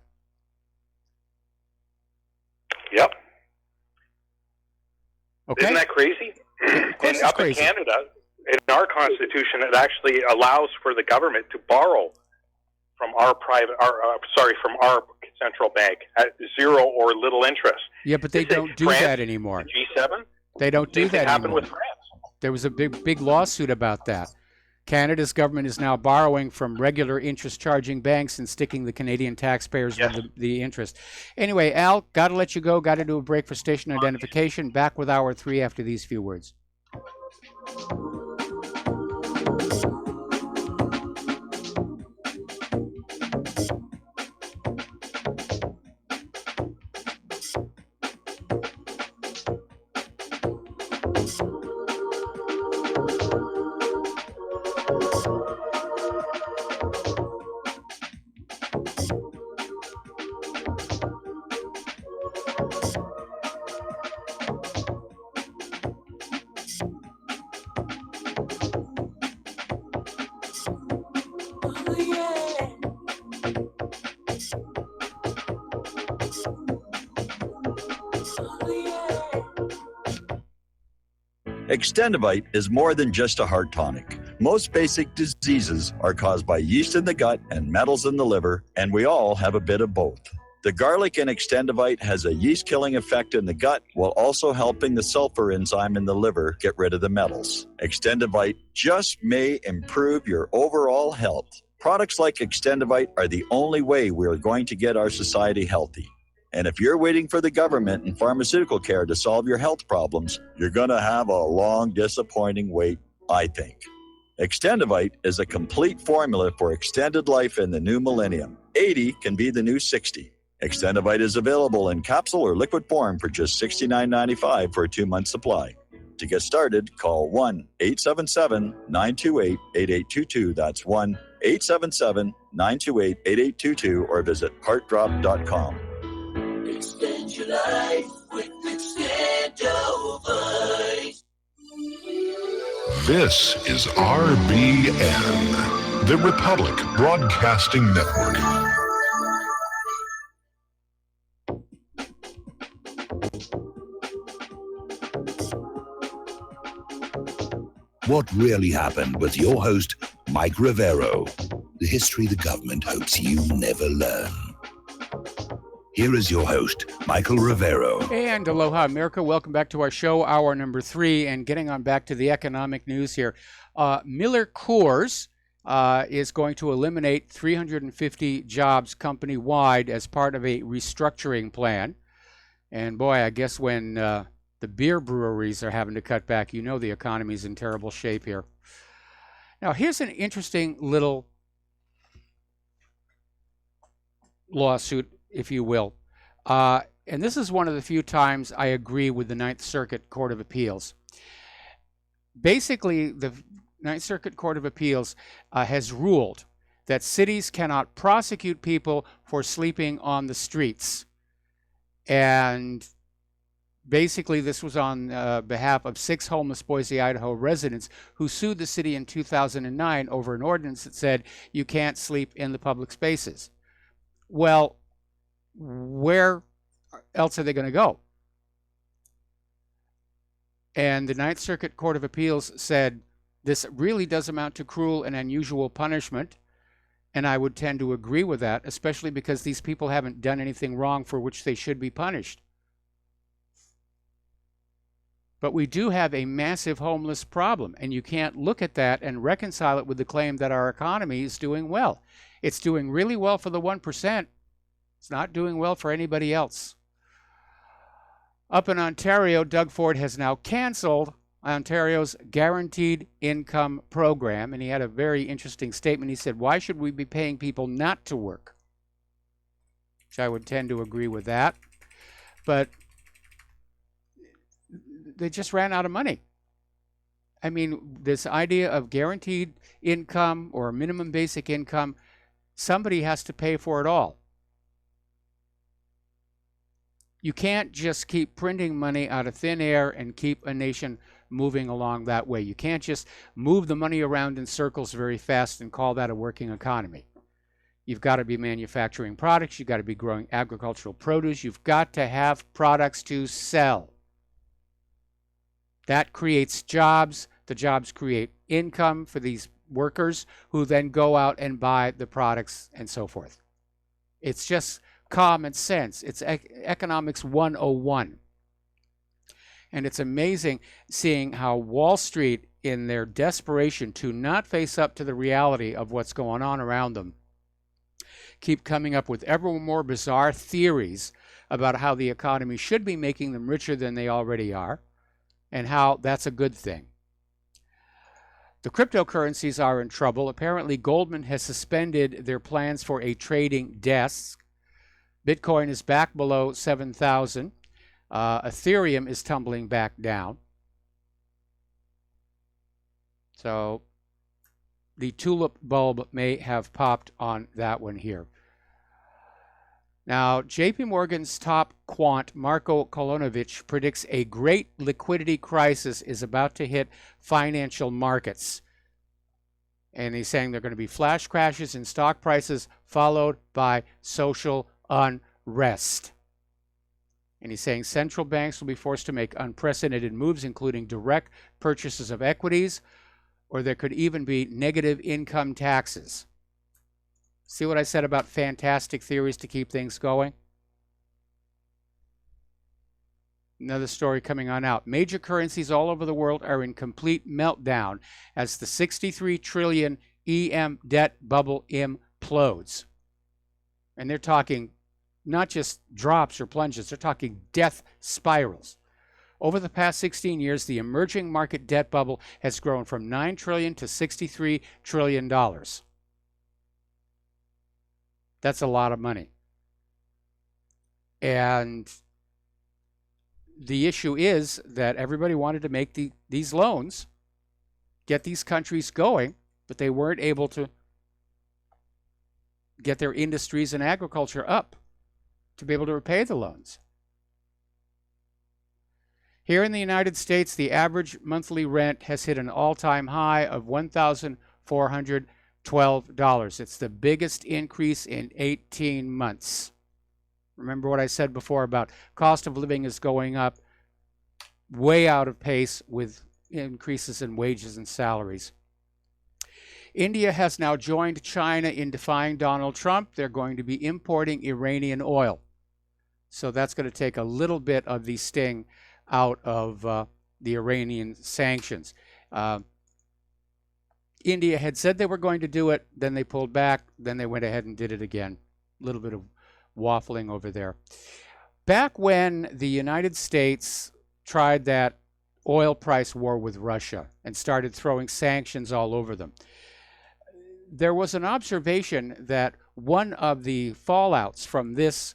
Yep. Okay. Isn't that crazy? And up in Canada, in our Constitution, it actually allows for the government to borrow from our from our central bank at zero or little interest. Yeah, but they don't do that anymore. G7. They don't do that happened anymore. with France. There was a big lawsuit about that. Canada's government is now borrowing from regular interest charging banks and sticking the Canadian taxpayers with the interest. Anyway, Al, got to let you go. Got to do a break for station identification. Back with hour 3 after these few words. Extendivite is more than just a heart tonic. Most basic diseases are caused by yeast in the gut and metals in the liver, and we all have a bit of both. The garlic in Extendivite has a yeast-killing effect in the gut while also helping the sulfur enzyme in the liver get rid of the metals. Extendivite just may improve your overall health. Products like Extendivite are the only way we are going to get our society healthy. And if you're waiting for the government and pharmaceutical care to solve your health problems, you're going to have a long, disappointing wait, I think. Extendivite is a complete formula for extended life in the new millennium. 80 can be the new 60. Extendivite is available in capsule or liquid form for just $69.95 for a 2-month supply. To get started, call 1-877-928-8822. That's 1-877-928-8822 or visit heartdrop.com. Extend your life with Extendovite. This is RBN, the Republic Broadcasting Network. What really happened with your host, Mike Rivero, the history the government hopes you never learn. Here is your host, Michael Rivero. And aloha, America. Welcome back to our show, hour number 3, and getting on back to the economic news here. Miller Coors is going to eliminate 350 jobs company-wide as part of a restructuring plan. And boy, I guess when the beer breweries are having to cut back, you know the economy's in terrible shape here. Now, here's an interesting little lawsuit, if you will. And this is one of the few times I agree with the Ninth Circuit Court of Appeals. Basically, the Ninth Circuit Court of Appeals has ruled that cities cannot prosecute people for sleeping on the streets. And basically, this was on behalf of 6 homeless Boise, Idaho residents who sued the city in 2009 over an ordinance that said you can't sleep in the public spaces. Well, where else are they going to go? And the Ninth Circuit Court of Appeals said this really does amount to cruel and unusual punishment, and I would tend to agree with that, especially because these people haven't done anything wrong for which they should be punished. But we do have a massive homeless problem, and you can't look at that and reconcile it with the claim that our economy is doing well. It's doing really well for the 1%. It's not doing well for anybody else. Up in Ontario, Doug Ford has now canceled Ontario's Guaranteed Income Program, and he had a very interesting statement. He said, why should we be paying people not to work? Which I would tend to agree with that. But they just ran out of money. I mean, this idea of guaranteed income or minimum basic income, somebody has to pay for it all. You can't just keep printing money out of thin air and keep a nation moving along that way. You can't just move the money around in circles very fast and call that a working economy. You've got to be manufacturing products. You've got to be growing agricultural produce. You've got to have products to sell. That creates jobs. The jobs create income for these workers who then go out and buy the products and so forth. It's just common sense. It's economics 101. And it's amazing seeing how Wall Street in their desperation to not face up to the reality of what's going on around them, keep coming up with ever more bizarre theories about how the economy should be making them richer than they already are, and how that's a good thing. The cryptocurrencies are in trouble. Apparently, Goldman has suspended their plans for a trading desk. Bitcoin is back below 7,000. Ethereum is tumbling back down. So the tulip bulb may have popped on that one here. Now, JP Morgan's top quant, Marko Kolonovich, predicts a great liquidity crisis is about to hit financial markets. And he's saying there are going to be flash crashes in stock prices followed by social unrest. And he's saying central banks will be forced to make unprecedented moves, including direct purchases of equities, or there could even be negative income taxes. See what I said about fantastic theories to keep things going? Another story coming on out. Major currencies all over the world are in complete meltdown as the 63 trillion EM debt bubble implodes. And they're talking not just drops or plunges, they're talking death spirals. Over the past 16 years, the emerging market debt bubble has grown from $9 trillion to $63 trillion. That's a lot of money. And the issue is that everybody wanted to make these loans, get these countries going, but they weren't able to get their industries and agriculture up to be able to repay the loans. Here in the United States, the average monthly rent has hit an all-time high of $1,412. It's the biggest increase in 18 months. Remember what I said before about cost of living is going up way out of pace with increases in wages and salaries. India has now joined China in defying Donald Trump. They're going to be importing Iranian oil. So that's going to take a little bit of the sting out of the Iranian sanctions. India had said they were going to do it, then they pulled back, then they went ahead and did it again. A little bit of waffling over there. Back when the United States tried that oil price war with Russia and started throwing sanctions all over them, there was an observation that one of the fallouts from this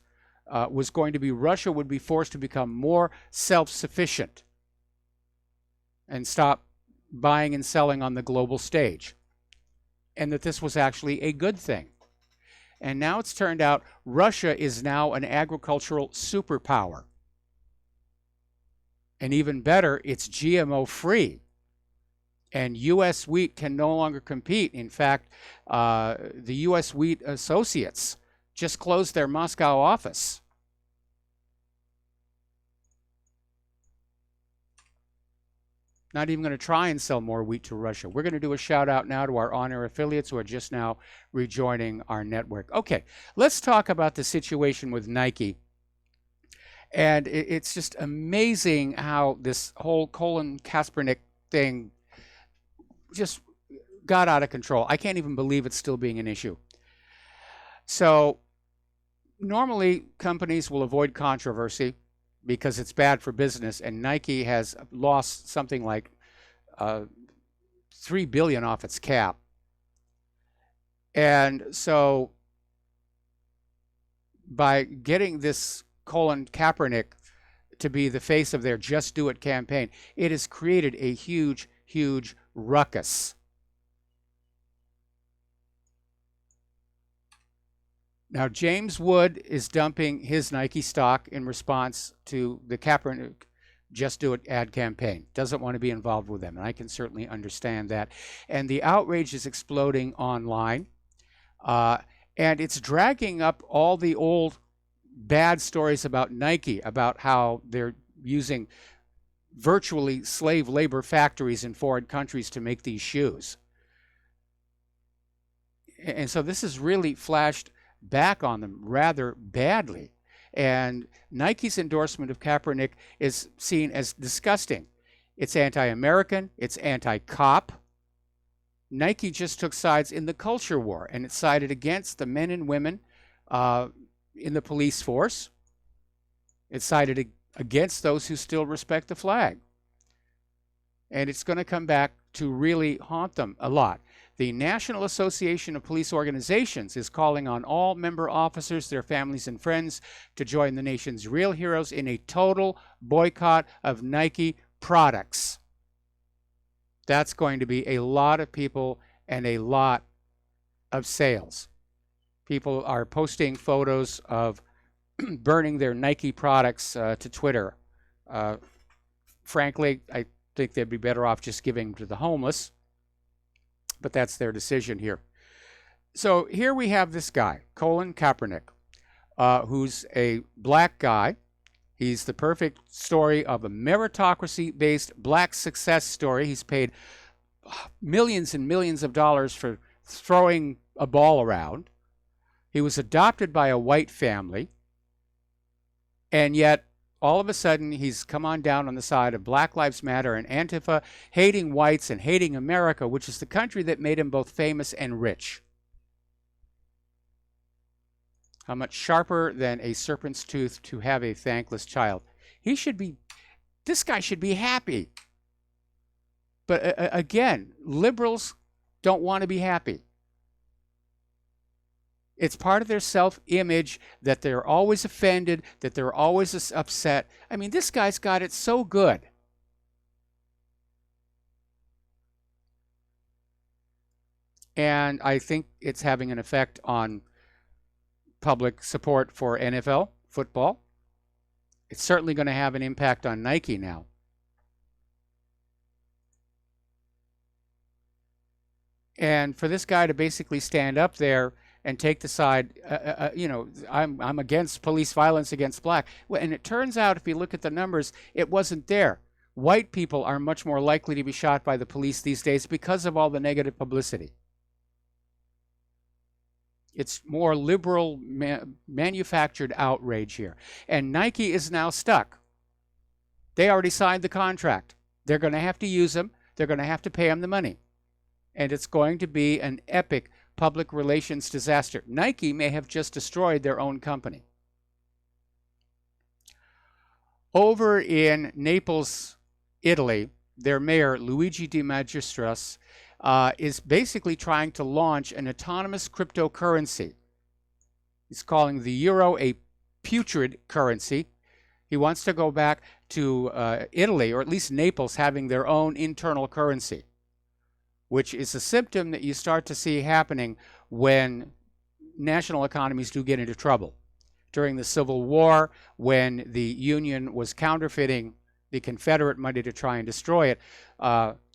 was going to be Russia would be forced to become more self-sufficient and stop buying and selling on the global stage, and that this was actually a good thing. And now it's turned out Russia is now an agricultural superpower. And even better, it's GMO-free. And U.S. wheat can no longer compete. In fact, the U.S. Wheat Associates just closed their Moscow office. Not even going to try and sell more wheat to Russia. We're going to do a shout out now to our on-air affiliates who are just now rejoining our network. Okay, let's talk about the situation with Nike. And it's just amazing how this whole Colin Kaepernick thing just got out of control. I can't even believe it's still being an issue. So normally companies will avoid controversy because it's bad for business, and Nike has lost something like $3 billion off its cap. And so by getting this Colin Kaepernick to be the face of their Just Do It campaign, it has created a huge, huge ruckus. Now, James Wood is dumping his Nike stock in response to the Kaepernick Just Do It ad campaign. Doesn't want to be involved with them, and I can certainly understand that. And the outrage is exploding online, and it's dragging up all the old bad stories about Nike, about how they're using virtually slave labor factories in foreign countries to make these shoes. And so this has really flashed back on them rather badly. And Nike's endorsement of Kaepernick is seen as disgusting. It's anti-American. It's anti-cop. Nike just took sides in the culture war, and it sided against the men and women in the police force. It sided against those who still respect the flag. And it's going to come back to really haunt them a lot. The National Association of Police Organizations is calling on all member officers, their families, and friends to join the nation's real heroes in a total boycott of Nike products. That's going to be a lot of people and a lot of sales. People are posting photos of burning their Nike products to Twitter. Frankly, I think they'd be better off just giving to the homeless, but that's their decision here. So here we have this guy, Colin Kaepernick, who's a black guy. He's the perfect story of a meritocracy-based black success story. He's paid millions and millions of dollars for throwing a ball around. He was adopted by a white family, and yet all of a sudden he's come on down on the side of Black Lives Matter and Antifa, hating whites and hating America, which is the country that made him both famous and rich. How much sharper than a serpent's tooth to have a thankless child. This guy should be happy. But again, liberals don't want to be happy. It's part of their self-image that they're always offended, that they're always upset. I mean, this guy's got it so good. And I think it's having an effect on public support for NFL football. It's certainly going to have an impact on Nike now. And for this guy to basically stand up there and take the side, I'm against police violence against black. Well, and it turns out, if you look at the numbers, it wasn't there. White people are much more likely to be shot by the police these days because of all the negative publicity. It's more liberal manufactured outrage here. And Nike is now stuck. They already signed the contract. They're going to have to use them. They're going to have to pay them the money. And it's going to be an epic public relations disaster. Nike may have just destroyed their own company. Over in Naples, Italy, their mayor, Luigi De Magistris, is basically trying to launch an autonomous cryptocurrency. He's calling the euro a putrid currency. He wants to go back to Italy, or at least Naples, having their own internal currency, which is a symptom that you start to see happening when national economies do get into trouble. During the Civil War, when the Union was counterfeiting the Confederate money to try and destroy it,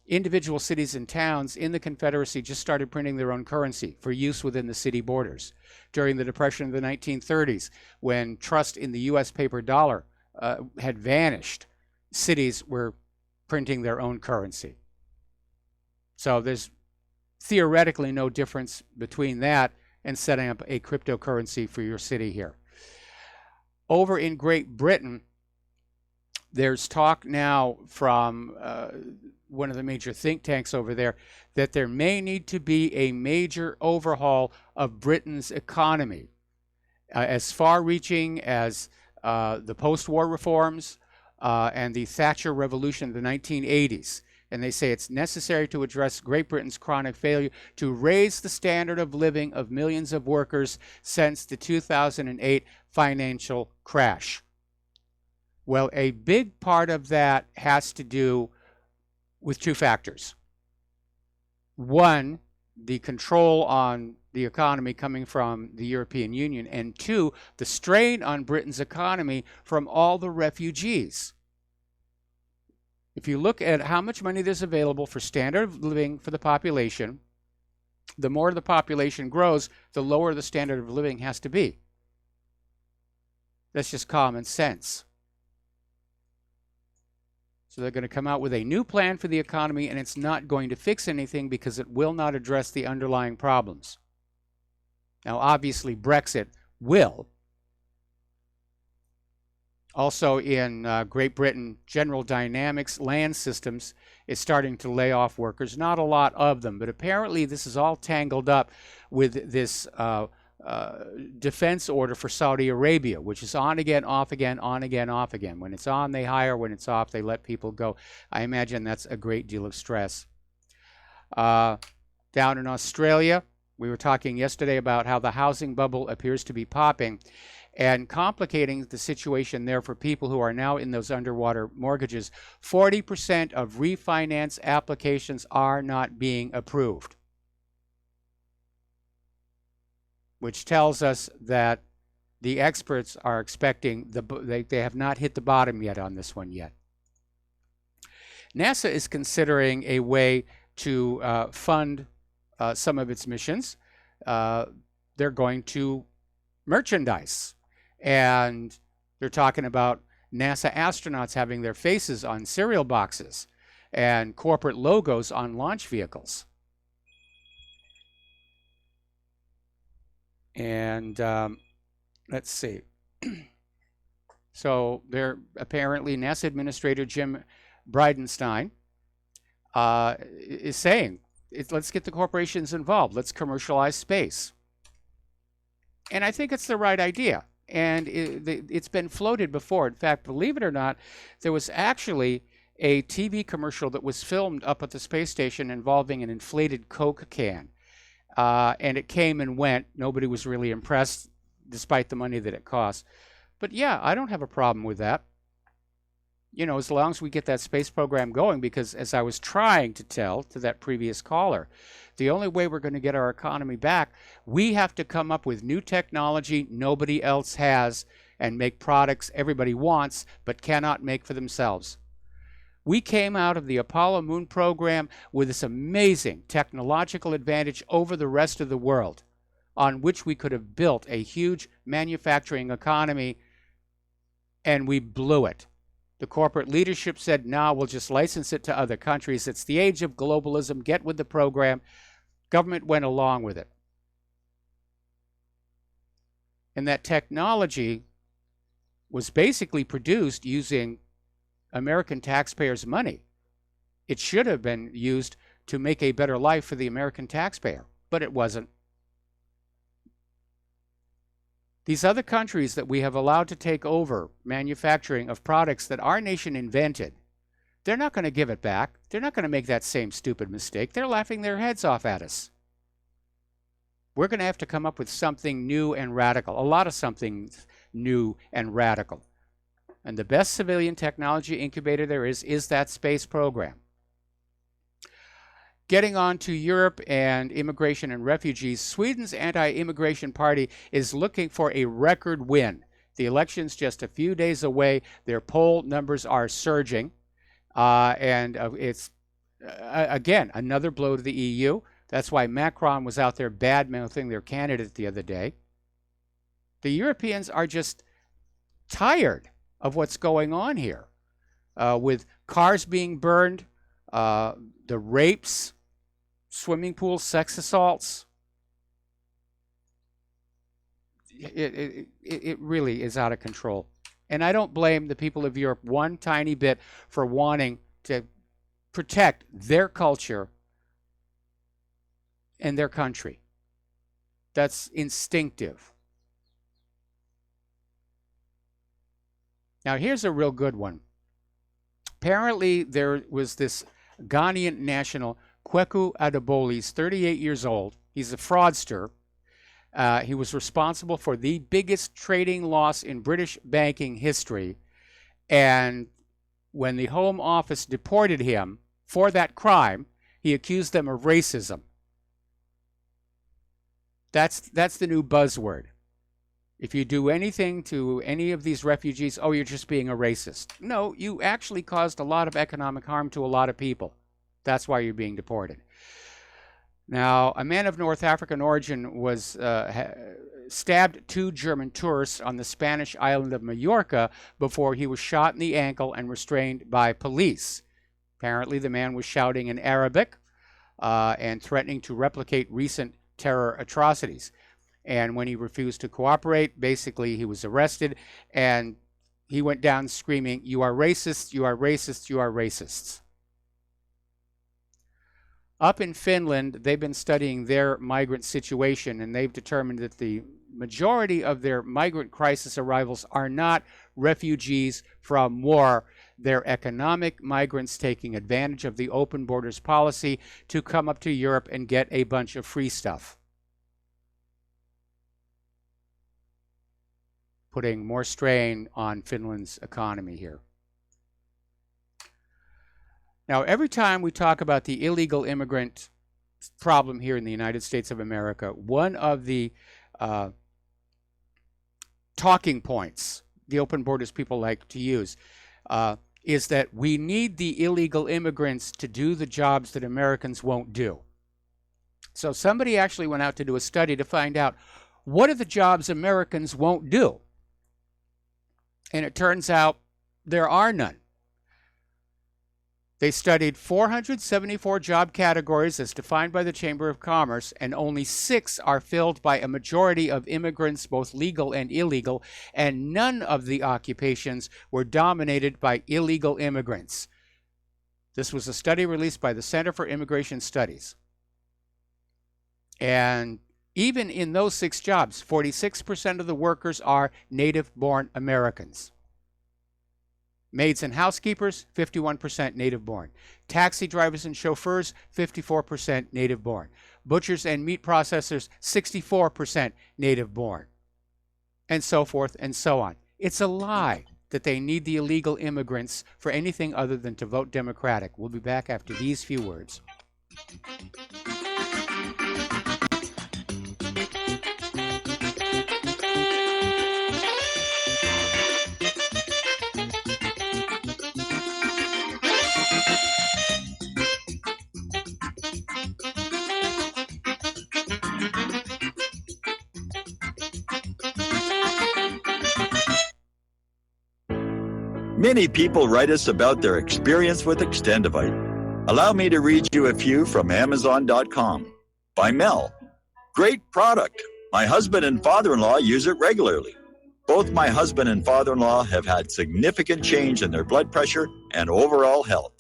individual cities and towns in the Confederacy just started printing their own currency for use within the city borders. During the Depression of the 1930s, when trust in the U.S. paper dollar had vanished, cities were printing their own currency. So there's theoretically no difference between that and setting up a cryptocurrency for your city here. Over in Great Britain, there's talk now from one of the major think tanks over there that there may need to be a major overhaul of Britain's economy, as far-reaching as the post-war reforms and the Thatcher Revolution of the 1980s. And they say it's necessary to address Great Britain's chronic failure to raise the standard of living of millions of workers since the 2008 financial crash. Well, a big part of that has to do with two factors. One, the control on the economy coming from the European Union, and two, the strain on Britain's economy from all the refugees. If you look at how much money there's available for standard of living for the population, the more the population grows, the lower the standard of living has to be. That's just common sense. So they're going to come out with a new plan for the economy, and it's not going to fix anything because it will not address the underlying problems. Now, obviously, Brexit will. Also in Great Britain, General Dynamics Land Systems is starting to lay off workers. Not a lot of them, but apparently this is all tangled up with this defense order for Saudi Arabia, which is on again, off again, on again, off again. When it's on, they hire. When it's off, they let people go. I imagine that's a great deal of stress. Down in Australia, we were talking yesterday about how the housing bubble appears to be popping and complicating the situation there for people who are now in those underwater mortgages. 40% of refinance applications are not being approved, which tells us that the experts are expecting, they have not hit the bottom yet on this one yet. NASA is considering a way to fund some of its missions. They're going to merchandise. And they're talking about NASA astronauts having their faces on cereal boxes and corporate logos on launch vehicles. And let's see. So they're apparently, NASA Administrator Jim Bridenstine is saying, let's get the corporations involved. Let's commercialize space. And I think it's the right idea. And it's been floated before. In fact, believe it or not, there was actually a TV commercial that was filmed up at the space station involving an inflated Coke can. And it came and went. Nobody was really impressed, despite the money that it cost. But yeah, I don't have a problem with that. You know, as long as we get that space program going, because as I was trying to tell to that previous caller, the only way we're going to get our economy back, we have to come up with new technology nobody else has and make products everybody wants but cannot make for themselves. We came out of the Apollo moon program with this amazing technological advantage over the rest of the world, on which we could have built a huge manufacturing economy, and we blew it. The corporate leadership said, no, we'll just license it to other countries. It's the age of globalism. Get with the program. Government went along with it. And that technology was basically produced using American taxpayers' money. It should have been used to make a better life for the American taxpayer, but it wasn't. These other countries that we have allowed to take over manufacturing of products that our nation invented, they're not going to give it back. They're not going to make that same stupid mistake. They're laughing their heads off at us. We're going to have to come up with something new and radical, a lot of something new and radical. And the best civilian technology incubator there is that space program. Getting on to Europe and immigration and refugees, Sweden's anti-immigration party is looking for a record win. The election's just a few days away. Their poll numbers are surging. It's, again, another blow to the EU. That's why Macron was out there bad-mouthing their candidate the other day. The Europeans are just tired of what's going on here, with cars being burned, the rapes, swimming pool sex assaults. It really is out of control. And I don't blame the people of Europe one tiny bit for wanting to protect their culture and their country. That's instinctive. Now, here's a real good one. Apparently, there was this Ghanaian national, Kweku Adebole. He's 38 years old. He's a fraudster. He was responsible for the biggest trading loss in British banking history. And when the Home Office deported him for that crime, he accused them of racism. That's the new buzzword. If you do anything to any of these refugees, oh, you're just being a racist. No, you actually caused a lot of economic harm to a lot of people. That's why you're being deported. Now, a man of North African origin was stabbed 2 German tourists on the Spanish island of Mallorca before he was shot in the ankle and restrained by police. Apparently, the man was shouting in Arabic and threatening to replicate recent terror atrocities. And when he refused to cooperate, basically he was arrested and he went down screaming, "You are racist, you are racist, you are racists." Up in Finland, they've been studying their migrant situation, and they've determined that the majority of their migrant crisis arrivals are not refugees from war. They're economic migrants taking advantage of the open borders policy to come up to Europe and get a bunch of free stuff, putting more strain on Finland's economy here. Now, every time we talk about the illegal immigrant problem here in the United States of America, one of the talking points the open borders people like to use is that we need the illegal immigrants to do the jobs that Americans won't do. So somebody actually went out to do a study to find out what are the jobs Americans won't do. And it turns out there are none. They studied 474 job categories as defined by the Chamber of Commerce, and only 6 are filled by a majority of immigrants, both legal and illegal, and none of the occupations were dominated by illegal immigrants. This was a study released by the Center for Immigration Studies. And even in those 6 jobs, 46% of the workers are native-born Americans. Maids and housekeepers, 51% native-born. Taxi drivers and chauffeurs, 54% native-born. Butchers and meat processors, 64% native-born. And so forth and so on. It's a lie that they need the illegal immigrants for anything other than to vote Democratic. We'll be back after these few words. Many people write us about their experience with Extendivite. Allow me to read you a few from Amazon.com. By Mel. Great product. My husband and father-in-law use it regularly. Both my husband and father-in-law have had significant change in their blood pressure and overall health.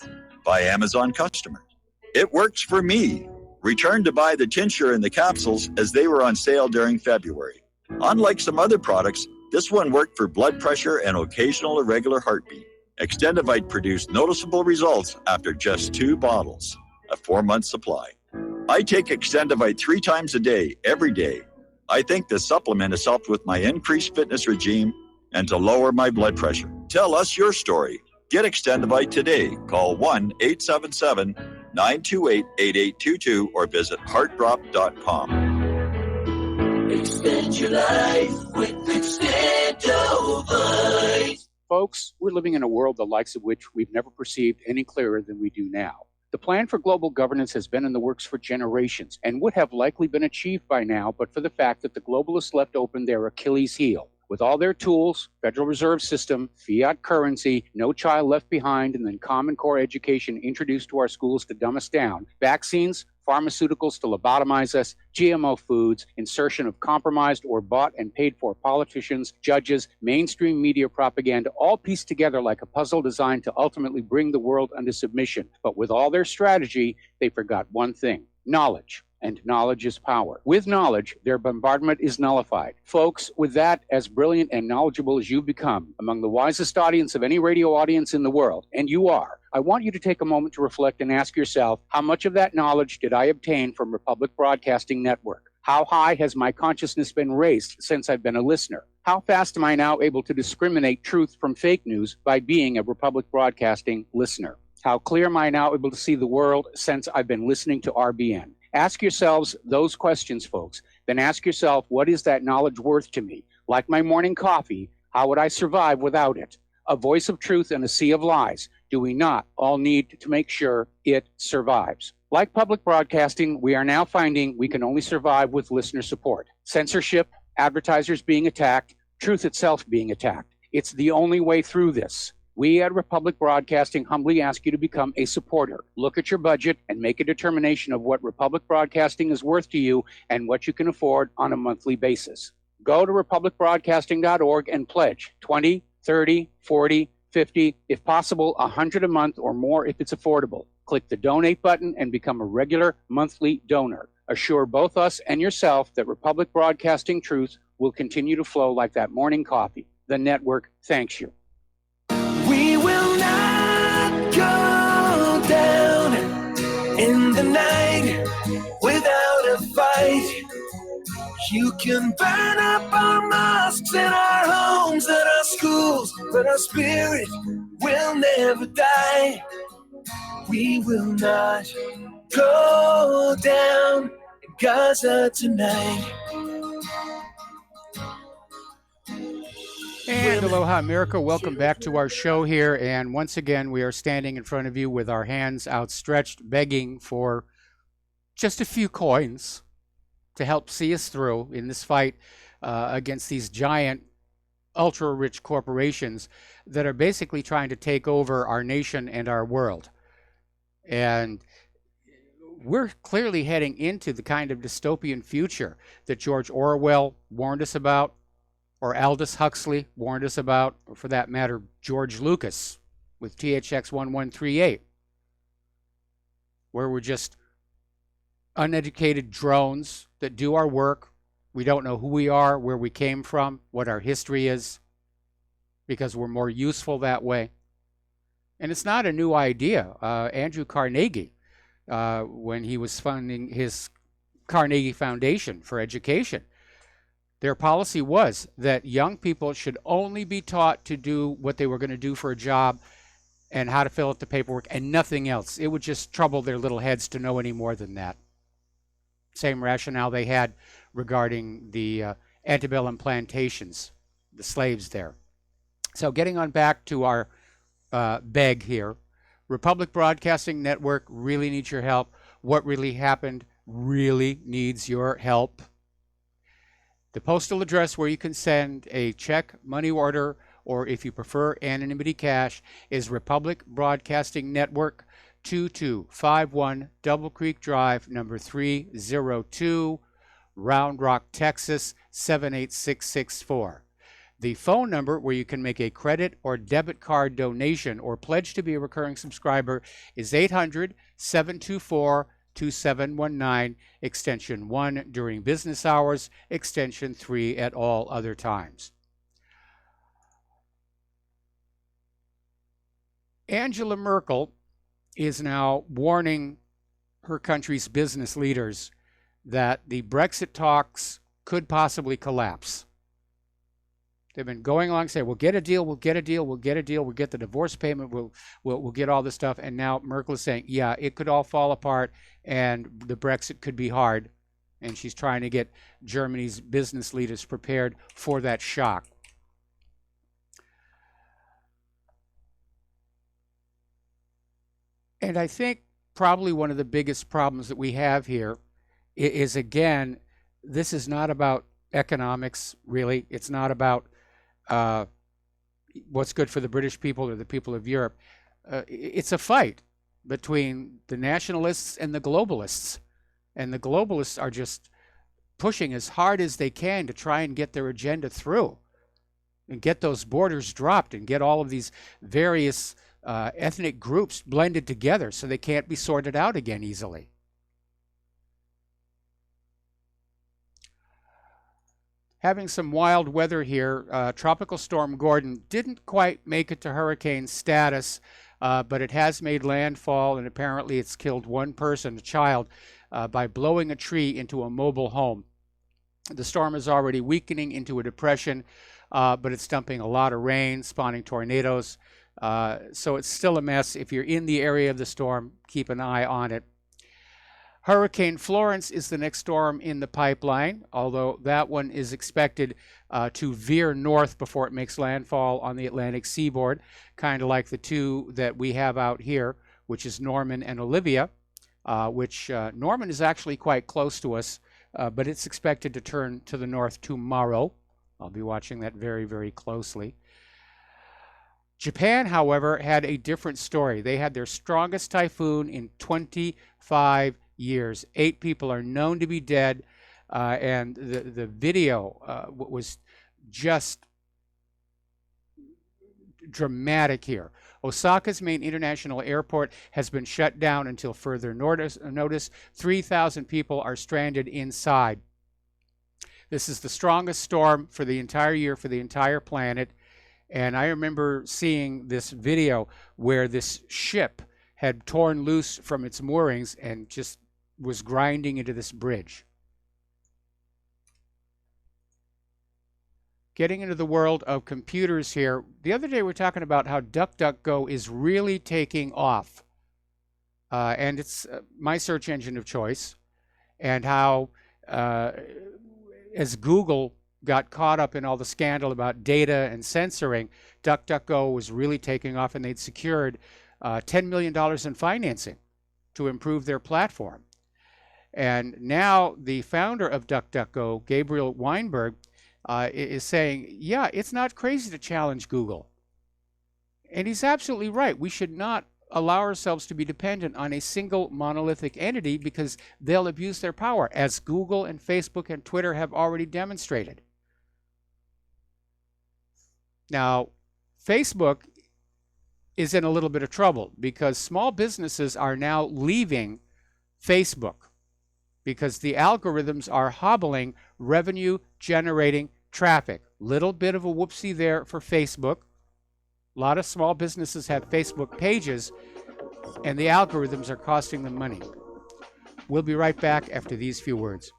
By Amazon customer. It works for me. Returned to buy the tincture and the capsules as they were on sale during February. Unlike some other products, this one worked for blood pressure and occasional irregular heartbeat. Extendivite produced noticeable results after just 2 bottles, a 4-month supply. I take Extendivite 3 times a day, every day. I think the supplement has helped with my increased fitness regime and to lower my blood pressure. Tell us your story. Get Extendivite today. Call 1-877-928-8822 or visit heartdrop.com. Extend your life with Extendivite. Folks, we're living in a world the likes of which we've never perceived any clearer than we do now. The plan for global governance has been in the works for generations and would have likely been achieved by now, but for the fact that the globalists left open their Achilles heel. With all their tools, Federal Reserve System, fiat currency, no child left behind, and then Common Core education introduced to our schools to dumb us down, vaccines, pharmaceuticals to lobotomize us, GMO foods, insertion of compromised or bought and paid for politicians, judges, mainstream media propaganda, all pieced together like a puzzle designed to ultimately bring the world under submission. But with all their strategy, they forgot one thing: knowledge. And knowledge is power. With knowledge, their bombardment is nullified. Folks, with that, as brilliant and knowledgeable as you've become, among the wisest audience of any radio audience in the world, and you are, I want you to take a moment to reflect and ask yourself, how much of that knowledge did I obtain from Republic Broadcasting Network? How high has my consciousness been raised since I've been a listener? How fast am I now able to discriminate truth from fake news by being a Republic Broadcasting listener? How clear am I now able to see the world since I've been listening to RBN? Ask yourselves those questions, folks. Then ask yourself, what is that knowledge worth to me? Like my morning coffee, how would I survive without it? A voice of truth in a sea of lies. Do we not all need to make sure it survives? Like public broadcasting, we are now finding we can only survive with listener support. Censorship, advertisers being attacked, truth itself being attacked. It's the only way through this. We at Republic Broadcasting humbly ask you to become a supporter. Look at your budget and make a determination of what Republic Broadcasting is worth to you and what you can afford on a monthly basis. Go to republicbroadcasting.org and pledge $20, 30, 40, 50, if possible, 100 a month or more if it's affordable. Click the donate button and become a regular monthly donor. Assure both us and yourself that Republic Broadcasting Truth will continue to flow like that morning coffee. The network thanks you. We will not go down in the night without a fight. You can burn up our mosques and our homes and our schools, but our spirit will never die. We will not go down in Gaza tonight. And aloha, America. Welcome back to our show here. And once again, we are standing in front of you with our hands outstretched, begging for just a few coins to help see us through in this fight against these giant, ultra-rich corporations that are basically trying to take over our nation and our world. And we're clearly heading into the kind of dystopian future that George Orwell warned us about, or Aldous Huxley warned us about, or for that matter, George Lucas with THX 1138, where we're just uneducated drones that do our work. We don't know who we are, where we came from, what our history is, because we're more useful that way. And it's not a new idea. Andrew Carnegie, when he was funding his Carnegie Foundation for Education, their policy was that young people should only be taught to do what they were going to do for a job and how to fill out the paperwork and nothing else. It would just trouble their little heads to know any more than that. Same rationale they had regarding the antebellum plantations, the slaves there. So getting on back to our beg here, Republic Broadcasting Network really needs your help. What really happened really needs your help. The postal address where you can send a check, money order, or if you prefer anonymity cash is Republic Broadcasting Network, 2251 Double Creek Drive, number 302, Round Rock, Texas, 78664. The phone number where you can make a credit or debit card donation or pledge to be a recurring subscriber is 800-724-2719, extension 1 during business hours, extension 3 at all other times. Angela Merkel is now warning her country's business leaders that the Brexit talks could possibly collapse. They've been going along saying, we'll get a deal, we'll get a deal, we'll get a deal, we'll get the divorce payment, we'll get all this stuff. And now Merkel is saying, yeah, it could all fall apart and the Brexit could be hard. And she's trying to get Germany's business leaders prepared for that shock. And I think probably one of the biggest problems that we have here is, again, this is not about economics, really. It's not about what's good for the British people or the people of Europe. It's a fight between the nationalists and the globalists. And the globalists are just pushing as hard as they can to try and get their agenda through and get those borders dropped and get all of these various ethnic groups blended together so they can't be sorted out again easily. Having some wild weather here. Tropical Storm Gordon didn't quite make it to hurricane status, but it has made landfall, and apparently it's killed one person, a child, by blowing a tree into a mobile home. The storm is already weakening into a depression, but it's dumping a lot of rain, spawning tornadoes. So it's still a mess. If you're in the area of the storm, keep an eye on it. Hurricane Florence is the next storm in the pipeline, although that one is expected to veer north before it makes landfall on the Atlantic seaboard, kind of like the two that we have out here, which is Norman and Olivia, which Norman is actually quite close to us, but it's expected to turn to the north tomorrow. I'll be watching that very, very closely. Japan, however, had a different story. They had their strongest typhoon in 25 years. 8 people are known to be dead, and the video was just dramatic here. Osaka's main international airport has been shut down until further notice. 3,000 people are stranded inside. This is the strongest storm for the entire year for the entire planet. And I remember seeing this video where this ship had torn loose from its moorings and just was grinding into this bridge. Getting into the world of computers here. The other day we were talking about how DuckDuckGo is really taking off. And it's my search engine of choice. And how as Google got caught up in all the scandal about data and censoring, DuckDuckGo was really taking off, and they'd secured $10 million in financing to improve their platform. And now the founder of DuckDuckGo, Gabriel Weinberg, is saying, yeah, it's not crazy to challenge Google. And he's absolutely right. We should not allow ourselves to be dependent on a single monolithic entity because they'll abuse their power, as Google and Facebook and Twitter have already demonstrated. Now, Facebook is in a little bit of trouble because small businesses are now leaving Facebook because the algorithms are hobbling revenue-generating traffic. Little bit of a whoopsie there for Facebook. A lot of small businesses have Facebook pages, and the algorithms are costing them money. We'll be right back after these few words.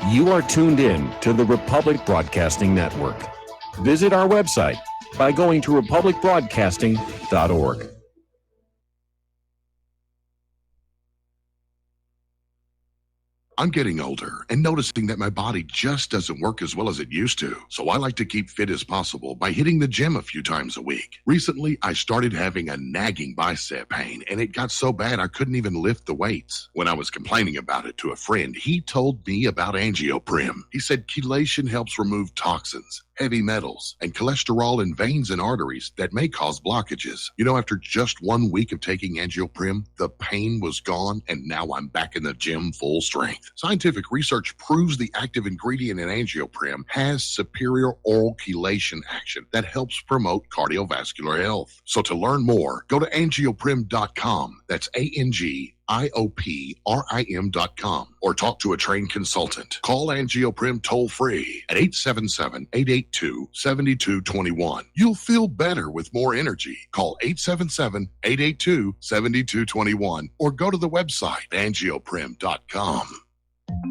You are tuned in to the Republic Broadcasting Network. Visit our website by going to republicbroadcasting.org. I'm getting older and noticing that my body just doesn't work as well as it used to. So I like to keep fit as possible by hitting the gym a few times a week. Recently, I started having a nagging bicep pain, and it got so bad I couldn't even lift the weights. When I was complaining about it to a friend, he told me about AngioPrim. He said chelation helps remove toxins, heavy metals, and cholesterol in veins and arteries that may cause blockages. You know, after just 1 week of taking AngioPrim, the pain was gone, and now I'm back in the gym full strength. Scientific research proves the active ingredient in AngioPrim has superior oral chelation action that helps promote cardiovascular health. So to learn more, go to angioprim.com. That's ANGIOPRIM.com, or talk to a trained consultant. Call AngioPrim toll free at 877-882-7221. You'll feel better with more energy. Call 877-882-7221 or go to the website angioprim.com.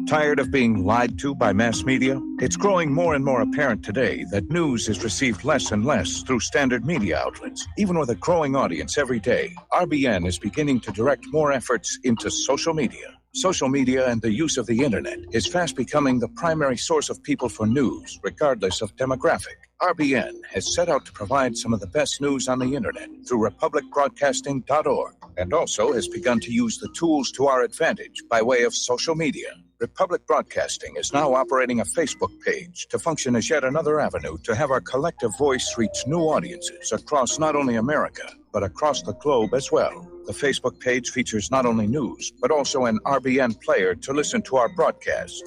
Tired of being lied to by mass media? It's growing more and more apparent today that news is received less and less through standard media outlets. Even with a growing audience every day, RBN is beginning to direct more efforts into social media. Social media and the use of the internet is fast becoming the primary source of people for news, regardless of demographic. RBN has set out to provide some of the best news on the internet through republicbroadcasting.org, and also has begun to use the tools to our advantage by way of social media. Republic Broadcasting is now operating a Facebook page to function as yet another avenue to have our collective voice reach new audiences across not only America, but across the globe as well. The Facebook page features not only news, but also an RBN player to listen to our broadcast.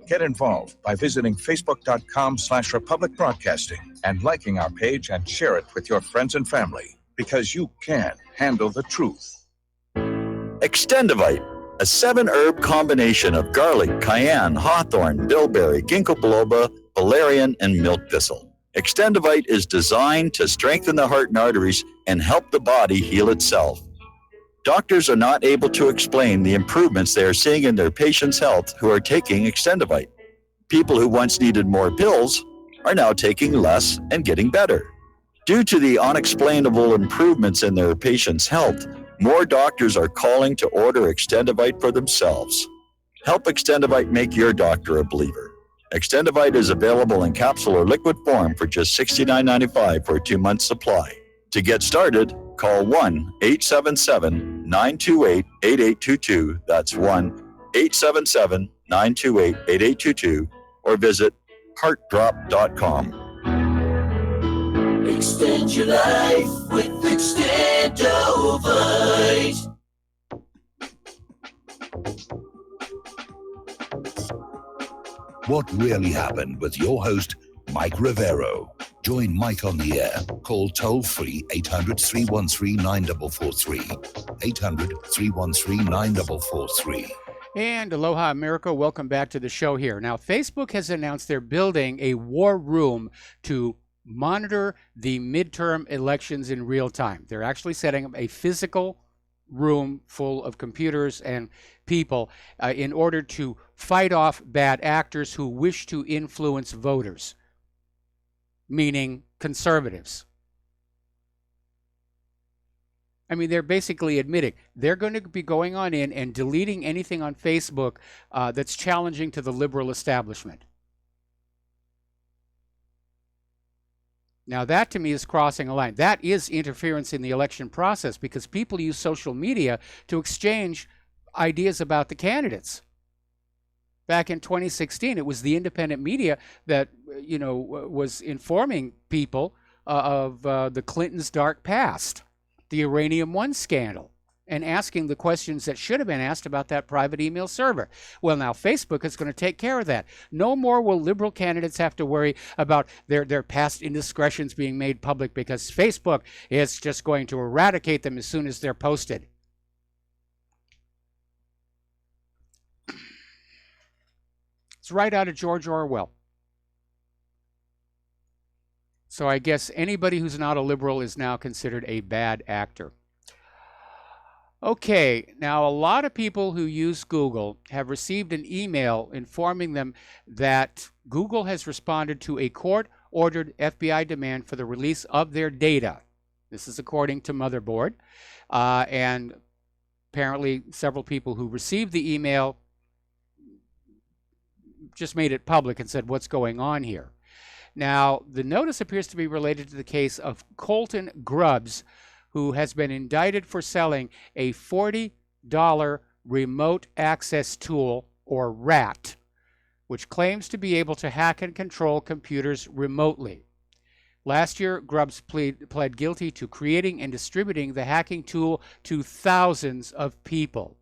Get involved by visiting facebook.com/Republic Broadcasting and liking our page and share it with your friends and family, because you can handle the truth. Extendivite, a 7-herb combination of garlic, cayenne, hawthorn, bilberry, ginkgo biloba, valerian, and milk thistle. Extendivite is designed to strengthen the heart and arteries and help the body heal itself. Doctors are not able to explain the improvements they are seeing in their patients' health who are taking Extendivite. People who once needed more pills are now taking less and getting better. Due to the unexplainable improvements in their patients' health, more doctors are calling to order Extendivite for themselves. Help Extendivite make your doctor a believer. Extendivite is available in capsule or liquid form for just $69.95 for a 2-month supply. To get started, call 1-877 1-877-928-8822. That's 1-877-928-8822. Or visit heartdrop.com. Extend your life with Extendovite. What really happened with your host, Mike Rivero. Join Mike on the air. Call toll-free 800-313-9443. 800-313-9443. And aloha America, welcome back to the show here. Now, Facebook has announced they're building a war room to monitor the midterm elections in real time. They're actually setting up a physical room full of computers and people in order to fight off bad actors who wish to influence voters, meaning conservatives. I mean, they're basically admitting they're going to be going on in and deleting anything on Facebook that's challenging to the liberal establishment. Now, that to me is crossing a line. That is interference in the election process because people use social media to exchange ideas about the candidates. Back in 2016, it was the independent media that, was informing people of the Clintons' dark past, the Uranium One scandal, and asking the questions that should have been asked about that private email server. Well, now Facebook is going to take care of that. No more will liberal candidates have to worry about their past indiscretions being made public because Facebook is just going to eradicate them as soon as they're posted. It's right out of George Orwell. So I guess anybody who's not a liberal is now considered a bad actor. Okay, now a lot of people who use Google have received an email informing them that Google has responded to a court-ordered FBI demand for the release of their data. This is according to Motherboard. And apparently several people who received the email just made it public and said, what's going on here? Now, the notice appears to be related to the case of Colton Grubbs, who has been indicted for selling a $40 remote access tool, or RAT, which claims to be able to hack and control computers remotely. Last year, Grubbs pled guilty to creating and distributing the hacking tool to thousands of people.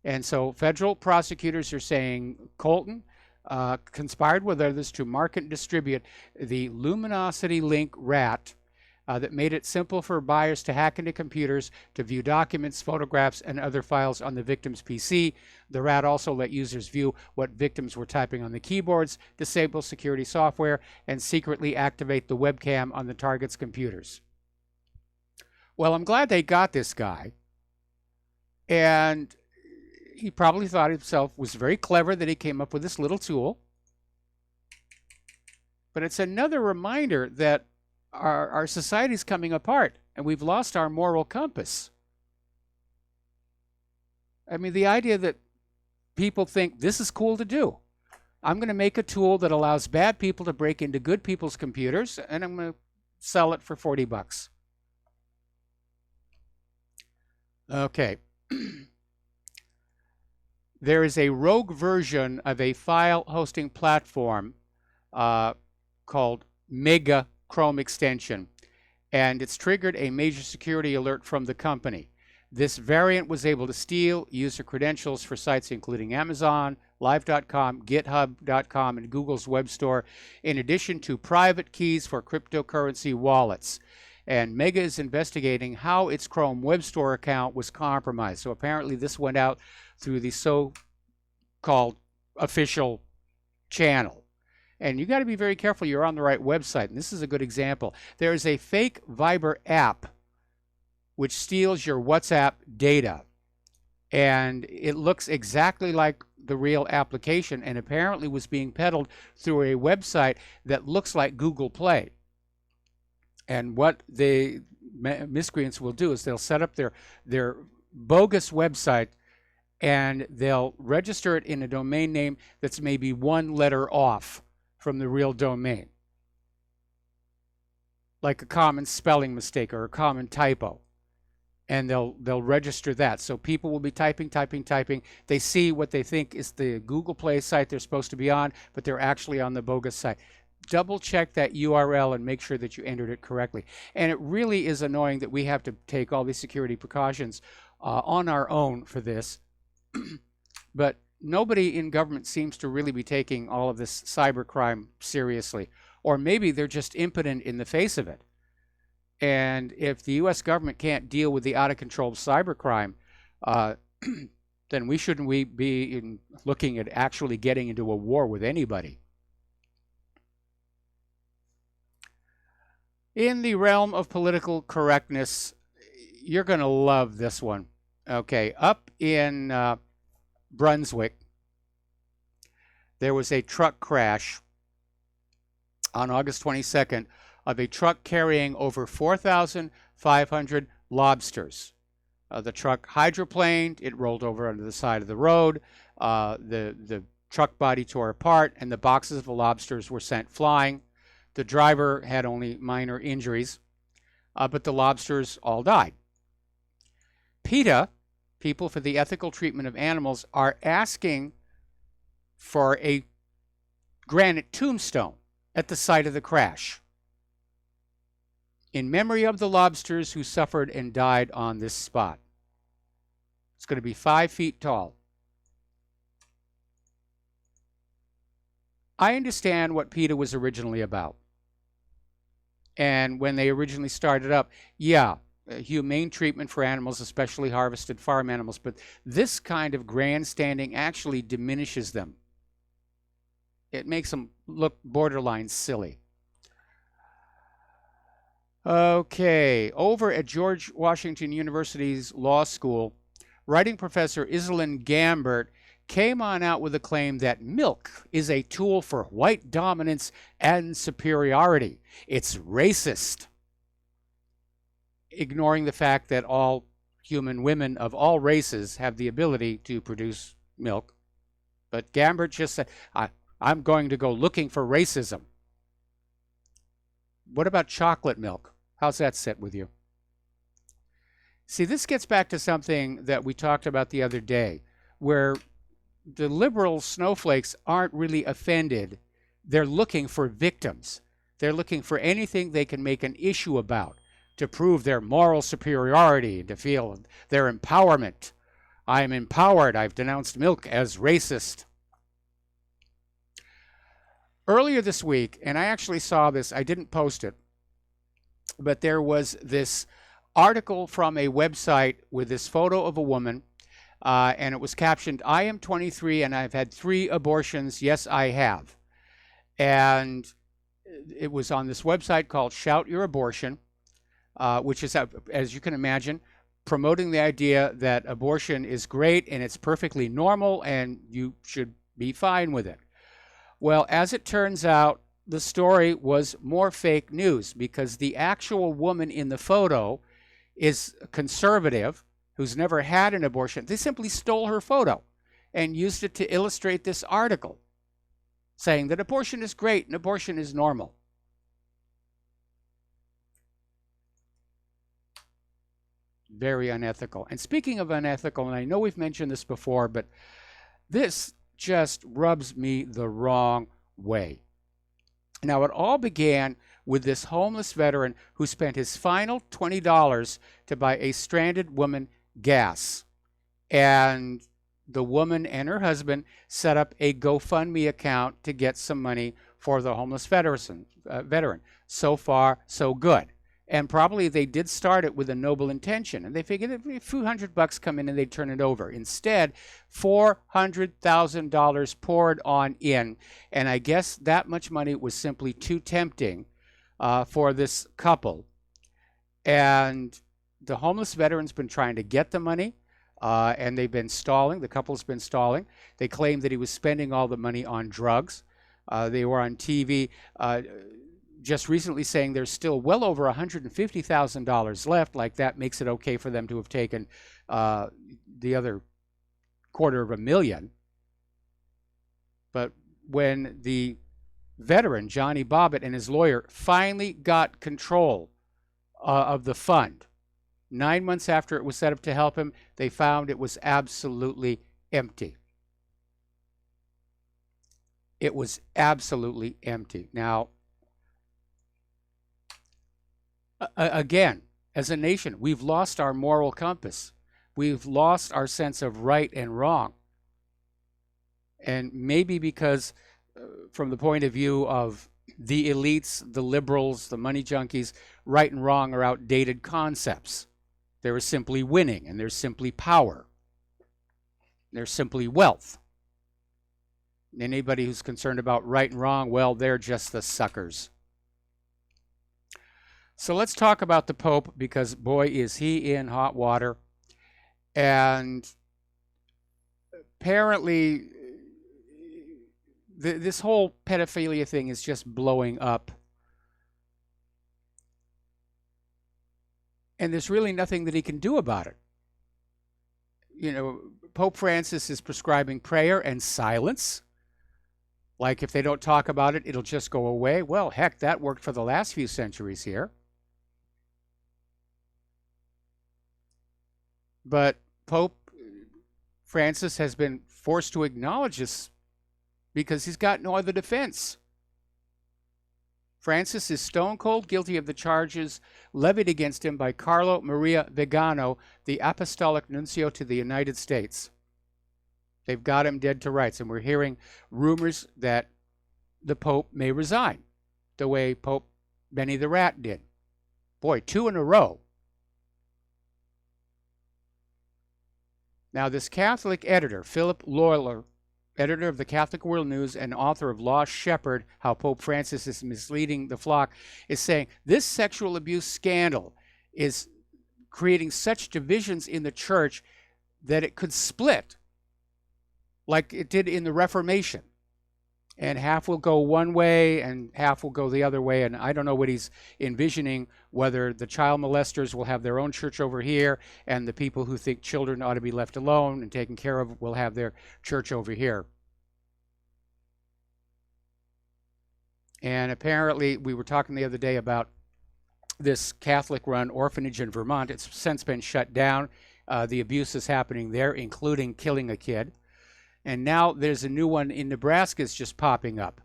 And so federal prosecutors are saying Colton conspired with others to market and distribute the Luminosity Link RAT that made it simple for buyers to hack into computers to view documents, photographs, and other files on the victim's PC. The RAT also let users view what victims were typing on the keyboards, disable security software, and secretly activate the webcam on the target's computers. Well, I'm glad they got this guy. And he probably thought himself was very clever that he came up with this little tool. But it's another reminder that our society's coming apart and we've lost our moral compass. I mean, the idea that people think this is cool to do. I'm going to make a tool that allows bad people to break into good people's computers and I'm going to sell it for $40. Okay. There is a rogue version of a file hosting platform called Mega Chrome extension, and it's triggered a major security alert from the company. This variant was able to steal user credentials for sites including Amazon, Live.com, GitHub.com, and Google's web store, in addition to private keys for cryptocurrency wallets. And Mega is investigating how its Chrome Web Store account was compromised. So apparently this went out through the so-called official channel. And you got to be very careful you're on the right website. And this is a good example. There is a fake Viber app which steals your WhatsApp data. And it looks exactly like the real application and apparently was being peddled through a website that looks like Google Play. And what the miscreants will do is they'll set up their bogus website and they'll register it in a domain name that's maybe one letter off from the real domain, like a common spelling mistake or a common typo. and they'll register that. So people will be typing. They see what they think is the Google Play site they're supposed to be on, but they're actually on the bogus site. Double check that URL and make sure that you entered it correctly. And it really is annoying that we have to take all these security precautions on our own for this. But nobody in government seems to really be taking all of this cybercrime seriously. Or maybe they're just impotent in the face of it. And if the U.S. government can't deal with the out-of-control cybercrime, then we shouldn't be looking at actually getting into a war with anybody. In the realm of political correctness, you're going to love this one. Okay, up in Brunswick, there was a truck crash on August 22nd of a truck carrying over 4,500 lobsters. The truck hydroplaned, it rolled over onto the side of the road, the truck body tore apart, and the boxes of the lobsters were sent flying. The driver had only minor injuries, but the lobsters all died. PETA, People for the Ethical Treatment of Animals, are asking for a granite tombstone at the site of the crash in memory of the lobsters who suffered and died on this spot. It's going to be 5 feet tall. I understand what PETA was originally about. And when they originally started up, yeah, humane treatment for animals, especially harvested farm animals, but this kind of grandstanding actually diminishes them. It makes them look borderline silly. Okay, over at George Washington University's law school, writing professor Iselin Gambert came on out with a claim that milk is a tool for white dominance and superiority. It's racist, ignoring the fact that all human women of all races have the ability to produce milk. But Gambert just said, I'm going to go looking for racism. What about chocolate milk? How's that sit with you? See, this gets back to something that we talked about the other day, where the liberal snowflakes aren't really offended. They're looking for victims. They're looking for anything they can make an issue about to prove their moral superiority, to feel their empowerment. I'm empowered. I've denounced milk as racist. Earlier this week, and I actually saw this, I didn't post it, but there was this article from a website with this photo of a woman, and it was captioned, I am 23 and I've had 3 abortions. Yes, I have. And it was on this website called Shout Your Abortion, which is, as you can imagine, promoting the idea that abortion is great and it's perfectly normal and you should be fine with it. Well, as it turns out, the story was more fake news because the actual woman in the photo is a conservative who's never had an abortion. They simply stole her photo and used it to illustrate this article, saying that abortion is great and abortion is normal. Very unethical. And speaking of unethical, and I know we've mentioned this before, but this just rubs me the wrong way. Now, it all began with this homeless veteran who spent his final $20 to buy a stranded woman gas. And the woman and her husband set up a GoFundMe account to get some money for the homeless veteran. So far, so good. And probably they did start it with a noble intention. And they figured if a few $100 come in and they'd turn it over. Instead, $400,000 poured on in. And I guess that much money was simply too tempting for this couple. And the homeless veteran's been trying to get the money. And they've been stalling. The couple's been stalling. They claim that he was spending all the money on drugs. They were on TV just recently saying there's still well over $150,000 left. Like that makes it okay for them to have taken the other $250,000. But when the veteran, Johnny Bobbitt, and his lawyer finally got control of the fund, 9 months after it was set up to help him, they found it was absolutely empty. It was absolutely empty. Now, again, as a nation, we've lost our moral compass. We've lost our sense of right and wrong. And maybe because, from the point of view of the elites, the liberals, the money junkies, right and wrong are outdated concepts. There is simply winning, and there's simply power. There's simply wealth. Anybody who's concerned about right and wrong, well, they're just the suckers. So let's talk about the Pope, because boy, is he in hot water. And apparently, this whole pedophilia thing is just blowing up. And there's really nothing that he can do about it. You know, Pope Francis is prescribing prayer and silence. Like if they don't talk about it, it'll just go away. Well, heck, that worked for the last few centuries here. But Pope Francis has been forced to acknowledge this because he's got no other defense. Francis is stone cold guilty of the charges levied against him by Carlo Maria Vigano, the Apostolic Nuncio to the United States. They've got him dead to rights, and we're hearing rumors that the Pope may resign, the way Pope Benny the Rat did. Boy, 2 in a row. Now, this Catholic editor, Philip Lawler, editor of the Catholic World News and author of Lost Shepherd, How Pope Francis is Misleading the Flock, is saying this sexual abuse scandal is creating such divisions in the church that it could split like it did in the Reformation. And half will go one way and half will go the other way. And I don't know what he's envisioning, whether the child molesters will have their own church over here and the people who think children ought to be left alone and taken care of will have their church over here. And apparently, we were talking the other day about this Catholic-run orphanage in Vermont. It's since been shut down. The abuse is happening there, including killing a kid. And now there's a new one in Nebraska is just popping up.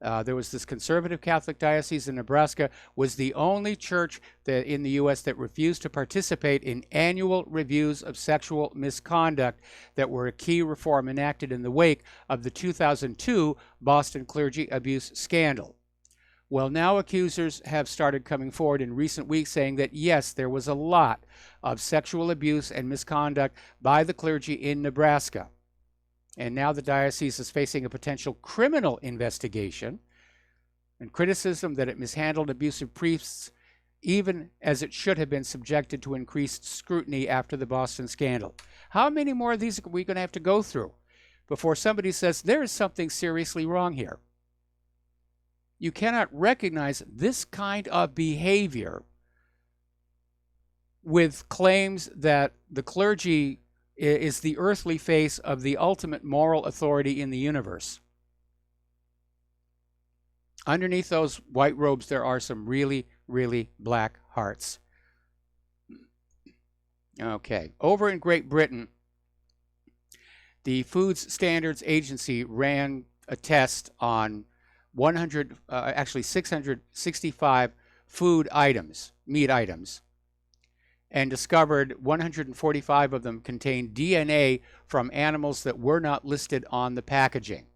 There was this conservative Catholic diocese in Nebraska, was the only church that in the U.S. that refused to participate in annual reviews of sexual misconduct that were a key reform enacted in the wake of the 2002 Boston clergy abuse scandal. Well, now accusers have started coming forward in recent weeks saying that, yes, there was a lot of sexual abuse and misconduct by the clergy in Nebraska. And now the diocese is facing a potential criminal investigation and criticism that it mishandled abusive priests, even as it should have been subjected to increased scrutiny after the Boston scandal. How many more of these are we going to have to go through before somebody says there is something seriously wrong here? You cannot recognize this kind of behavior with claims that the clergy is the earthly face of the ultimate moral authority in the universe. Underneath those white robes, there are some really, really black hearts. Okay, over in Great Britain, the Foods Standards Agency ran a test on 665 food items, meat items, and discovered 145 of them contained DNA from animals that were not listed on the packaging.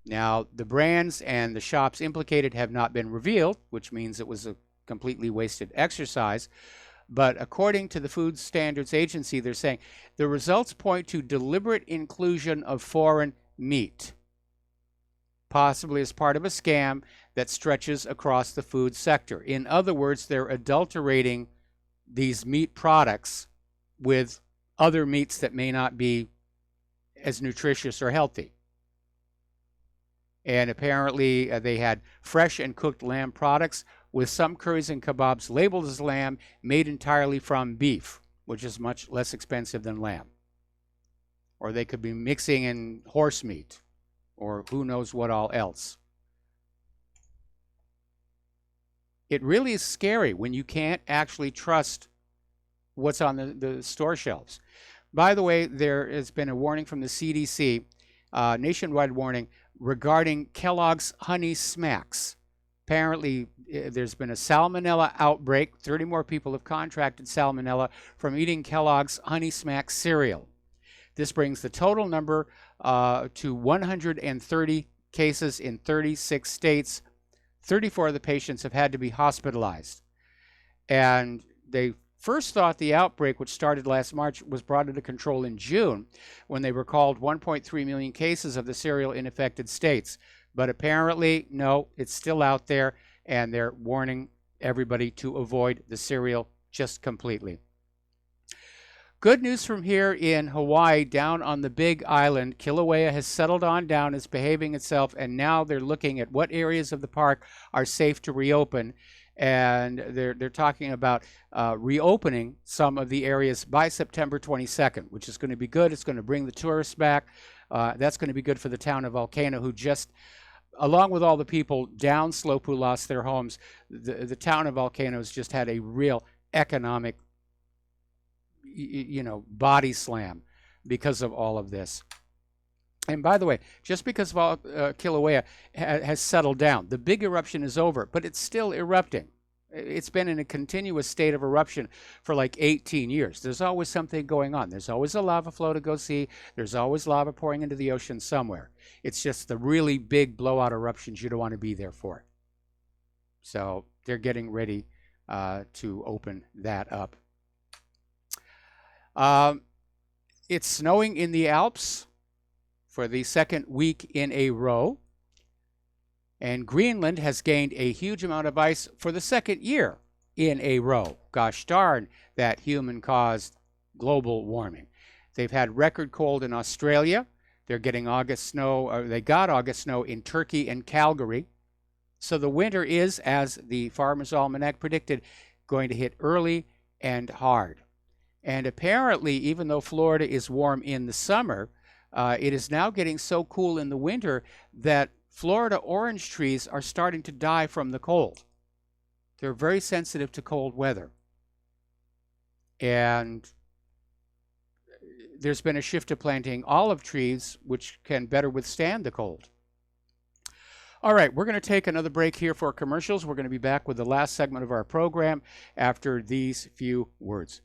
Now, the brands and the shops implicated have not been revealed, which means it was a completely wasted exercise. But according to the Food Standards Agency, they're saying the results point to deliberate inclusion of foreign meat, possibly as part of a scam that stretches across the food sector. In other words, they're adulterating these meat products with other meats that may not be as nutritious or healthy. And apparently they had fresh and cooked lamb products with some curries and kebabs labeled as lamb, made entirely from beef, which is much less expensive than lamb. Or they could be mixing in horse meat or who knows what all else. It really is scary when you can't actually trust what's on the store shelves. By the way, there has been a warning from the CDC, nationwide warning regarding Kellogg's Honey Smacks. Apparently, there's been a salmonella outbreak. 30 more people have contracted salmonella from eating Kellogg's Honey Smacks cereal. This brings the total number to 130 cases in 36 states. 34 of the patients have had to be hospitalized. And they first thought the outbreak, which started last March, was brought under control in June when they recalled 1.3 million cases of the cereal in affected states. But apparently, no, it's still out there, and they're warning everybody to avoid the cereal just completely. Good news from here in Hawaii, down on the Big Island. Kilauea has settled on down, is behaving itself, and now they're looking at what areas of the park are safe to reopen. And they're talking about reopening some of the areas by September 22nd, which is going to be good. It's going to bring the tourists back. That's going to be good for the town of Volcano, who just, along with all the people downslope who lost their homes, the town of Volcano has just had a real economic, body slam because of all of this. And by the way, just because Kilauea has settled down, the big eruption is over, but it's still erupting. It's been in a continuous state of eruption for like 18 years. There's always something going on. There's always a lava flow to go see. There's always lava pouring into the ocean somewhere. It's just the really big blowout eruptions you don't want to be there for. So they're getting ready to open that up. It's snowing in the Alps for the second week in a row. And Greenland has gained a huge amount of ice for the second year in a row. Gosh darn that human-caused global warming. They've had record cold in Australia. They're getting August snow, or they got August snow in Turkey and Calgary. So the winter is, as the Farmer's Almanac predicted, going to hit early and hard. And apparently, even though Florida is warm in the summer, it is now getting so cool in the winter that Florida orange trees are starting to die from the cold. They're very sensitive to cold weather. And there's been a shift to planting olive trees, which can better withstand the cold. All right, we're going to take another break here for commercials. We're going to be back with the last segment of our program after these few words.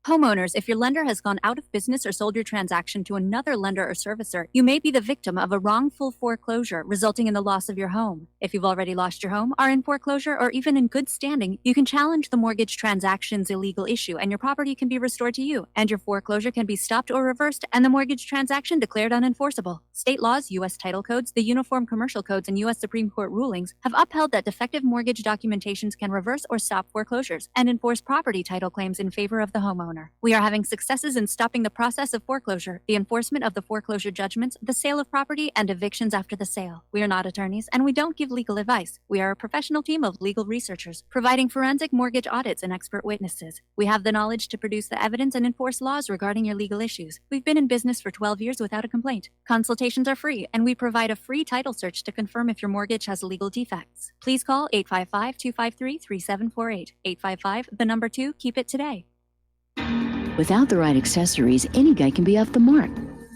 Homeowners, if your lender has gone out of business or sold your transaction to another lender or servicer, you may be the victim of a wrongful foreclosure, resulting in the loss of your home. If you've already lost your home, are in foreclosure, or even in good standing, you can challenge the mortgage transaction's illegal issue, and your property can be restored to you, and your foreclosure can be stopped or reversed, and the mortgage transaction declared unenforceable. State laws, U.S. title codes, the Uniform Commercial Codes, and U.S. Supreme Court rulings have upheld that defective mortgage documentations can reverse or stop foreclosures and enforce property title claims in favor of the homeowner. We are having successes in stopping the process of foreclosure, the enforcement of the foreclosure judgments, the sale of property, and evictions after the sale. We are not attorneys, and we don't give legal advice. We are a professional team of legal researchers, providing forensic mortgage audits and expert witnesses. We have the knowledge to produce the evidence and enforce laws regarding your legal issues. We've been in business for 12 years without a complaint. Consultations are free, and we provide a free title search to confirm if your mortgage has legal defects. Please call 855-253-3748. 855, the number 2, keep it today. Without the right accessories, any guy can be off the mark.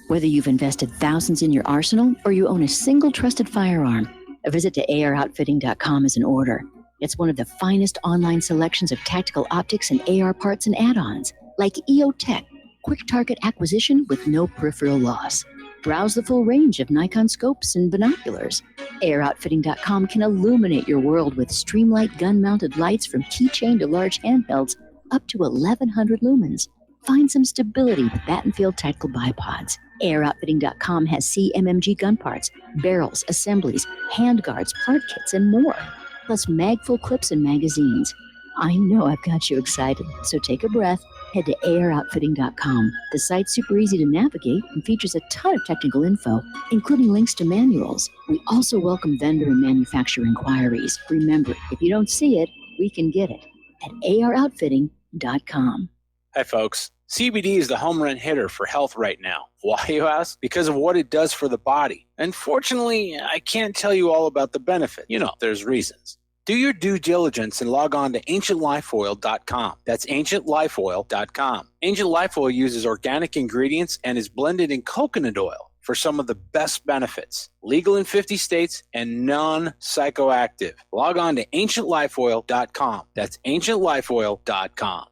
Whether you've invested thousands in your arsenal or you own a single trusted firearm, a visit to AROutfitting.com is in order. It's one of the finest online selections of tactical optics and AR parts and add-ons, like EOTech, quick target acquisition with no peripheral loss. Browse the full range of Nikon scopes and binoculars. AROutfitting.com can illuminate your world with Streamlight gun-mounted lights from keychain to large handhelds up to 1,100 lumens. Find some stability with Battenfield Tactical Bipods. AirOutfitting.com has CMMG gun parts, barrels, assemblies, handguards, part kits, and more, plus mag-full clips and magazines. I know I've got you excited, so take a breath. Head to AROutfitting.com. The site's super easy to navigate and features a ton of technical info, including links to manuals. We also welcome vendor and manufacturer inquiries. Remember, if you don't see it, we can get it at AROutfitting.com. Hi, folks. CBD is the home run hitter for health right now. Why, you ask? Because of what it does for the body. Unfortunately, I can't tell you all about the benefit. You know, there's reasons. Do your due diligence and log on to ancientlifeoil.com. That's ancientlifeoil.com. Ancient Life Oil uses organic ingredients and is blended in coconut oil for some of the best benefits. Legal in 50 states and non-psychoactive. Log on to ancientlifeoil.com. That's ancientlifeoil.com.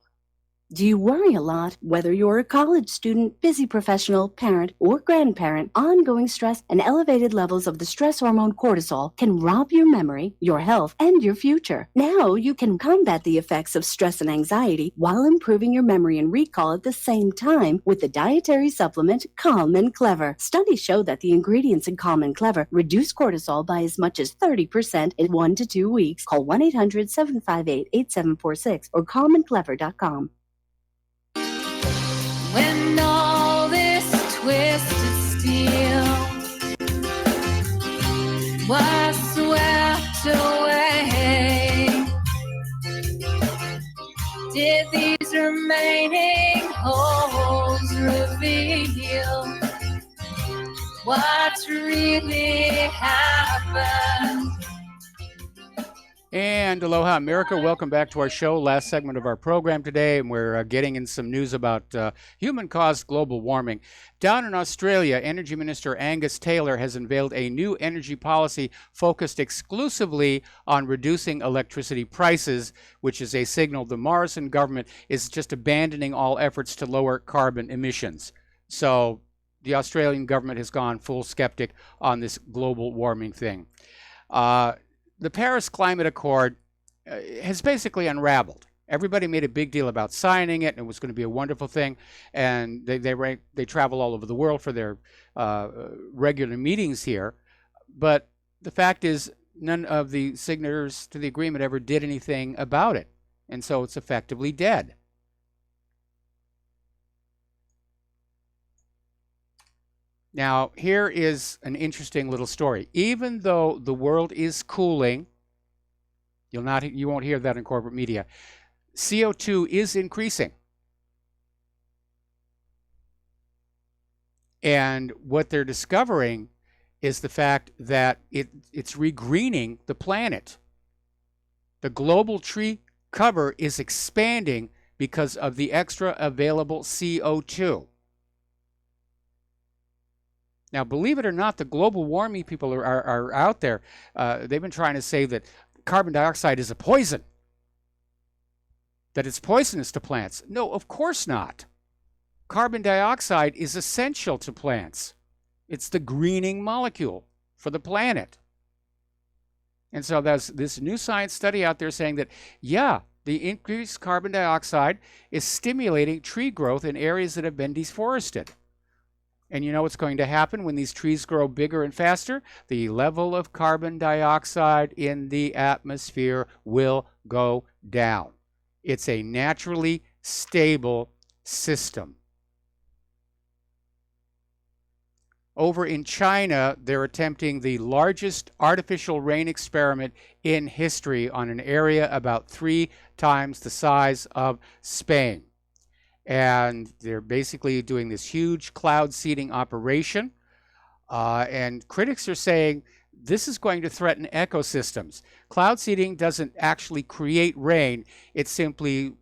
Do you worry a lot? Whether you're a college student, busy professional, parent, or grandparent, ongoing stress and elevated levels of the stress hormone cortisol can rob your memory, your health, and your future. Now you can combat the effects of stress and anxiety while improving your memory and recall at the same time with the dietary supplement Calm and Clever. Studies show that the ingredients in Calm and Clever reduce cortisol by as much as 30% in 1 to 2 weeks. Call 1-800-758-8746 or calmandclever.com. When all this twisted steel was swept away, did these remaining holes reveal what's really happened? And aloha, America. Welcome back to our show. Last segment of our program today, and we're getting in some news about human-caused global warming. Down in Australia, Energy Minister Angus Taylor has unveiled a new energy policy focused exclusively on reducing electricity prices, which is a signal the Morrison government is just abandoning all efforts to lower carbon emissions. So the Australian government has gone full skeptic on this global warming thing. The Paris Climate Accord has basically unraveled. Everybody made a big deal about signing it, and it was going to be a wonderful thing. And they travel all over the world for their regular meetings here. But the fact is, none of the signators to the agreement ever did anything about it. And so it's effectively dead. Now, here is an interesting little story. Even though the world is cooling, you won't hear that in corporate media, CO2 is increasing. And what they're discovering is the fact that it's regreening the planet. The global tree cover is expanding because of the extra available CO2. Now, believe it or not, the global warming people are out there. They've been trying to say that carbon dioxide is a poison, that it's poisonous to plants. No, of course not. Carbon dioxide is essential to plants. It's the greening molecule for the planet. And so there's this new science study out there saying that, yeah, the increased carbon dioxide is stimulating tree growth in areas that have been deforested. And you know what's going to happen when these trees grow bigger and faster? The level of carbon dioxide in the atmosphere will go down. It's a naturally stable system. Over in China, they're attempting the largest artificial rain experiment in history on an area about 3 times the size of Spain. And they're basically doing this huge cloud seeding operation. And critics are saying this is going to threaten ecosystems. Cloud seeding doesn't actually create rain. It simply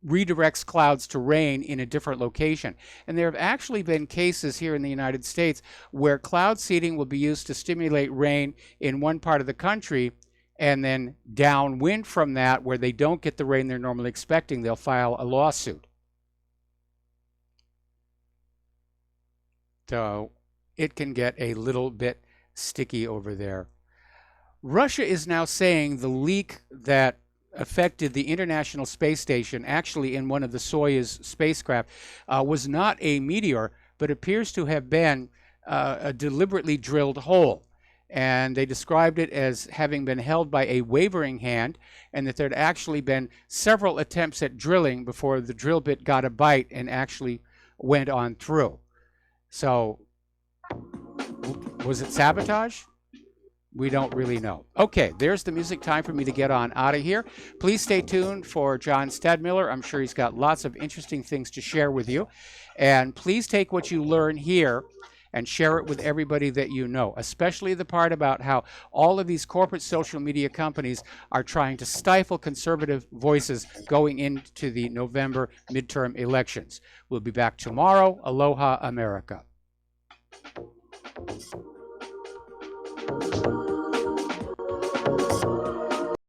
redirects clouds to rain in a different location. And there have actually been cases here in the United States where cloud seeding will be used to stimulate rain in one part of the country, and then downwind from that, where they don't get the rain they're normally expecting, they'll file a lawsuit. So it can get a little bit sticky over there. Russia is now saying the leak that affected the International Space Station, actually in one of the Soyuz spacecraft, was not a meteor, but appears to have been a deliberately drilled hole. and they described it as having been held by a wavering hand, and that there'd actually been several attempts at drilling before the drill bit got a bite and actually went on through. So, was it sabotage? We don't really know. Okay, there's the music. Time for me to get on out of here. Please stay tuned for John Stadmiller. I'm sure he's got lots of interesting things to share with you. And please take what you learn here and share it with everybody that you know, especially the part about how all of these corporate social media companies are trying to stifle conservative voices going into the November midterm elections. We'll be back tomorrow. Aloha, America.